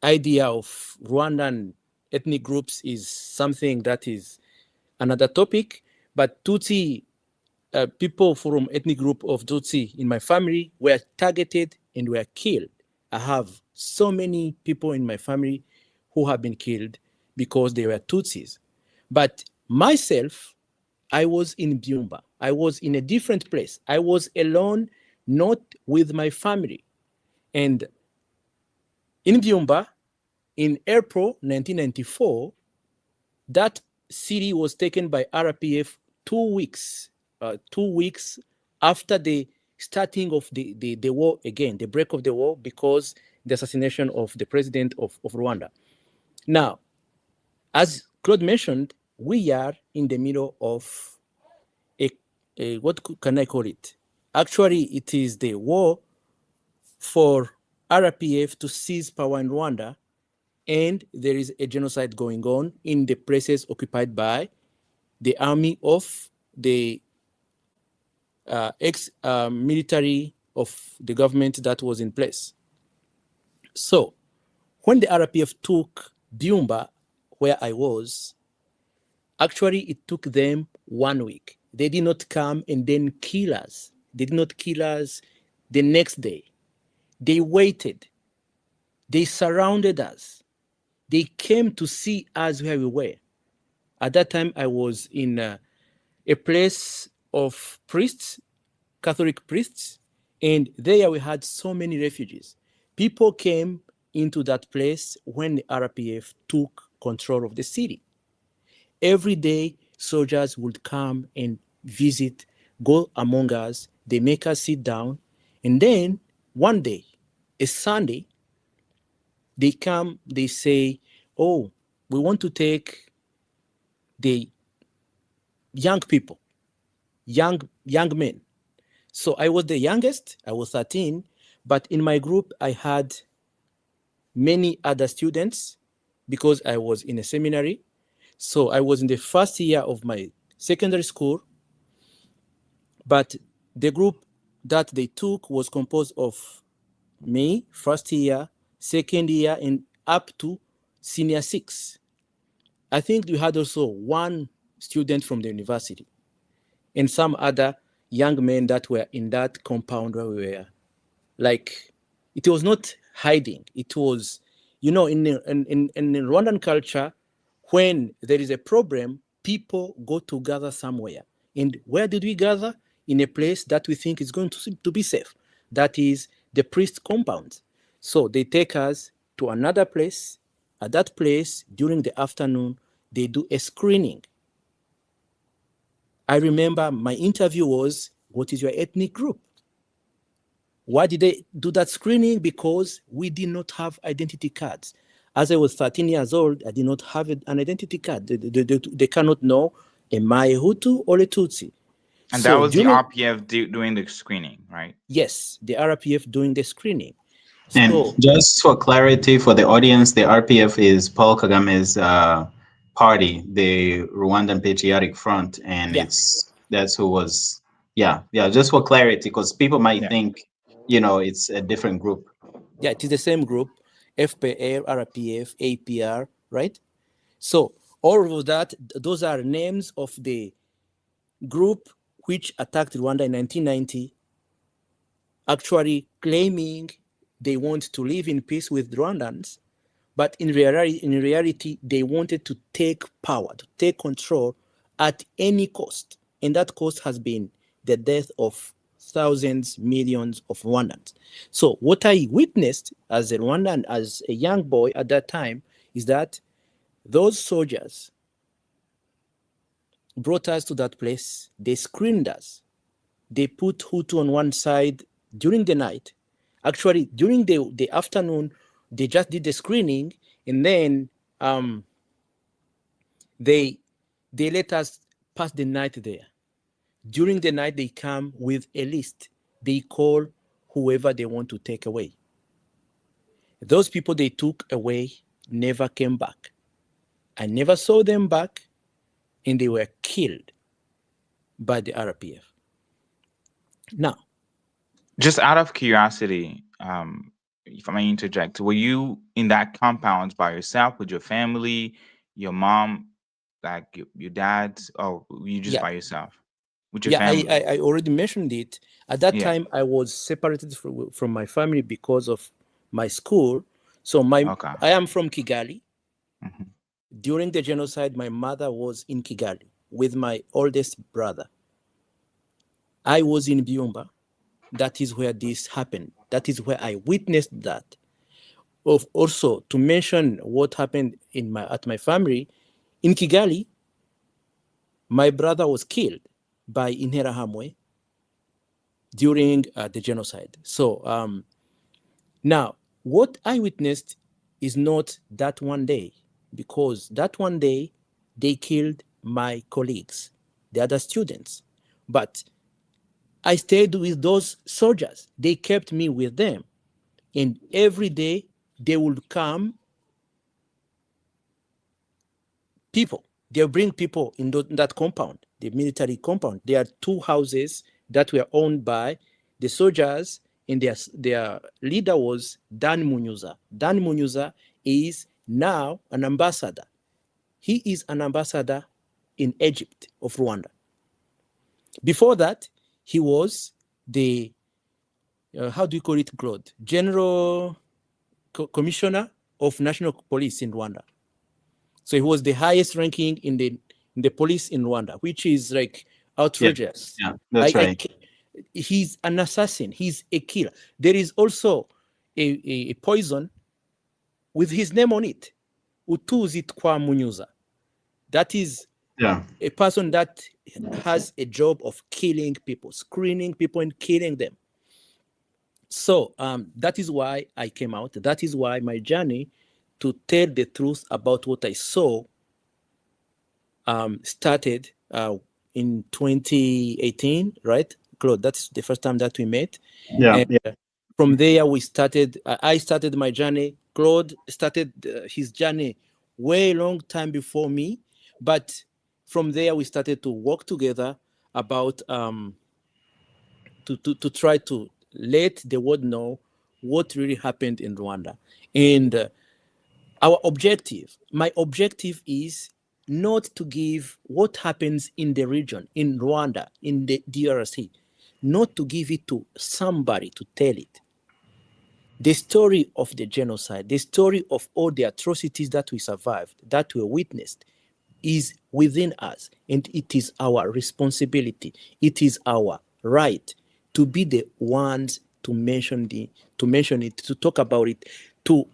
idea of Rwandan ethnic groups is something that is another topic. But Tutsi people from ethnic group of Tutsi in my family were targeted and were killed. I have so many people in my family who have been killed because they were Tutsis. But myself, I was in Byumba. I was in a different place. I was alone, not with my family. And in Byumba, in April 1994, that city was taken by RPF 2 weeks, 2 weeks after the starting of the war again, the break of the war, because the assassination of the president of Rwanda. Now, as Claude mentioned, we are in the middle of a what can I call it? Actually, it is the war for RPF to seize power in Rwanda, and there is a genocide going on in the places occupied by the army of the ex-military of the government that was in place. So when the RPF took Byumba, where I was, actually it took them 1 week. They did not come and then kill us. They did not kill us the next day. They waited. They surrounded us. They came to see us where we were. At that time, I was in a place of priests, Catholic priests, and there we had so many refugees. People came into that place when the RPF took control of the city. Every day, soldiers would come and visit, go among us. They make us sit down. And then one day, a Sunday, they come, they say, oh, we want to take the young people, young men. So I was the youngest, I was 13, but in my group, I had many other students because I was in a seminary. So I was in the first year of my secondary school, but the group that they took was composed of me, first year, second year, and up to senior 6. I think we had also one student from the university and some other young men that were in that compound where we were. Like, it was not hiding. It was, in Rwandan culture, when there is a problem, people go to gather somewhere. And where did we gather? In a place that we think is going to be safe. That is the priest compound. So they take us to another place. At that place, during the afternoon, they do a screening. I remember my interview was, what is your ethnic group? Why did they do that screening? Because we did not have identity cards. As I was 13 years old, I did not have an identity card. They cannot know, am I a Hutu or a Tutsi? And that was the RPF doing the screening, right? Yes, the RPF doing the screening. And just for clarity for the audience, the RPF is Paul Kagame's party, the Rwandan Patriotic Front, and that's who was, just for clarity, because people might think, it's a different group. Yeah, it is the same group, FPR, RPF, APR, right? So all of that, those are names of the group which attacked Rwanda in 1990, actually claiming they want to live in peace with Rwandans, but in reality, they wanted to take power, to take control at any cost. And that cost has been the death of thousands, millions of Rwandans. So what I witnessed as a Rwandan, as a young boy at that time, is that those soldiers brought us to that place. They screened us. They put Hutu on one side during the night. Actually, during the afternoon, they just did the screening, and then um, they let us pass the night there. During the night, they come with a list. They call whoever they want to take away. Those people they took away never came back. I never saw them back, and they were killed by the RPF. Now, Just out of curiosity, if I may interject, were you in that compound by yourself with your family, your mom, like your dad, or were you just yeah, by yourself with your yeah, family? I already mentioned it. At that Yeah. time, I was separated from my family because of my school. So my Okay. I am from Kigali. Hmm. During the genocide, my mother was in Kigali with my oldest brother. I was in Byumba. That is where this happened. That is where I witnessed that. Of also to mention what happened at my family in Kigali, my brother was killed by Interahamwe during the genocide. So now, what I witnessed is not that one day, because that one day they killed my colleagues, the other students. But I stayed with those soldiers. They kept me with them. And every day they would come, people. They'll bring people in that compound, the military compound. There are two houses that were owned by the soldiers, and their leader was Dan Munyuza. Dan Munyuza is now an ambassador. He is an ambassador in Egypt of Rwanda. Before that, he was the, how do you call it, Claude? General Commissioner of National Police in Rwanda. So he was the highest ranking in the police in Rwanda, which is like outrageous. Yeah, that's right. He's an assassin. He's a killer. There is also a poison with his name on it, Utuzi Twa Munyuza. That is Yeah. a person that has a job of killing people, screening people and killing them. So that is why I came out. That is why my journey to tell the truth about what I saw started in 2018, right, Claude? That's the first time that we met. Yeah. And from there, we started. I started my journey. Claude started his journey way long time before me, but from there we started to work together about to try to let the world know what really happened in Rwanda. And our objective, my objective is not to give what happens in the region, in Rwanda, in the DRC, not to give it to somebody to tell it. The story of the genocide, the story of all the atrocities that we survived, that we witnessed, is within us, and it is our responsibility. It is our right to be the ones to mention it, to talk about it, to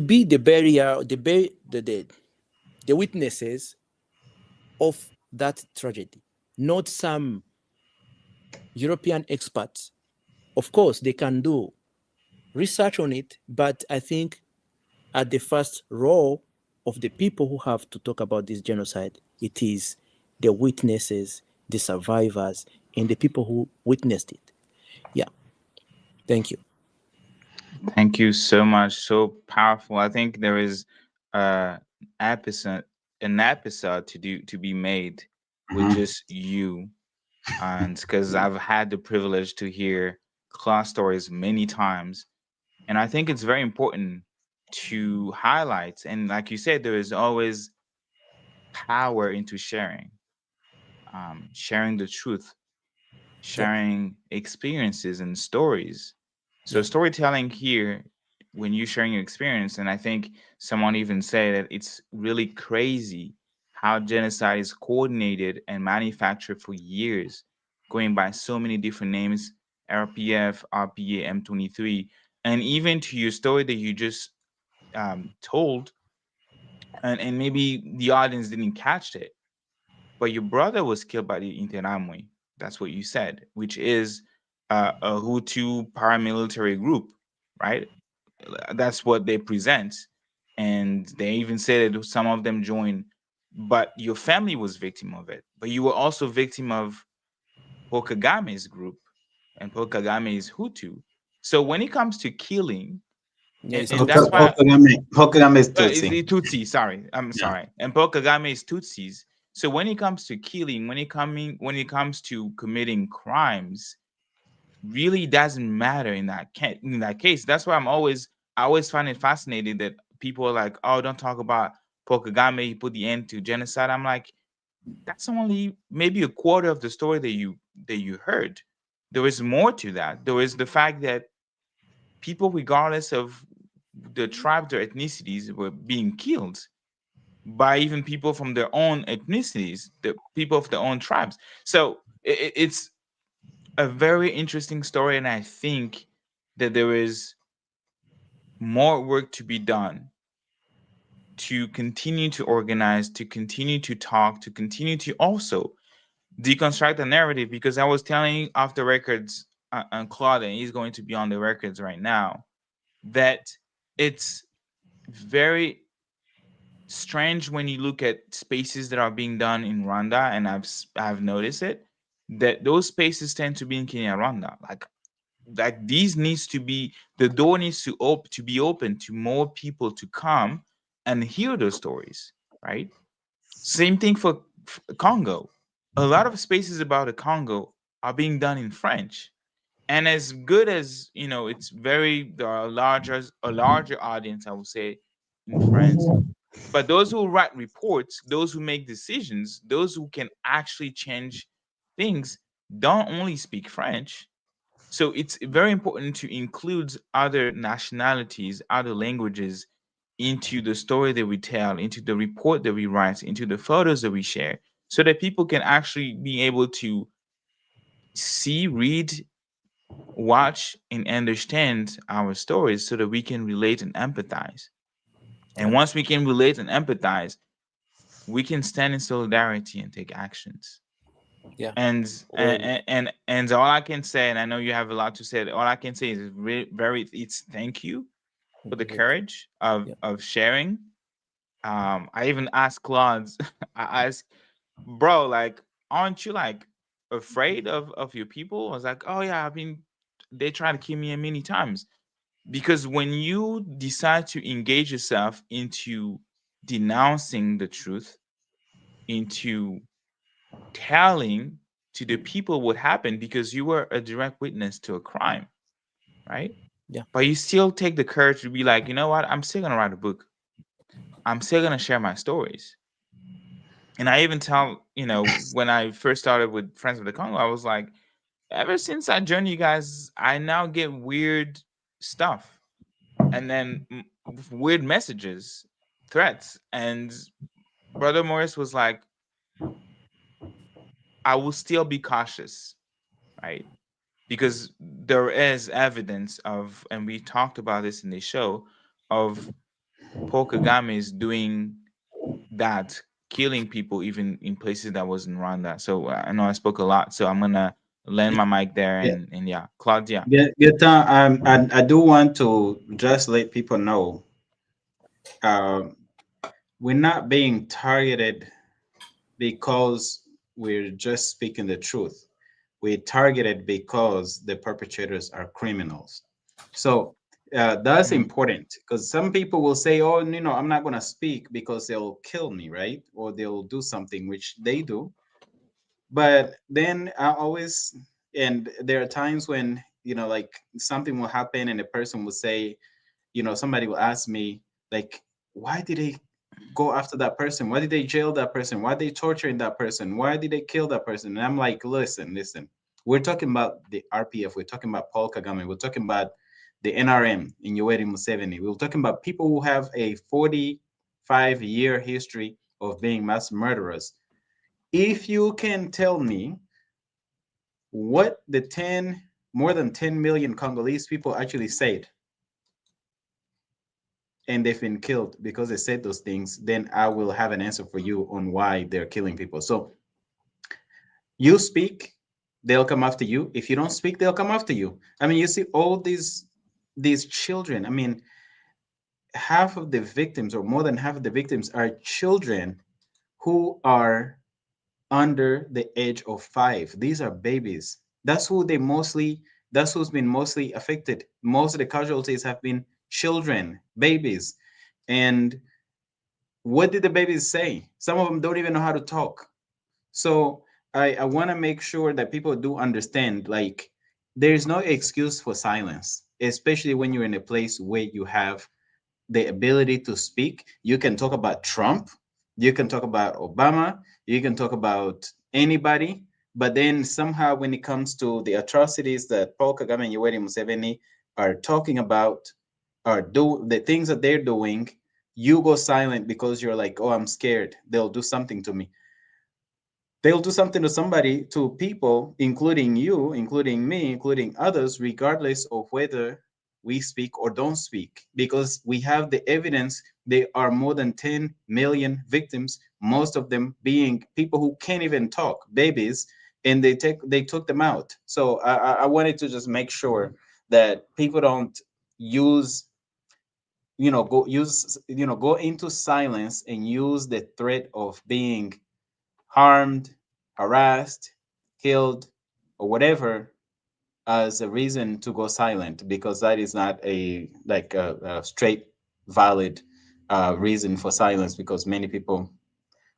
be the barrier, the witnesses of that tragedy, not some European experts. Of course, they can do research on it, but I think at the first row of the people who have to talk about this genocide, it is the witnesses, the survivors, and the people who witnessed it. Yeah. Thank you. Thank you so much. So powerful. I think there is uh episode an episode to be made with Mhm. just you, and because I've had the privilege to hear class stories many times, and I think it's very important to highlight. And like you said, there is always power into sharing, sharing the truth, Yeah. sharing experiences and stories. So Yeah. storytelling here, when you sharing your experience, and I think someone even said that it's really crazy how genocide is coordinated and manufactured for years, going by so many different names: RPF, RPA, M23, and even to your story that you just told, and maybe the audience didn't catch it, but your brother was killed by the Interamwe. That's what you said, which is a Hutu paramilitary group, right? That's what they present. and they even said that some of them joined, but your family was victim of it. But you were also victim of Paul Kagame's group, and Paul Kagame is Hutu. So when it comes to killing, Yeah, it's and that's Tutsi. why Hokagame is it's Tutsi. the Tutsi. Sorry, I'm Yeah. sorry. And Paul Kagame is Tutsis. So when it comes to killing, when it comes to committing crimes, really doesn't matter in that case. That's why I always find it fascinating that people are like, oh, don't talk about Paul Kagame. He put the end to genocide. I'm like, that's only maybe a quarter of the story that you heard. There is more to that. There is the fact that people, regardless of the tribe, their ethnicities, were being killed by even people from their own ethnicities, the people of their own tribes. So it's a very interesting story, and I think that there is more work to be done to continue to organize, to continue to talk, to continue to also deconstruct the narrative. Because I was telling off the records on Claude, and he's going to be on the records right now, that it's very strange when you look at spaces that are being done in Rwanda, and I've noticed it, that those spaces tend to be in Kinyarwanda. Like these needs to be, the door needs to be open to more people to come and hear those stories, right? Same thing for Congo. A lot of spaces about the Congo are being done in French, and as good as it's very, there are a larger audience, I would say, in France. But those who write reports, those who make decisions, those who can actually change things, don't only speak French. So it's very important to include other nationalities, other languages into the story that we tell, into the report that we write, into the photos that we share, so that people can actually be able to see, read, watch, and understand our stories so that we can relate and empathize. Yeah, And once we can relate and empathize, we can stand in solidarity and take actions. yeah. And Well, all I can say, and I know you have a lot to say, all I can say is it's thank you for the courage yeah, of sharing. I even asked Claude, I asked, bro, like, aren't you like afraid of your people? I was like, oh yeah, I mean, they try to kill me many times. Because when you decide to engage yourself into denouncing the truth, into telling to the people what happened, because you were a direct witness to a crime, right? yeah, But you still take the courage to be like, you know what? I'm still gonna write a book. I'm still gonna share my stories. And I even tell, when I first started with Friends of the Congo, I was like, ever since I joined you guys, I now get weird stuff, and then weird messages, threats. And Brother Morris was like, I will still be cautious, right? Because there is evidence of, and we talked about this in the show, of Paul Kagame is doing that, killing people even in places that was in Rwanda. So I know I spoke a lot, so I'm gonna land my mic there, Yeah. and yeah, Claudia. I do want to just let people know, um, we're not being targeted because we're just speaking the truth. We're targeted because the perpetrators are criminals. So that's Mm, important, because some people will say, oh, I'm not going to speak because they'll kill me, right? Or they'll do something, which they do. But then I always, and there are times when, like something will happen and the person will say, somebody will ask me, like, why did they go after that person? Why did they jail that person? Why they torturing that person? Why did they kill that person? And I'm like, listen. We're talking about the RPF. We're talking about Paul Kagame. We're talking about the NRM in Yoweri Museveni. We're talking about people who have a 45-year history of being mass murderers. If you can tell me what the more than 10 million Congolese people actually said, and they've been killed because they said those things, then I will have an answer for you on why they're killing people. So you speak, they'll come after you. If you don't speak, they'll come after you. I mean, you see all these children. I mean, half of the victims, or more than half of the victims, are children who are under the age of 5. These are babies. That's who they mostly. That's who's been mostly affected. Most of the casualties have been children, babies. And what did the babies say? Some of them don't even know how to talk. So I want to make sure that people do understand, like, there's no excuse for silence, especially when you're in a place where you have the ability to speak. You can talk about Trump, you can talk about Obama, you can talk about anybody, but then somehow when it comes to the atrocities that Paul Kagame and Yoweri Museveni are talking about, or do the things that they're doing, you go silent because you're like, oh, I'm scared they'll do something to me. They'll do something to somebody, to people, including you, including me, including others, regardless of whether we speak or don't speak, because we have the evidence. There are more than 10 million victims, most of them being people who can't even talk, babies, and they took them out. So I wanted to just make sure that people don't use, go into silence and use the threat of being harmed, harassed, killed, or whatever as a reason to go silent, because that is not a straight valid reason for silence, because many people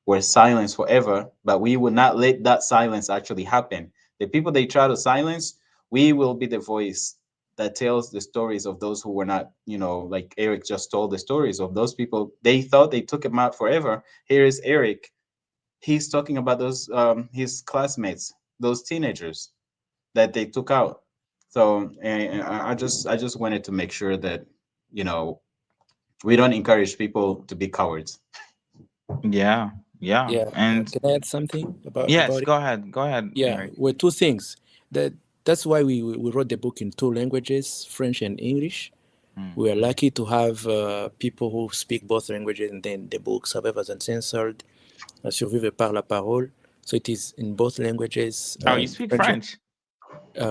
were silenced forever, but we will not let that silence actually happen. The people they try to silence, we will be the voice that tells the stories of those who were not, like Eric just told the stories of those people. They thought they took him out forever. Here is Eric. He's talking about those his classmates, those teenagers that they took out. So and I just wanted to make sure that we don't encourage people to be cowards. Yeah, yeah. Yeah, And can I add something yes, about it? go ahead, Yeah, Eric. were two things. That's why we wrote the book in two languages, French and English. We are lucky to have people who speak both languages, and then the book Survivors Uncensored, Survivre par la parole. So it is in both languages. Oh, you speak French. French?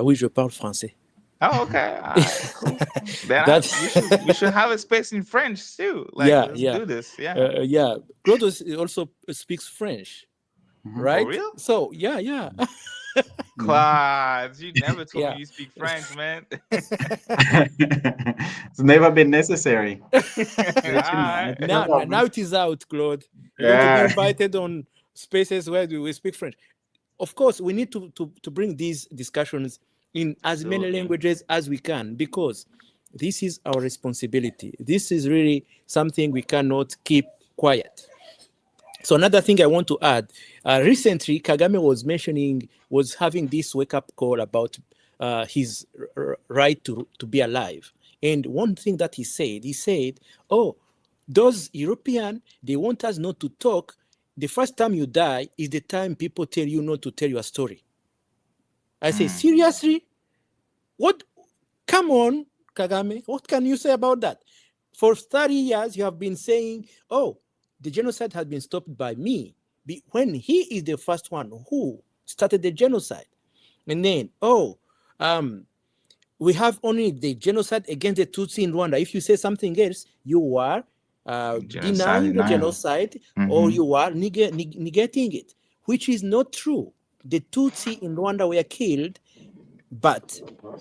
Oui, je parle français. Oh, okay. All right, cool. Then That we should have a space in French too. Like, yeah, let's yeah, do this. Yeah. yeah. Claude also speaks French, For right? real? So yeah, Claude, you never told me yeah. you speak French, man. It's never been necessary. Alright. Now it is out, Claude. You're going to be Yeah. invited on spaces where we speak French. Of course, we need to bring these discussions in as many Absolutely. languages as we can, because this is our responsibility. This is really something we cannot keep quiet. So another thing I want to add, recently Kagame was having this wake-up call about his right to be alive. And one thing that he said, oh, those European, they want us not to talk. The first time you die is the time people tell you not to tell your story. I say, seriously? What? Come on, Kagame. What can you say about that? For 30 years, you have been saying, oh, the genocide has been stopped by me, when he is the first one who started the genocide. And then, we have only the genocide against the Tutsi in Rwanda. If you say something else, you are denying the genocide, or you are negating it, which is not true. The Tutsi in Rwanda were killed, but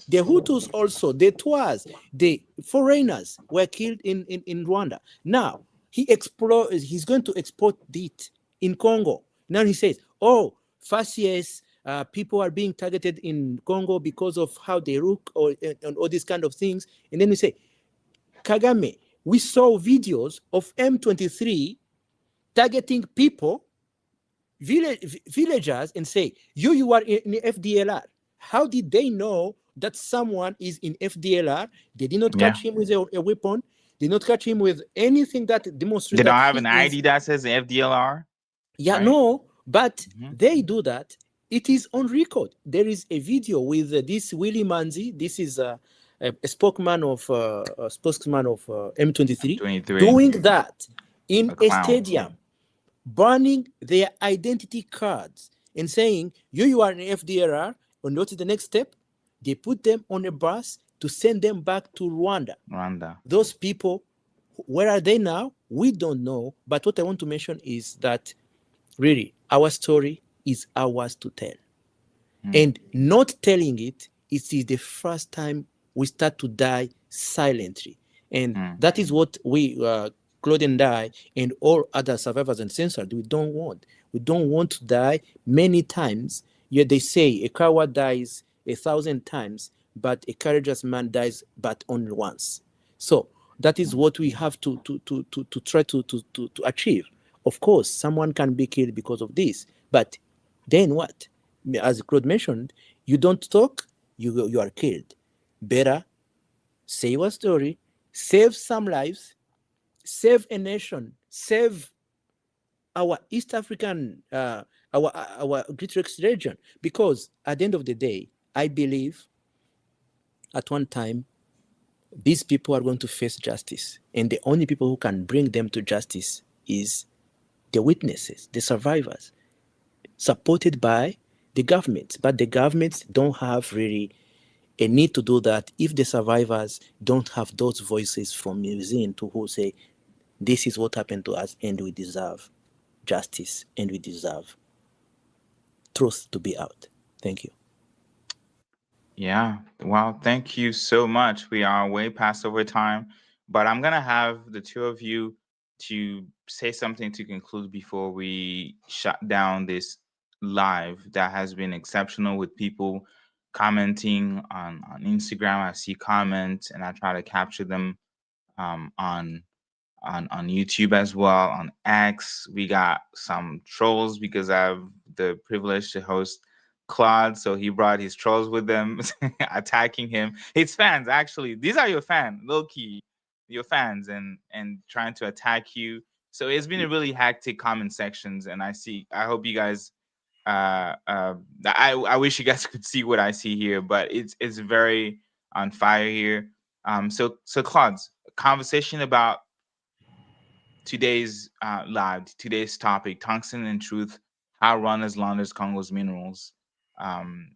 the Hutus also, the Twas, the foreigners were killed in Rwanda. Now, he's going to export it in Congo. Now he says, oh, first yes, people are being targeted in Congo because of how they look, and all these kind of things. And then we say, Kagame, we saw videos of M23 targeting people, villagers, and say, you are in FDLR. How did they know that someone is in FDLR? They did not catch him with a weapon. They did not catch him with anything that demonstrates They that don't have an ID that says FDLR? Yeah, right? No, but they do that. It is on record. There is a video with this Willie Manzi. This is a spokesman of M23 23. doing that in a clown. stadium, burning their identity cards and saying, you are an FDLR, and what is the next step? They put them on a bus to send them back to Rwanda. Those people Where are they now? We don't know. But what I want to mention is that really our story is ours to tell. And not telling it, it is the first time we start to die silently. And that is what we, Claude and I, and all other survivors and censored, we don't want. We don't want to die many times. Yet they say a coward dies 1,000 times, but a courageous man dies but only once. So that is what we have to try to achieve. Of course, someone can be killed because of this, but then what? As Claude mentioned, you don't talk, you are killed. Better say your story, save some lives, save a nation, save our East African, our Great Lakes region. Because at the end of the day, I believe at one time these people are going to face justice, and the only people who can bring them to justice is the witnesses, the survivors, supported by the governments. But the governments don't have really a need to do that if the survivors don't have those voices from within to who say, this is what happened to us and we deserve justice and we deserve truth to be out. Thank you. Yeah, well, thank you so much. We are way past over time, but I'm gonna have the two of you to say something to conclude before we shut down this live that has been exceptional with people commenting on Instagram. I see comments and I try to capture them on YouTube as well. On X, we got some trolls because I have the privilege to host Claude, so he brought his trolls with them, attacking him. His fans, actually, these are your fans, low key, your fans, and trying to attack you. So it's been a really hectic comment sections, and I hope you guys. I wish you guys could see what I see here, but it's very on fire here. So Claude, conversation about today's today's topic, tungsten and truth, how Rwanda's launders Congo's minerals. Um,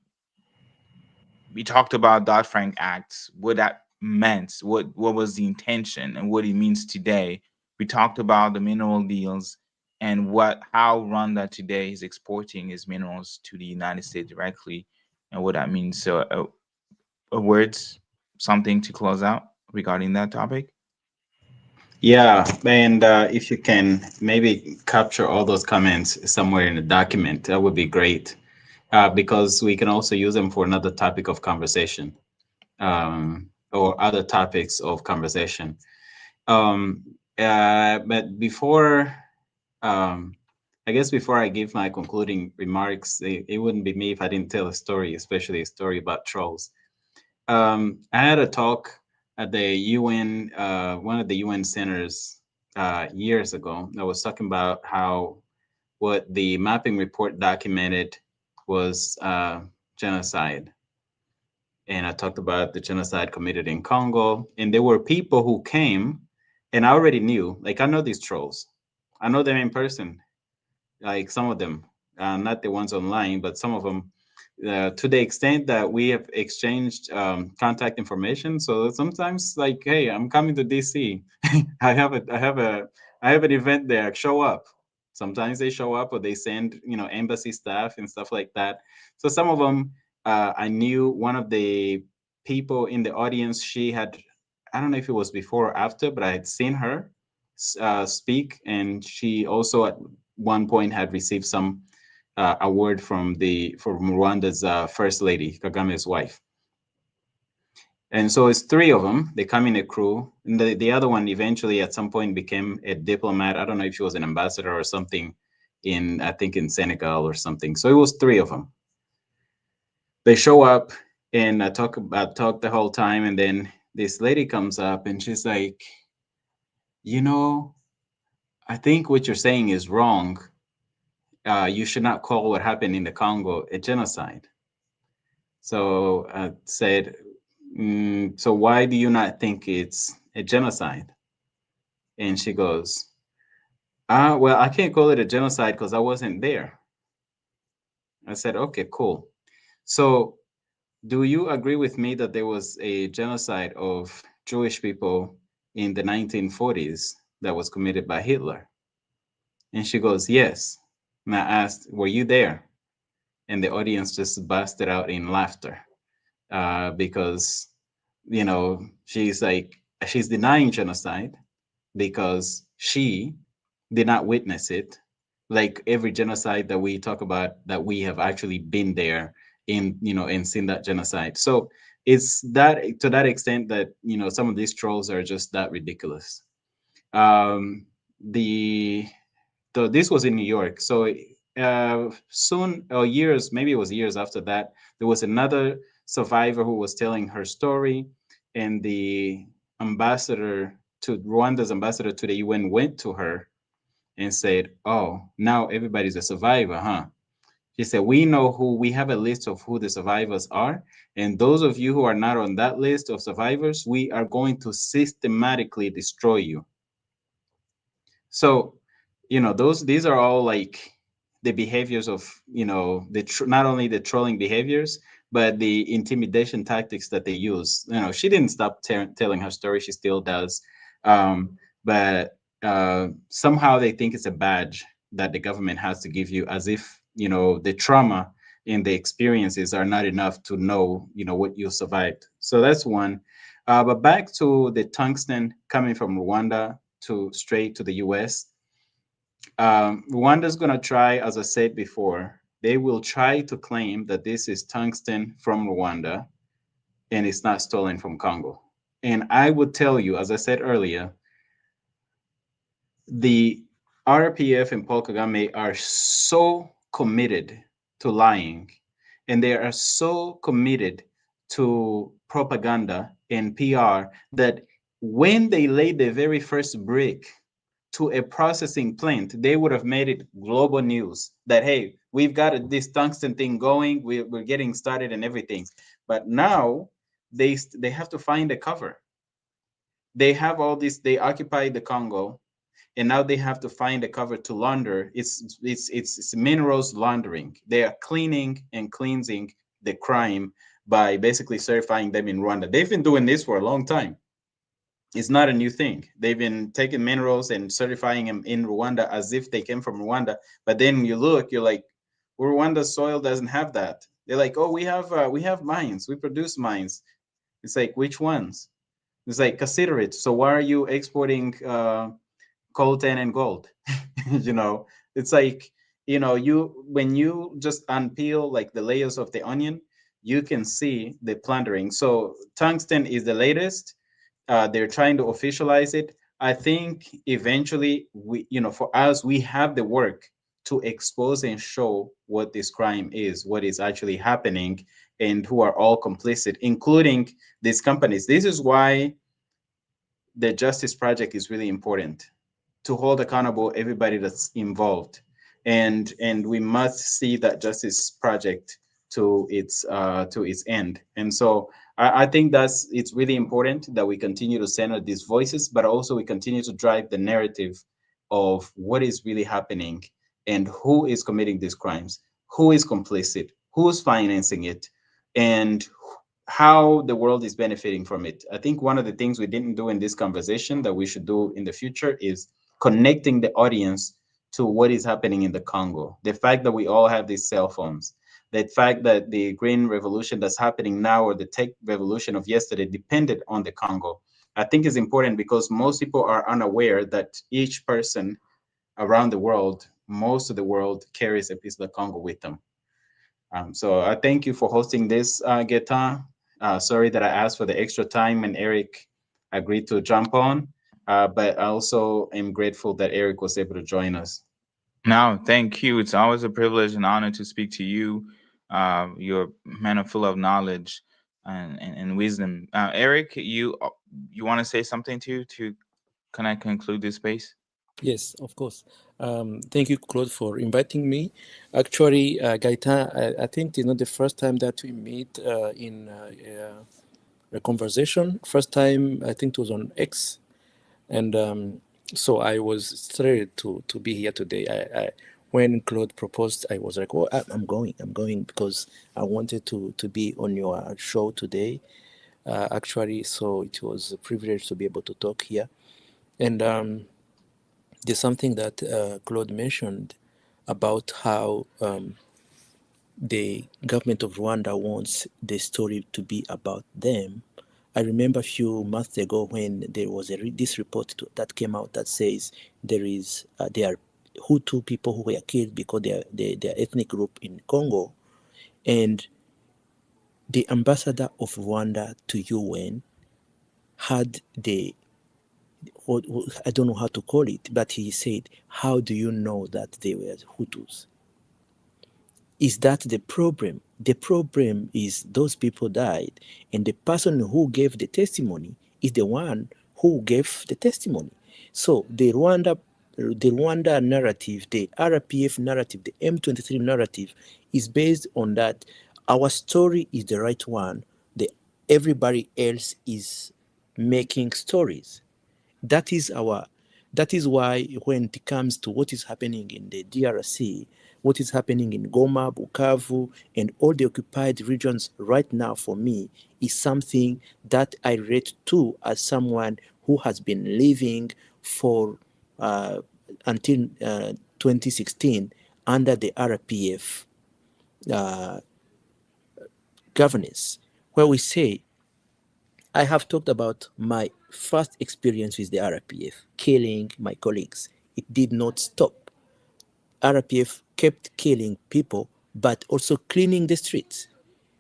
we talked about Dodd-Frank Act, what that meant, what was the intention, and what it means today. We talked about the mineral deals and how Rwanda today is exporting its minerals to the United States directly, and what that means. So, words, something to close out regarding that topic. Yeah, and if you can maybe capture all those comments somewhere in the document, that would be great, because we can also use them for another topic of conversation, or other topics of conversation. But before, I guess before I give my concluding remarks, it wouldn't be me if I didn't tell a story, especially a story about trolls. I had a talk at the UN, one of the UN centers years ago. I was talking about how what the mapping report documented was genocide. And I talked about the genocide committed in Congo. And there were people who came, and I already knew, like, I know these trolls. I know them in person, like some of them, not the ones online, but some of them, to the extent that we have exchanged contact information. So sometimes, like, hey, I'm coming to DC. I have an event there. Show up. Sometimes they show up, or they send embassy staff and stuff like that. So some of them, I knew one of the people in the audience. She had, I don't know if it was before or after, but I had seen her speak, and she also at one point had received some award from Rwanda's first lady, Kagame's wife. And so it's three of them. They come in a crew, and the other one eventually at some point became a diplomat. I don't know if she was an ambassador or something I think in Senegal or something. So it was three of them. They show up, and I talk the whole time, and then this lady comes up and she's like, I think what you're saying is wrong. You should not call what happened in the Congo a genocide. So I said, so why do you not think it's a genocide? And she goes, well, I can't call it a genocide because I wasn't there. I said, okay, cool. So do you agree with me that there was a genocide of Jewish people in the 1940s that was committed by Hitler? And she goes, yes. And I asked, were you there? And the audience just busted out in laughter because, you know, she's denying genocide because she did not witness it. Like every genocide that we talk about, that we have actually been there in, you know, and seen that genocide. So it's that, to that extent, that, you know, some of these trolls are just that ridiculous. The So this was in New York. So soon, or years, maybe it was years after that, there was another survivor who was telling her story, and the Rwanda's ambassador to the UN went to her and said, "Oh, now everybody's a survivor, huh?" She said, we have a list of who the survivors are. And those of you who are not on that list of survivors, we are going to systematically destroy you. So, you know, these are all like the behaviors of, you know, not only the trolling behaviors, but the intimidation tactics that they use. You know, she didn't stop telling her story; she still does. But somehow they think it's a badge that the government has to give you, as if, you know, the trauma and the experiences are not enough to know, you know, what you survived. So that's one. But back to the tungsten coming from Rwanda to straight to the US. Rwanda's going to try, as I said before, they will try to claim that this is tungsten from Rwanda and it's not stolen from Congo. And I would tell you, as I said earlier, the RPF and Paul Kagame are so committed to lying, and they are so committed to propaganda and PR that when they laid the very first brick to a processing plant, they would have made it global news that, hey, we've got this tungsten thing going, we're getting started and everything. But now they have to find a cover. They have all this, they occupy the Congo, and now they have to find a cover to launder. It's minerals laundering. They are cleaning and cleansing the crime by basically certifying them in Rwanda. They've been doing this for a long time. It's not a new thing. They've been taking minerals and certifying them in Rwanda as if they came from Rwanda. But then you look, you're like, well, Rwanda's soil doesn't have that. They're like, oh, we have mines. We produce mines. It's like, which ones? It's like, consider it. So why are you exporting coltan and gold? You know, it's like, you know, when you just unpeel like the layers of the onion, you can see the plundering. So tungsten is the latest. They're trying to officialize it. I think eventually, for us, we have the work to expose and show what this crime is, what is actually happening, and who are all complicit, including these companies. This is why the Justice Project is really important, to hold accountable everybody that's involved, and we must see that Justice Project to its end. And so I think it's really important that we continue to center these voices, but also we continue to drive the narrative of what is really happening and who is committing these crimes, who is complicit, who's financing it, and how the world is benefiting from it. I think one of the things we didn't do in this conversation that we should do in the future is connecting the audience to what is happening in the Congo. The fact that we all have these cell phones, the fact that the green revolution that's happening now, or the tech revolution of yesterday, depended on the Congo, I think is important, because most people are unaware that each person around the world, most of the world, carries a piece of the Congo with them. So I thank you for hosting this, Gaetan. Sorry that I asked for the extra time and Eric agreed to jump on, but I also am grateful that Eric was able to join us. No, thank you. It's always a privilege and honor to speak to you. You're a man full of knowledge and wisdom. Eric, you want to say something to can I conclude this space? Yes, of course. Thank you, Claude, for inviting me. Actually, Gaetan, I think it's not the first time that we meet in a conversation. First time, I think it was on X. And so I was thrilled to be here today. When Claude proposed, I was like, oh, I'm going because I wanted to be on your show today. actually. So it was a privilege to be able to talk here. And there's something that Claude mentioned about how the government of Rwanda wants the story to be about them. I remember a few months ago when there was this report that came out that says there are Hutu people who were killed because they are ethnic group in Congo, and the ambassador of Rwanda to UN had I don't know how to call it, but he said, "How do you know that they were Hutus?" Is that the problem? The problem is those people died, and the person who gave the testimony is the one who gave the testimony. So the Rwanda narrative, the RPF narrative, the M23 narrative is based on that our story is the right one. Everybody else is making stories. That is why when it comes to what is happening in the DRC, what is happening in Goma, Bukavu, and all the occupied regions right now, for me, is something that I relate to as someone who has been living for until 2016 under the RPF governance, where we say, I have talked about my first experience with the RPF, killing my colleagues. It did not stop. RPF kept killing people, but also cleaning the streets.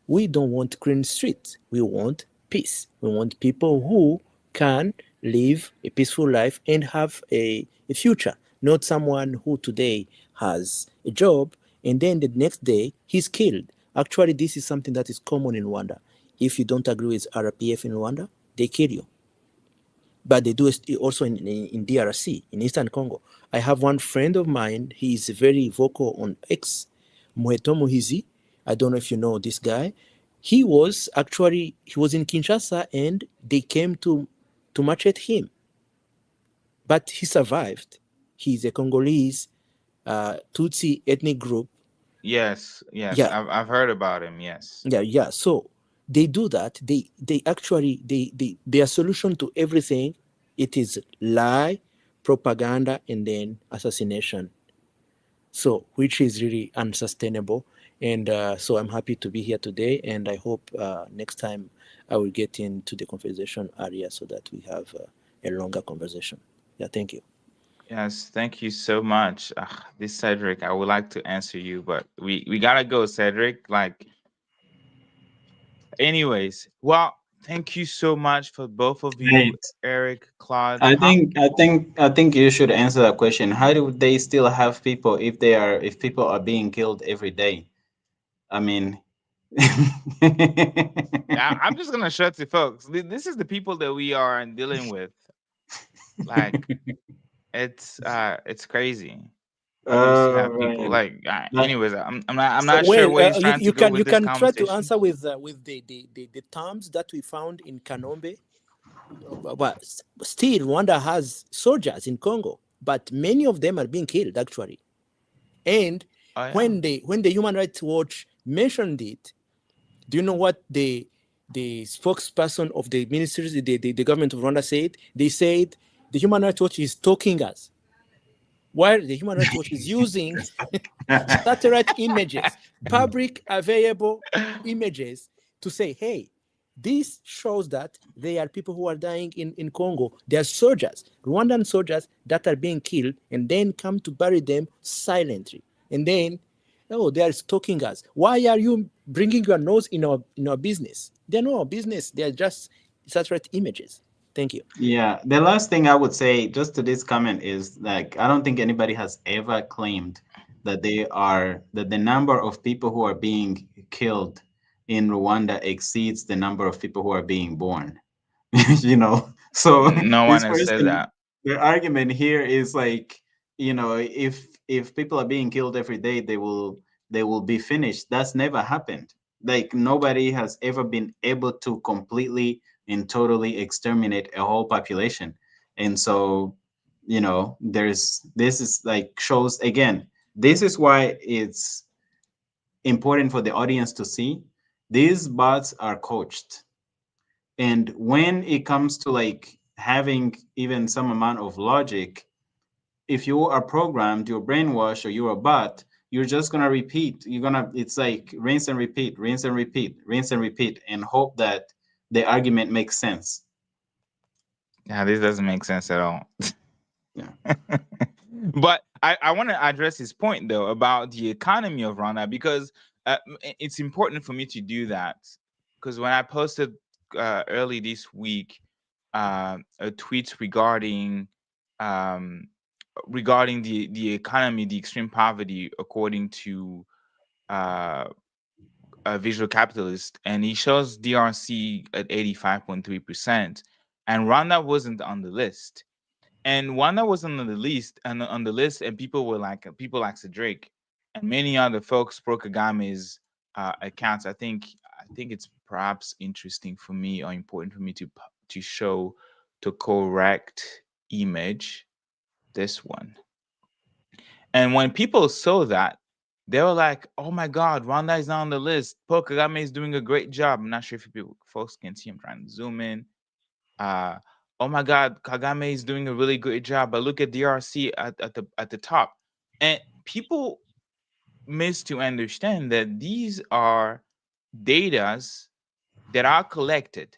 We don't want clean streets. We want peace. We want people who can live a peaceful life and have a future, not someone who today has a job and then the next day he's killed. Actually, this is something that is common in Rwanda. If you don't agree with RPF in Rwanda, they kill you. But they do it also in DRC, in Eastern Congo. I have one friend of mine, he is very vocal on X, Muheto Muhizi. I don't know if you know this guy. He was in Kinshasa and they came to machete him. But he survived. He's a Congolese Tutsi ethnic group. Yes, Yeah, I've heard about him. Yes. yeah. So they do that. They actually their solution to everything, it is lie, propaganda, and then assassination. So which is really unsustainable. And so I'm happy to be here today, and I hope next time I will get into the conversation area so that we have a longer conversation. Yeah, thank you. Yes, thank you so much. This Cedric, I would like to answer you, but we gotta go, Cedric. Like, anyways, well, thank you so much for both of you, Right. Eric, Claude. I Huh? think I think I think you should answer that question. How do they still have people if people are being killed every day? I mean, I'm just gonna shut the folks. This is the people that we are dealing with. Like, it's crazy. Why do we still have people right. like? But Anyways, I'm not sure Well, where he's trying to you go can with this try to conversation. answer with the terms that we found in Kanombe. But still, Rwanda has soldiers in Congo, but many of them are being killed actually. And Oh yeah. when the Human Rights Watch mentioned it, do you know what the spokesperson of the ministries, the government of Rwanda said? They said the Human Rights Watch is stalking us, while the Human Rights Watch is using satellite images, public available images, to say, hey, this shows that there are people who are dying in Congo. There are soldiers, Rwandan soldiers, that are being killed and then come to bury them silently. And then, oh, they are stalking us. Why are you bringing your nose in our business? They're not our business. They're just satellite images. Thank you. Yeah, the last thing I would say just to this comment is like I don't think anybody has ever claimed that that the number of people who are being killed in Rwanda exceeds the number of people who are being born. So No one this has said person, that. the argument here is like, if people are being killed every day, they will be finished. That's never happened. Like nobody has ever been able to completely and totally exterminate a whole population. And so, this is like shows again, this is why it's important for the audience to see these bots are coached. And when it comes to like having even some amount of logic, if you are programmed, you're brainwashed, or you're a bot, you're just gonna repeat. It's like rinse and repeat, rinse and repeat, rinse and repeat, and hope that the argument makes sense. Yeah, this doesn't make sense at all. Yeah. But I want to address his point though about the economy of Rwanda, because it's important for me to do that, because when I posted early this week a tweet um, regarding the economy, the extreme poverty according to uh, a visual capitalist, and he shows DRC at 85.3%, and Rwanda wasn't on the list. And Wanda was on the list, and people like Cedric and many other folks pro Kagame's accounts. I think it's perhaps interesting for me, or important for me to show the correct image, this one. And when people saw that, they were like, "Oh my God, Rwanda is not on the list. Paul Kagame is doing a great job." I'm not sure if folks can see. I'm trying to zoom in. uh oh my God, Kagame is doing a really great job, but look at DRC at the top. And people miss to understand that these are datas that are collected,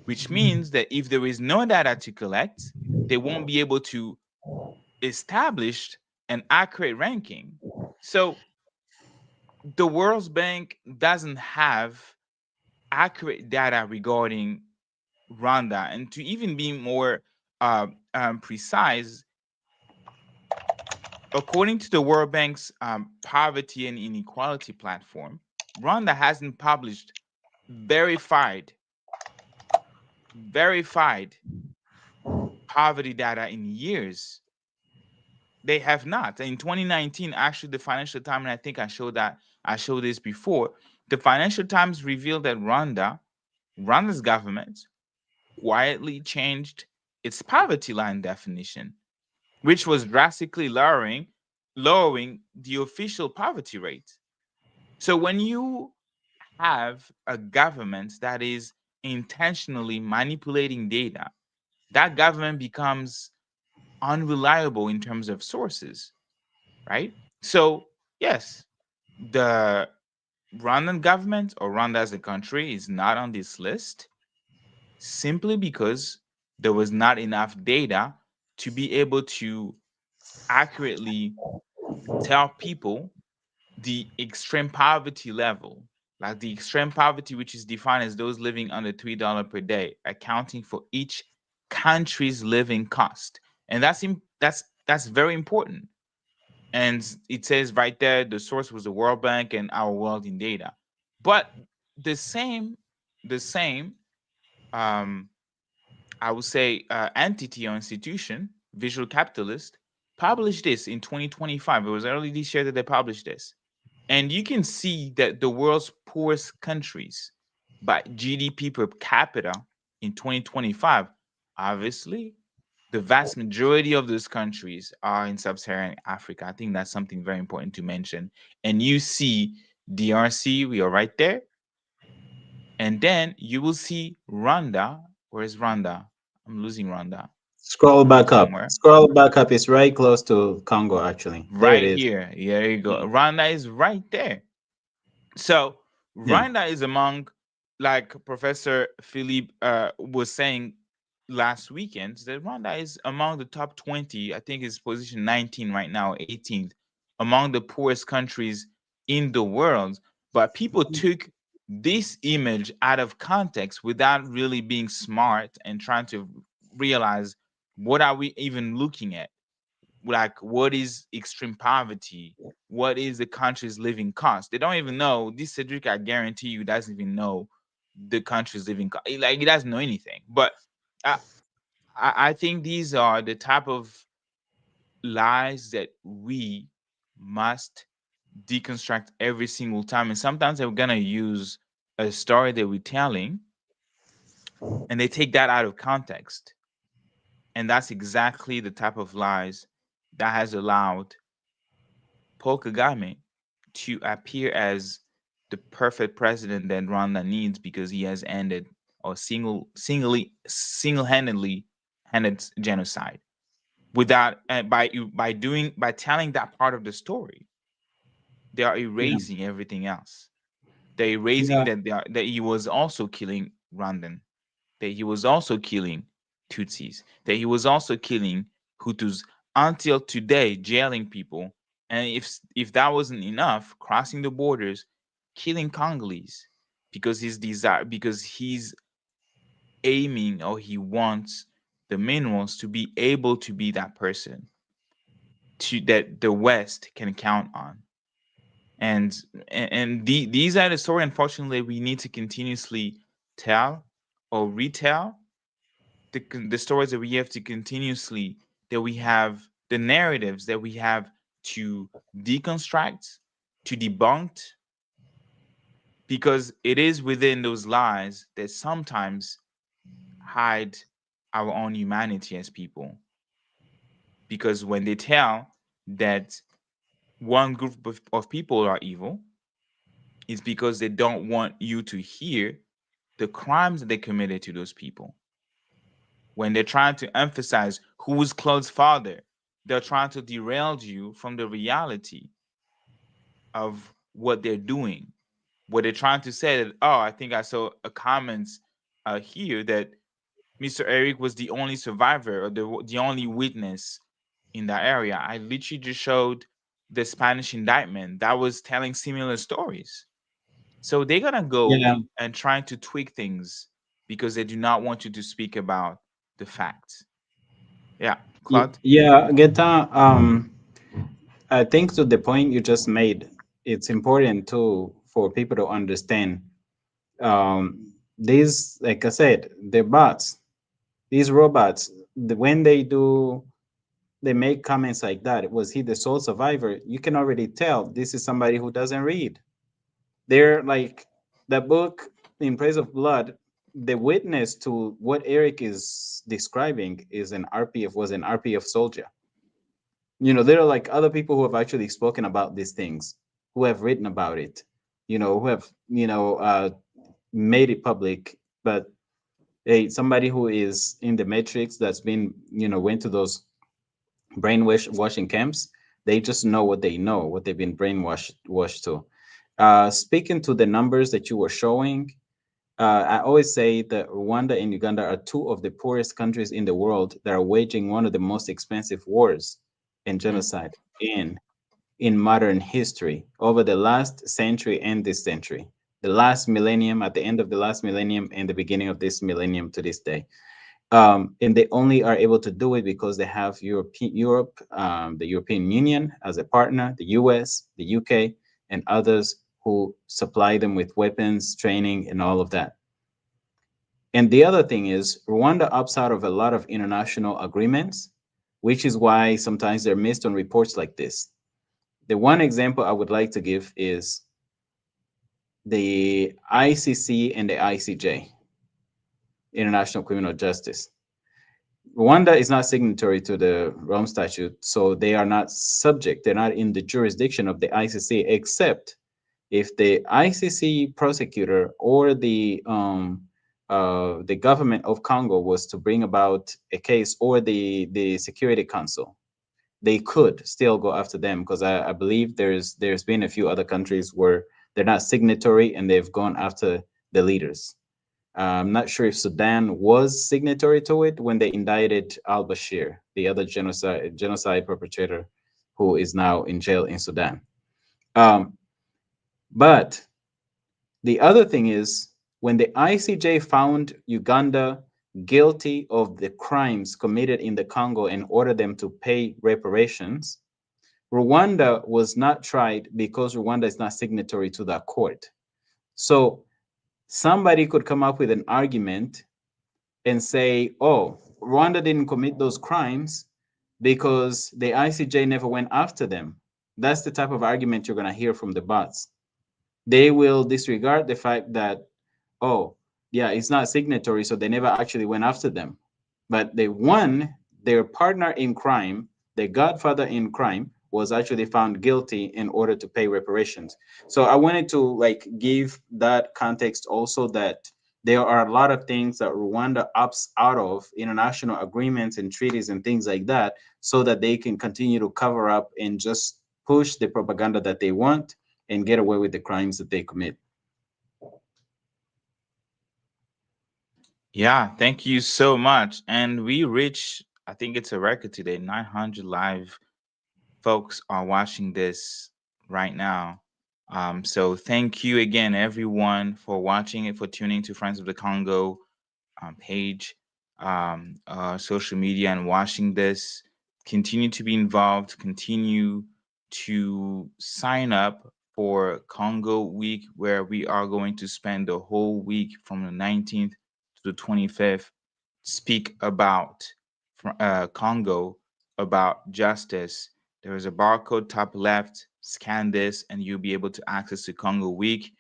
which means that if there is no data to collect, they won't be able to establish an accurate ranking. So the World Bank doesn't have accurate data regarding Rwanda. And to even be more precise, according to the World Bank's poverty and inequality platform, Rwanda hasn't published verified poverty data in years. They have not. In 2019, actually, the Financial Times, and I think I showed this before, the Financial Times revealed that Rwanda's government quietly changed its poverty line definition, which was drastically lowering the official poverty rate. So when you have a government that is intentionally manipulating data, that government becomes unreliable in terms of sources, right? So yes, the Rwandan government, or Rwanda as a country, is not on this list simply because there was not enough data to be able to accurately tell people the extreme poverty level, like the extreme poverty, which is defined as those living under $3 per day, accounting for each country's living cost. And that's very important. And it says right there, the source was the World Bank and our world in data. But the same um, I would say entity or institution, Visual Capitalist, published this in 2025. It was early this year that they published this. And you can see that the world's poorest countries by GDP per capita in 2025, obviously, the vast majority of those countries are in sub-Saharan Africa. I think that's something very important to mention. And you see DRC, we are right there. And then you will see Rwanda. Where is Rwanda? I'm losing Rwanda Scroll back up. somewhere. Scroll back up. It's right close to Congo, actually. There it Right is. here. There you go. Yeah. Rwanda is right there. So Yeah. Rwanda is among, like Professor Philippe was saying last weekend, that Rwanda is among the top 20. I think it's position 19 right now, 18th, among the poorest countries in the world. But people took this image out of context without really being smart and trying to realize, what are we even looking at? Like, what is extreme poverty? What is the country's living cost? They don't even know. This Cedric, I guarantee you, doesn't even know the country's living cost. Like, he doesn't know anything. But I, I think these are the type of lies that we must deconstruct every single time. And sometimes they're gonna use a story that we're telling, and they take that out of context. And that's exactly the type of lies that has allowed Paul Kagame to appear as the perfect president that Rwanda needs, because he has ended or single-handedly handed genocide. Without by telling that part of the story, they are Yeah. erasing everything else. They're erasing Yeah. that he was also killing Rwandan, that he was also killing Tutsis, that he was also killing Hutus, until today, jailing people. And if that wasn't enough, crossing the borders, killing Congolese because he's aiming, or he wants the minerals to be able to be that person that the West can count on. These are the story, unfortunately, we need to continuously tell or retell the stories that we have to continuously, that we have the narratives that we have to deconstruct, to debunk, because it is within those lies that sometimes hide our own humanity as people. Because when they tell that one group of people are evil, it's because they don't want you to hear the crimes that they committed to those people. When they're trying to emphasize who is Claude's father, they're trying to derail you from the reality of what they're doing. What they're trying to say that, oh, I think I saw a comment here that Mr. Eric was the only survivor, or the only witness in that area. I literally just showed the Spanish indictment that was telling similar stories. So they're gonna go Yeah. and trying to tweak things because they do not want you to speak about the facts. Yeah, Claude. Yeah, Geta, I think to the point you just made, it's important too for people to understand. These, like I said, the bots, these robots, when they make comments like that. Was he the sole survivor? You can already tell this is somebody who doesn't read. They're like the book In Praise of Blood. The witness to what Eric is describing is an RPF soldier. There are like other people who have actually spoken about these things, who have written about it, who have made it public. But hey, somebody who is in the matrix, that's been went to those brainwashing camps, they just know what they know, what they've been brainwashed to. Speaking to the numbers that you were showing, I always say that Rwanda and Uganda are two of the poorest countries in the world that are waging one of the most expensive wars and Mm. genocide in modern history over the last century and this century, the last millennium, at the end of the last millennium and the beginning of this millennium to this day. And they only are able to do it because they have the European Union as a partner, the US, the UK, and others who supply them with weapons, training, and all of that. And the other thing is, Rwanda opts out of a lot of international agreements, which is why sometimes they're missed on reports like this. The one example I would like to give is the ICC and the ICJ, International Criminal Justice. Rwanda is not signatory to the Rome Statute, so they are not subject, they're not in the jurisdiction of the ICC, except if the ICC prosecutor or the government of Congo was to bring about a case, or the Security Council, they could still go after them, because I believe there's been a few other countries where they're not signatory and they've gone after the leaders. I'm not sure if Sudan was signatory to it when they indicted al-Bashir, the other genocide perpetrator who is now in jail in Sudan. But the other thing is, when the ICJ found Uganda guilty of the crimes committed in the Congo and ordered them to pay reparations, Rwanda was not tried because Rwanda is not signatory to that court. So somebody could come up with an argument and say, oh, Rwanda didn't commit those crimes because the ICJ never went after them. That's the type of argument you're going to hear from the bots. They will disregard the fact that, oh, yeah, it's not signatory, so they never actually went after them. But they won. Their partner in crime, their godfather in crime, was actually found guilty in order to pay reparations. So I wanted to give that context also, that there are a lot of things that Rwanda opts out of, international agreements and treaties and things like that, so that they can continue to cover up and just push the propaganda that they want and get away with the crimes that they commit. Yeah, thank you so much. And we reach, I think it's a record today, 900 live folks are watching this right now. So thank you again, everyone, for watching it, for tuning to Friends of the Congo page, social media, and watching this. Continue to be involved. Continue to sign up for Congo Week, where we are going to spend the whole week from the 19th to the 25th, speak about Congo, about justice. There is a barcode top left. Scan this, and you'll be able to access the Congo Week.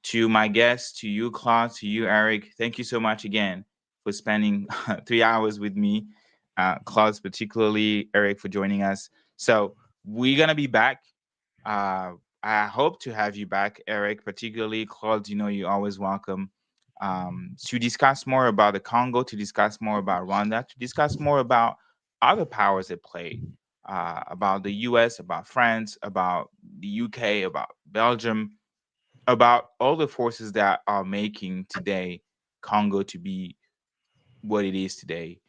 To my guests, to you, Claude, to you, Eric, thank you so much again for spending 3 hours with me. Claude, particularly, Eric, for joining us. So we're gonna be back. I hope to have you back, Eric, particularly Claude. You know, you're always welcome to discuss more about the Congo, to discuss more about Rwanda, to discuss more about other powers at play, about the U.S., about France, about the U.K., about Belgium, about all the forces that are making today Congo to be what it is today.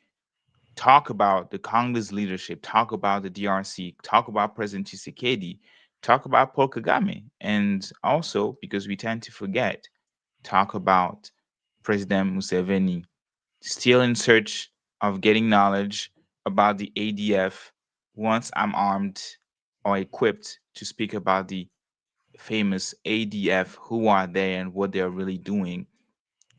Talk about the Congo's leadership, talk about the DRC, talk about President Tshisekedi, talk about Paul Kagame, and also, because we tend to forget, talk about President Museveni, still in search of getting knowledge about the ADF. Once I'm armed or equipped to speak about the famous ADF, who are they and what they're really doing,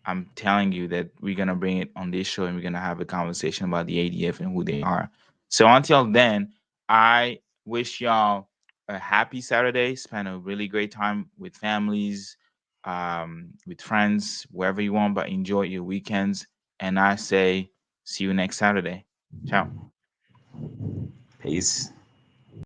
I'm telling you that we're gonna bring it on this show and we're gonna have a conversation about the ADF and who they are. So until then, I wish y'all a happy Saturday. Spend a really great time with families, with friends, wherever you want, but enjoy your weekends. And I say, see you next Saturday. Ciao. Peace.